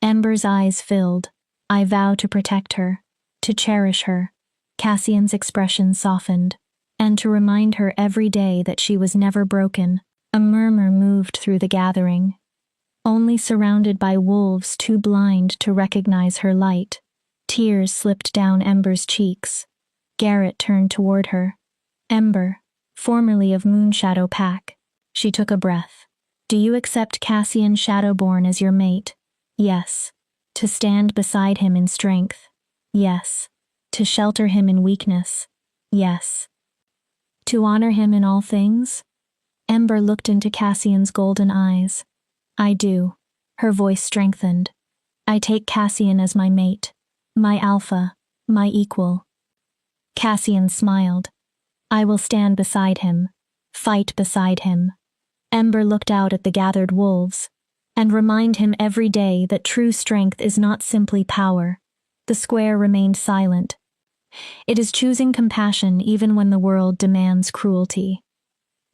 Ember's eyes filled. I vow to protect her, to cherish her. Cassian's expression softened, and to remind her every day that she was never broken. A murmur moved through the gathering. Only surrounded by wolves too blind to recognize her light. Tears slipped down Ember's cheeks. Garrett turned toward her. Ember, formerly of Moonshadow Pack. She took a breath. Do you accept Cassian Shadowborn as your mate? Yes. To stand beside him in strength? Yes. To shelter him in weakness? Yes. To honor him in all things? Ember looked into Cassian's golden eyes. I do. Her voice strengthened. I take Cassian as my mate, my alpha, my equal. Cassian smiled. I will stand beside him, fight beside him. Ember looked out at the gathered wolves, and remind him every day that true strength is not simply power. The square remained silent. It is choosing compassion even when the world demands cruelty.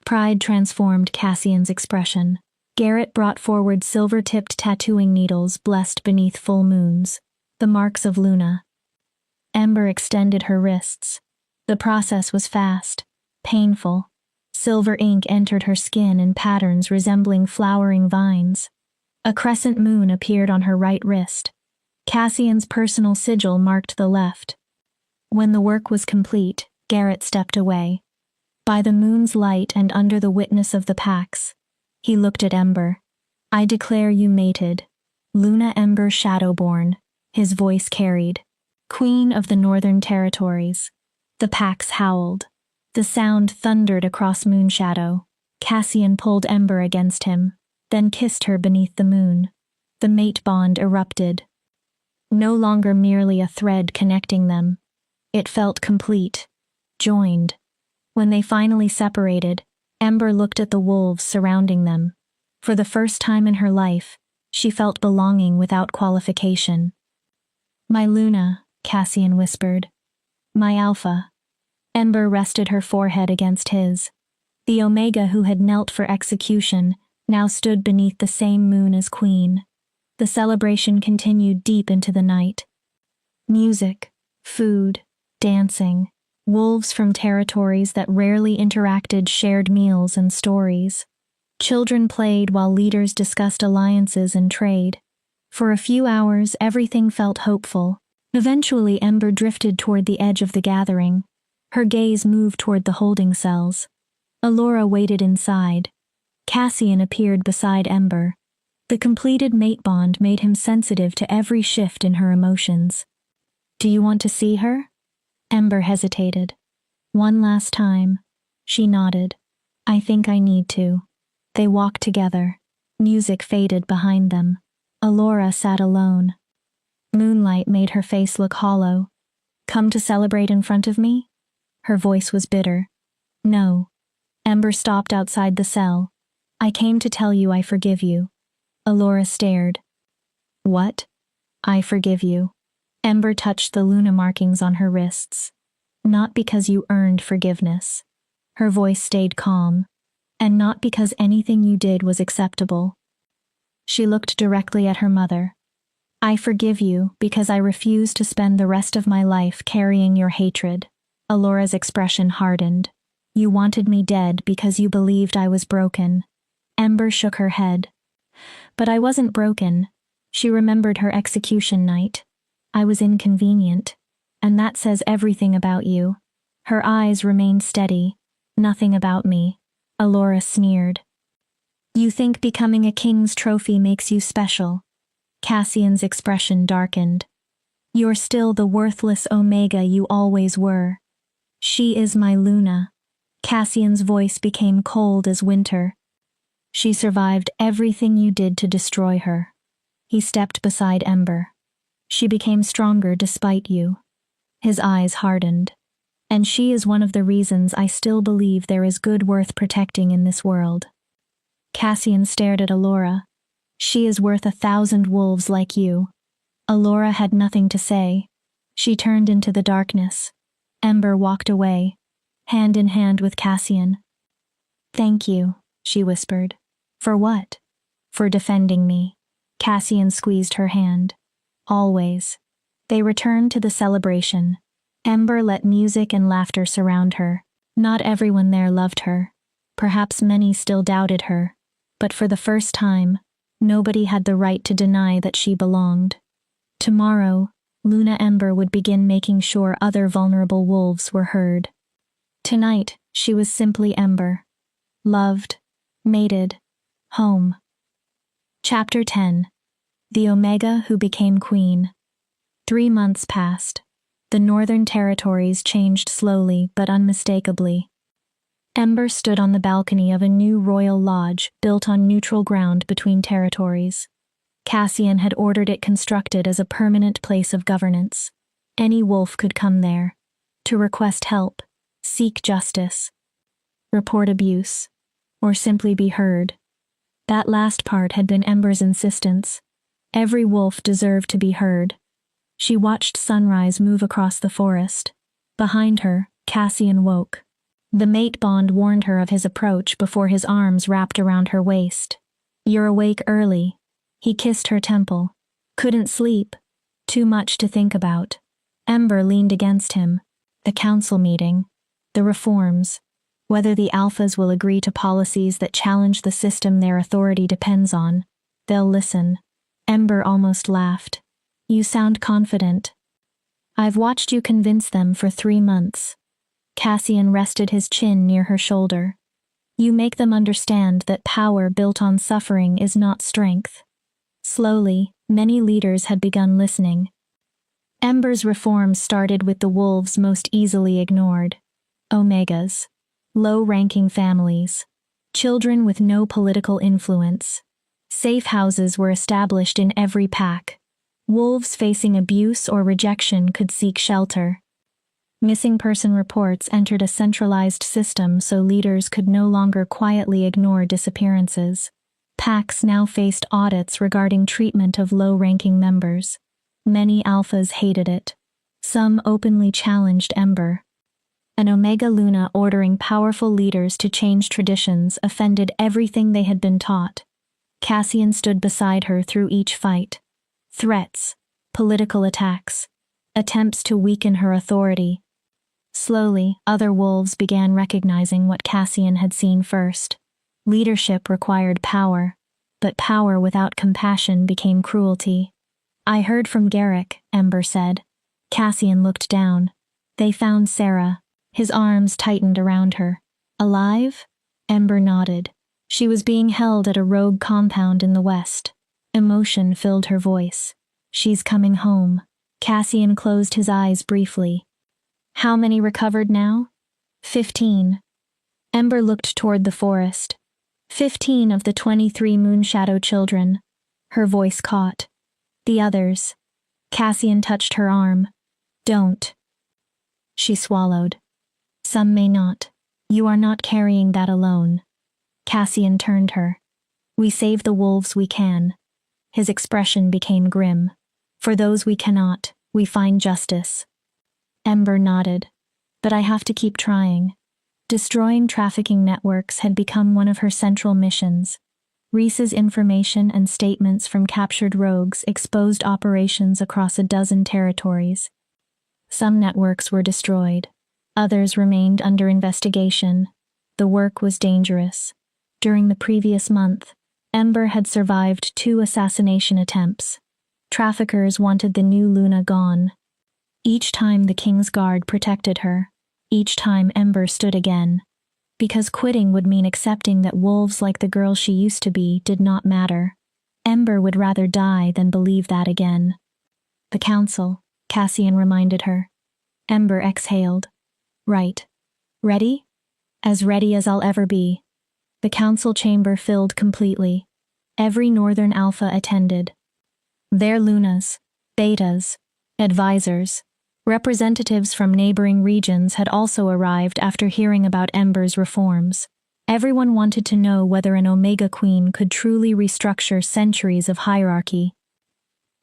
Pride transformed Cassian's expression. Garrett brought forward silver-tipped tattooing needles blessed beneath full moons, the marks of Luna. Ember extended her wrists. The process was fast, painful. Silver ink entered her skin in patterns resembling flowering vines. A crescent moon appeared on her right wrist. Cassian's personal sigil marked the left. When the work was complete, Garrett stepped away. By the moon's light and under the witness of the packs, he looked at Ember. I declare you mated. Luna Ember Shadowborn, his voice carried. Queen of the Northern Territories. The packs howled. The sound thundered across Moonshadow. Cassian pulled Ember against him, then kissed her beneath the moon. The mate bond erupted. No longer merely a thread connecting them. It felt complete, joined. When they finally separated, Ember looked at the wolves surrounding them. For the first time in her life, she felt belonging without qualification. My Luna, Cassian whispered. My Alpha. Ember rested her forehead against his. The Omega who had knelt for execution now stood beneath the same moon as Queen. The celebration continued deep into the night. Music, food, dancing. Wolves from territories that rarely interacted shared meals and stories. Children played while leaders discussed alliances and trade. For a few hours, everything felt hopeful. Eventually, Ember drifted toward the edge of the gathering. Her gaze moved toward the holding cells. Allura waited inside. Cassian appeared beside Ember. The completed mate bond made him sensitive to every shift in her emotions. Do you want to see her? Ember hesitated. One last time. She nodded. I think I need to. They walked together. Music faded behind them. Allura sat alone. Moonlight made her face look hollow. Come to celebrate in front of me? Her voice was bitter. No. Ember stopped outside the cell. I came to tell you I forgive you. Allura stared. What? I forgive you. Ember touched the Luna markings on her wrists. Not because you earned forgiveness. Her voice stayed calm. And not because anything you did was acceptable. She looked directly at her mother. I forgive you because I refuse to spend the rest of my life carrying your hatred. Allura's expression hardened. You wanted me dead because you believed I was broken. Ember shook her head. But I wasn't broken. She remembered her execution night. I was inconvenient. And that says everything about you. Her eyes remained steady. Nothing about me. Alora sneered. You think becoming a king's trophy makes you special? Cassian's expression darkened. You're still the worthless Omega you always were. She is my Luna. Cassian's voice became cold as winter. She survived everything you did to destroy her. He stepped beside Ember. She became stronger despite you. His eyes hardened. And she is one of the reasons I still believe there is good worth protecting in this world. Cassian stared at Alora. She is worth 1,000 wolves like you. Alora had nothing to say. She turned into the darkness. Ember walked away, hand in hand with Cassian. Thank you, she whispered. For what? For defending me. Cassian squeezed her hand. Always. They returned to the celebration. Ember let music and laughter surround her. Not everyone there loved her. Perhaps many still doubted her. But for the first time, nobody had the right to deny that she belonged. Tomorrow, Luna Ember would begin making sure other vulnerable wolves were heard. Tonight, she was simply Ember. Loved, mated, home. Chapter 10. The Omega Who Became Queen. 3 months passed. The Northern Territories changed slowly but unmistakably. Ember stood on the balcony of a new royal lodge built on neutral ground between territories. Cassian had ordered it constructed as a permanent place of governance. Any wolf could come there, to request help, seek justice, report abuse, or simply be heard. That last part had been Ember's insistence. Every wolf deserved to be heard. She watched sunrise move across the forest. Behind her, Cassian woke. The mate bond warned her of his approach before his arms wrapped around her waist. You're awake early. He kissed her temple. Couldn't sleep. Too much to think about. Ember leaned against him. The council meeting. The reforms. Whether the alphas will agree to policies that challenge the system their authority depends on. They'll listen. Ember almost laughed. You sound confident. I've watched you convince them for 3 months. Cassian rested his chin near her shoulder. You make them understand that power built on suffering is not strength. Slowly, many leaders had begun listening. Ember's reforms started with the wolves most easily ignored. Omegas. Low-ranking families. Children with no political influence. Safe houses were established in every pack. Wolves facing abuse or rejection could seek shelter. Missing person reports entered a centralized system so leaders could no longer quietly ignore disappearances. Packs now faced audits regarding treatment of low-ranking members. Many alphas hated it. Some openly challenged Ember. An Omega Luna ordering powerful leaders to change traditions offended everything they had been taught. Cassian stood beside her through each fight. Threats, political attacks, attempts to weaken her authority. Slowly, other wolves began recognizing what Cassian had seen first. Leadership required power, but power without compassion became cruelty. I heard from Garrick, Ember said. Cassian looked down. They found Sarah. His arms tightened around her. Alive? Ember nodded. She was being held at a rogue compound in the west. Emotion filled her voice. She's coming home. Cassian closed his eyes briefly. How many recovered now? 15. Ember looked toward the forest. 15 of the 23 Moonshadow children. Her voice caught. The others. Cassian touched her arm. Don't. She swallowed. Some may not. You are not carrying that alone. Cassian turned her. We save the wolves we can. His expression became grim. For those we cannot, we find justice. Ember nodded. But I have to keep trying. Destroying trafficking networks had become one of her central missions. Reese's information and statements from captured rogues exposed operations across a dozen territories. Some networks were destroyed. Others remained under investigation. The work was dangerous. During the previous month, Ember had survived 2 assassination attempts. Traffickers wanted the new Luna gone. Each time the King's Guard protected her. Each time Ember stood again. Because quitting would mean accepting that wolves like the girl she used to be did not matter. Ember would rather die than believe that again. The council, Cassian reminded her. Ember exhaled. Right. Ready? As ready as I'll ever be. The council chamber filled completely. Every Northern Alpha attended. Their Lunas, Betas, advisors, representatives from neighboring regions had also arrived after hearing about Ember's reforms. Everyone wanted to know whether an Omega Queen could truly restructure centuries of hierarchy.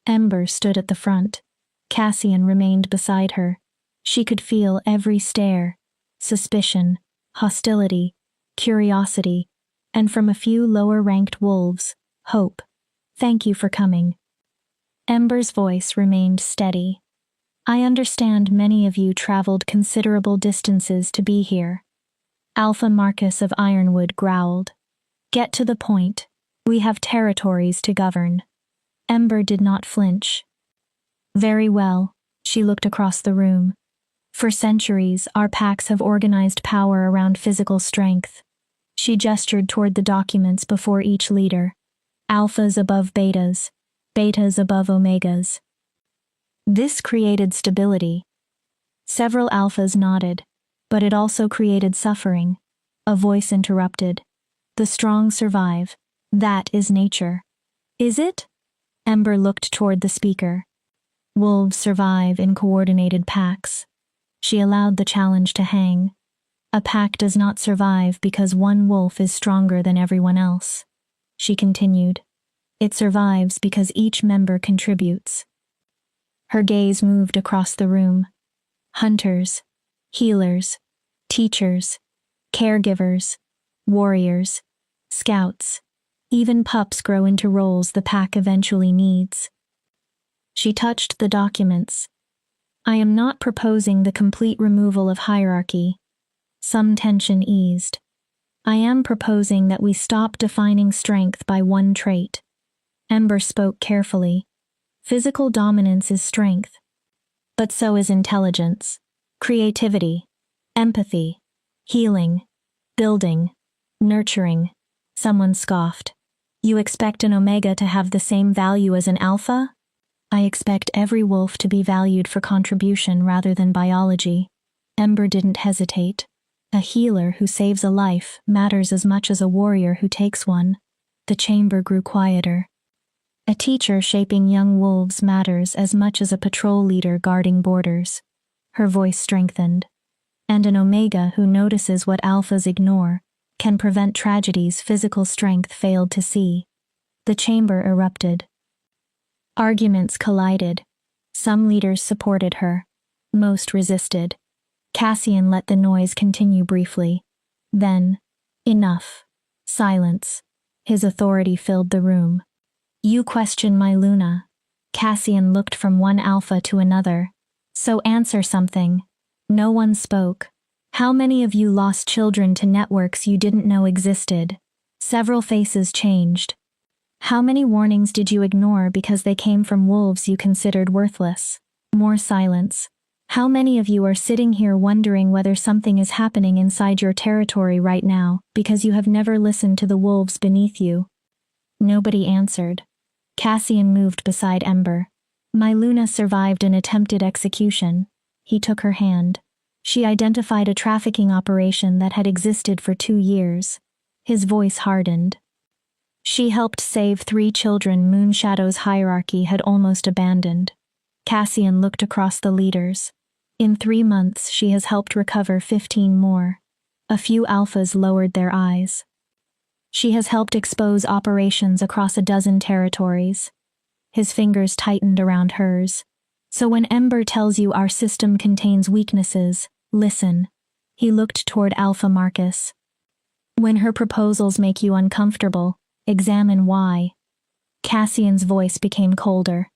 Ember stood at the front. Cassian remained beside her. She could feel every stare, suspicion, hostility, curiosity, and from a few lower-ranked wolves, hope. Thank you for coming. Ember's voice remained steady. I understand many of you traveled considerable distances to be here. Alpha Marcus of Ironwood growled. Get to the point. We have territories to govern. Ember did not flinch. Very well, she looked across the room. For centuries, our packs have organized power around physical strength. She gestured toward the documents before each leader. Alphas above betas, betas above omegas. This created stability. Several alphas nodded, but it also created suffering. A voice interrupted. The strong survive. That is nature. Is it? Ember looked toward the speaker. Wolves survive in coordinated packs. She allowed the challenge to hang. A pack does not survive because one wolf is stronger than everyone else. She continued. It survives because each member contributes. Her gaze moved across the room. Hunters, healers, teachers, caregivers, warriors, scouts. Even pups grow into roles the pack eventually needs. She touched the documents. I am not proposing the complete removal of hierarchy. Some tension eased. I am proposing that we stop defining strength by one trait. Ember spoke carefully. Physical dominance is strength. But so is intelligence, creativity, empathy, healing, building, nurturing. Someone scoffed. You expect an Omega to have the same value as an Alpha? I expect every wolf to be valued for contribution rather than biology. Ember didn't hesitate. A healer who saves a life matters as much as a warrior who takes one. The chamber grew quieter. A teacher shaping young wolves matters as much as a patrol leader guarding borders. Her voice strengthened. And an Omega who notices what alphas ignore can prevent tragedies physical strength failed to see. The chamber erupted. Arguments collided. Some leaders supported her. Most resisted. Cassian let the noise continue briefly. Then, enough. Silence. His authority filled the room. You question my Luna. Cassian looked from one alpha to another. So answer something. No one spoke. How many of you lost children to networks you didn't know existed? Several faces changed. How many warnings did you ignore because they came from wolves you considered worthless? More silence. How many of you are sitting here wondering whether something is happening inside your territory right now because you have never listened to the wolves beneath you? Nobody answered. Cassian moved beside Ember. My Luna survived an attempted execution. He took her hand. She identified a trafficking operation that had existed for 2 years. His voice hardened. She helped save 3 children Moonshadow's hierarchy had almost abandoned. Cassian looked across the leaders. In 3 months, she has helped recover 15 more. A few alphas lowered their eyes. She has helped expose operations across a dozen territories. His fingers tightened around hers. So when Ember tells you our system contains weaknesses, listen. He looked toward Alpha Marcus. When her proposals make you uncomfortable, examine why. Cassian's voice became colder.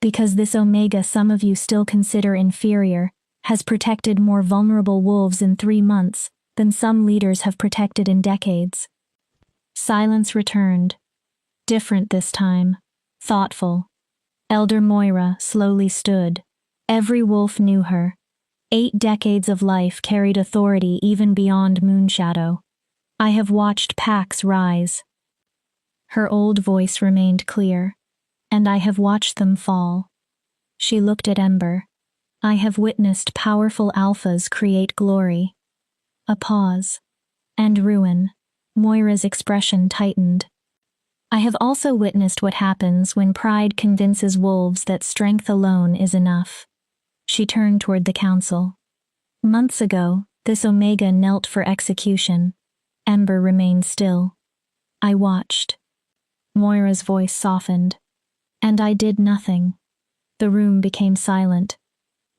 Because this Omega some of you still consider inferior has protected more vulnerable wolves in 3 months than some leaders have protected in decades. Silence returned. Different this time. Thoughtful. Elder Moira slowly stood. Every wolf knew her. 8 decades of life carried authority even beyond Moonshadow. I have watched packs rise. Her old voice remained clear. And I have watched them fall. She looked at Ember. I have witnessed powerful alphas create glory. A pause. And ruin. Moira's expression tightened. I have also witnessed what happens when pride convinces wolves that strength alone is enough. She turned toward the council. Months ago, this Omega knelt for execution. Ember remained still. I watched. Moira's voice softened. And I did nothing. The room became silent.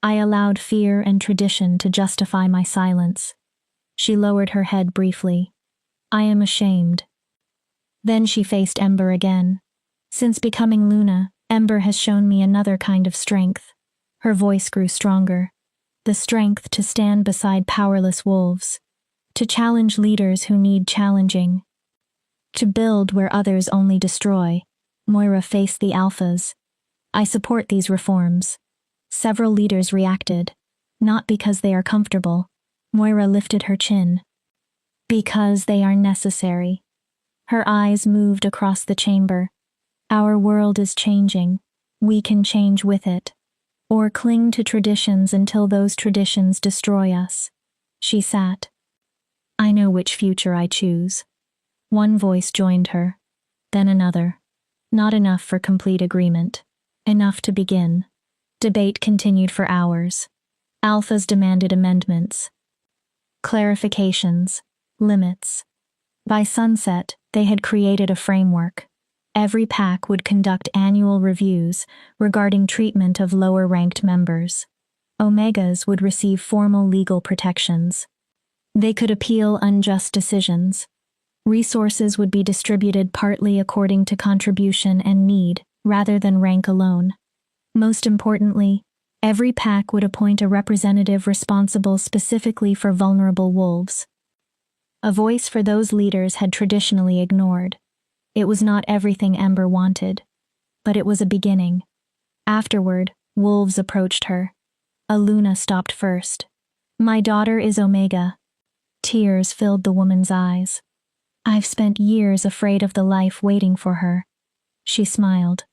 I allowed fear and tradition to justify my silence. She lowered her head briefly. I am ashamed. Then she faced Ember again. Since becoming Luna, Ember has shown me another kind of strength. Her voice grew stronger. The strength to stand beside powerless wolves. To challenge leaders who need challenging. To build where others only destroy. Moira faced the alphas. I support these reforms. Several leaders reacted. Not because they are comfortable. Moira lifted her chin. Because they are necessary. Her eyes moved across the chamber. Our world is changing. We can change with it. Or cling to traditions until those traditions destroy us. She sat. I know which future I choose. One voice joined her. Then another. Not enough for complete agreement. Enough to begin. Debate continued for hours. Alphas demanded amendments. Clarifications. Limits. By sunset, they had created a framework. Every pack would conduct annual reviews regarding treatment of lower-ranked members. Omegas would receive formal legal protections. They could appeal unjust decisions. Resources would be distributed partly according to contribution and need, rather than rank alone. Most importantly, every pack would appoint a representative responsible specifically for vulnerable wolves. A voice for those leaders had traditionally ignored. It was not everything Ember wanted, but it was a beginning. Afterward, wolves approached her. Aluna stopped first. My daughter is Omega. Tears filled the woman's eyes. I've spent years afraid of the life waiting for her. She smiled.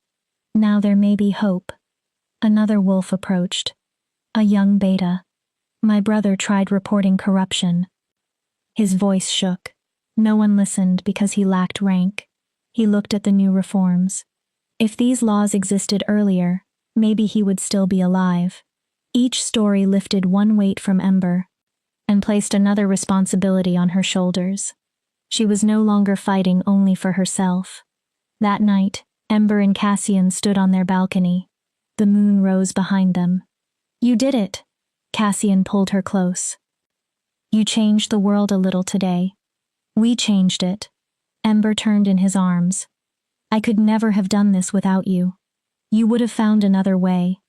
Now there may be hope. Another wolf approached. A young beta. My brother tried reporting corruption. His voice shook. No one listened because he lacked rank. He looked at the new reforms. If these laws existed earlier, maybe he would still be alive. Each story lifted one weight from Ember and placed another responsibility on her shoulders. She was no longer fighting only for herself. That night, Ember and Cassian stood on their balcony. The moon rose behind them. You did it. Cassian pulled her close. You changed the world a little today. We changed it. Ember turned in his arms. I could never have done this without you. You would have found another way.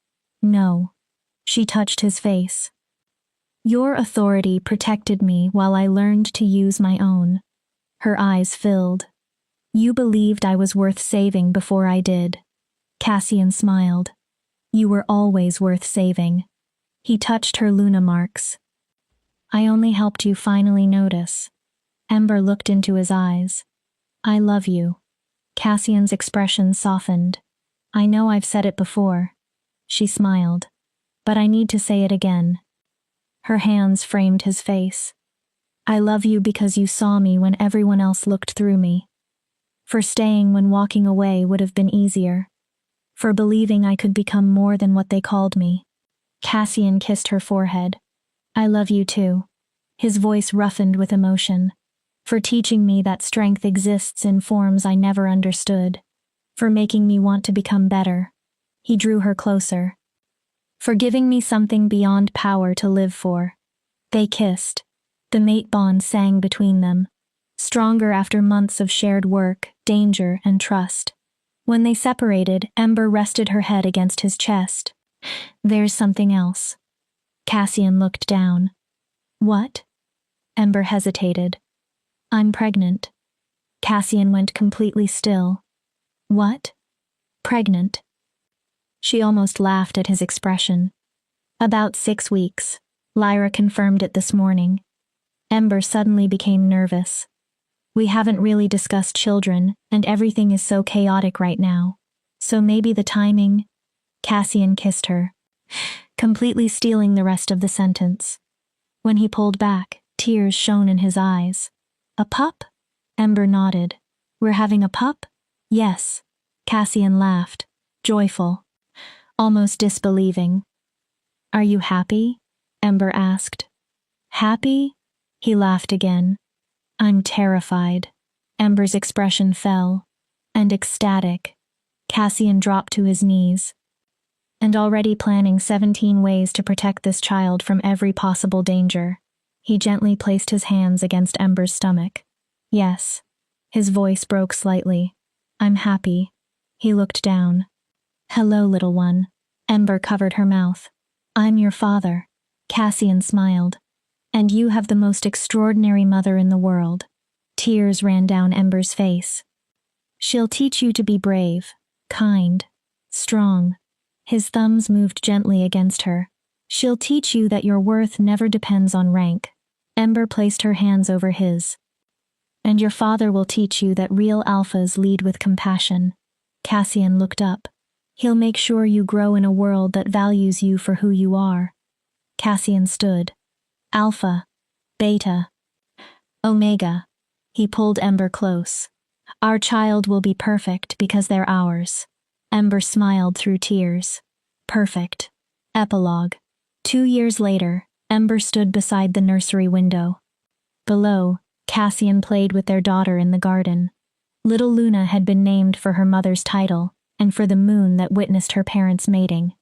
No. She touched his face. Your authority protected me while I learned to use my own. Her eyes filled. You believed I was worth saving before I did. Cassian smiled. You were always worth saving. He touched her Luna marks. I only helped you finally notice. Ember looked into his eyes. I love you. Cassian's expression softened. I know I've said it before. She smiled. But I need to say it again. Her hands framed his face. I love you because you saw me when everyone else looked through me. For staying when walking away would have been easier. For believing I could become more than what they called me. Cassian kissed her forehead. I love you too. His voice roughened with emotion. For teaching me that strength exists in forms I never understood. For making me want to become better. He drew her closer. For giving me something beyond power to live for. They kissed. The mate bond sang between them. Stronger after months of shared work, danger, and trust. When they separated, Ember rested her head against his chest. There's something else. Cassian looked down. What? Ember hesitated. I'm pregnant. Cassian went completely still. What? Pregnant. She almost laughed at his expression. About 6 weeks. Lyra confirmed it this morning. Ember suddenly became nervous. We haven't really discussed children, and everything is so chaotic right now. So maybe the timing. Cassian kissed her, completely stealing the rest of the sentence. When he pulled back, tears shone in his eyes. A pup? Ember nodded. We're having a pup? Yes. Cassian laughed, joyful, almost disbelieving. Are you happy? Ember asked. Happy? He laughed again. I'm terrified. Ember's expression fell. And ecstatic. Cassian dropped to his knees. And already planning 17 ways to protect this child from every possible danger, he gently placed his hands against Ember's stomach. Yes. His voice broke slightly. I'm happy. He looked down. Hello, little one. Ember covered her mouth. I'm your father. Cassian smiled. And you have the most extraordinary mother in the world. Tears ran down Ember's face. She'll teach you to be brave, kind, strong. His thumbs moved gently against her. She'll teach you that your worth never depends on rank. Ember placed her hands over his. And your father will teach you that real alphas lead with compassion. Cassian looked up. He'll make sure you grow in a world that values you for who you are. Cassian stood. Alpha, Beta, Omega. He pulled Ember close. Our child will be perfect because they're ours. Ember smiled through tears. Perfect. Epilogue. 2 years later, Ember stood beside the nursery window. Below, Cassian played with their daughter in the garden. Little Luna had been named for her mother's title and for the moon that witnessed her parents' mating.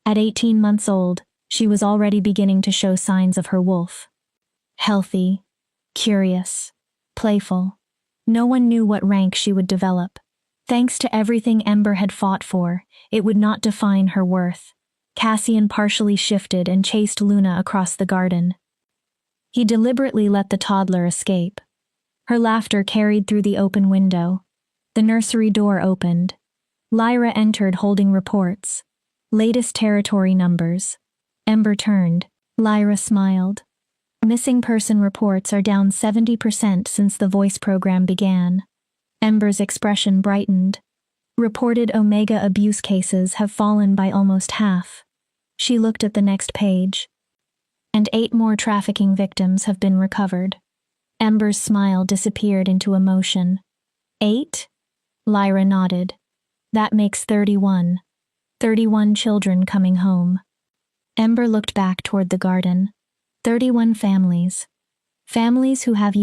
At 18 months old, she was already beginning to show signs of her wolf. Healthy, curious, playful. No one knew what rank she would develop. Thanks to everything Ember had fought for, it would not define her worth. Cassian partially shifted and chased Luna across the garden. He deliberately let the toddler escape. Her laughter carried through the open window. The nursery door opened. Lyra entered holding reports. Latest territory numbers. Ember turned. Lyra smiled. Missing person reports are down 70% since the voice program began. Ember's expression brightened. Reported Omega abuse cases have fallen by almost half. She looked at the next page. And 8 more trafficking victims have been recovered. Ember's smile disappeared into emotion. 8? Lyra nodded. That makes 31. 31 children coming home. Ember looked back toward the garden. 31 families. Families who have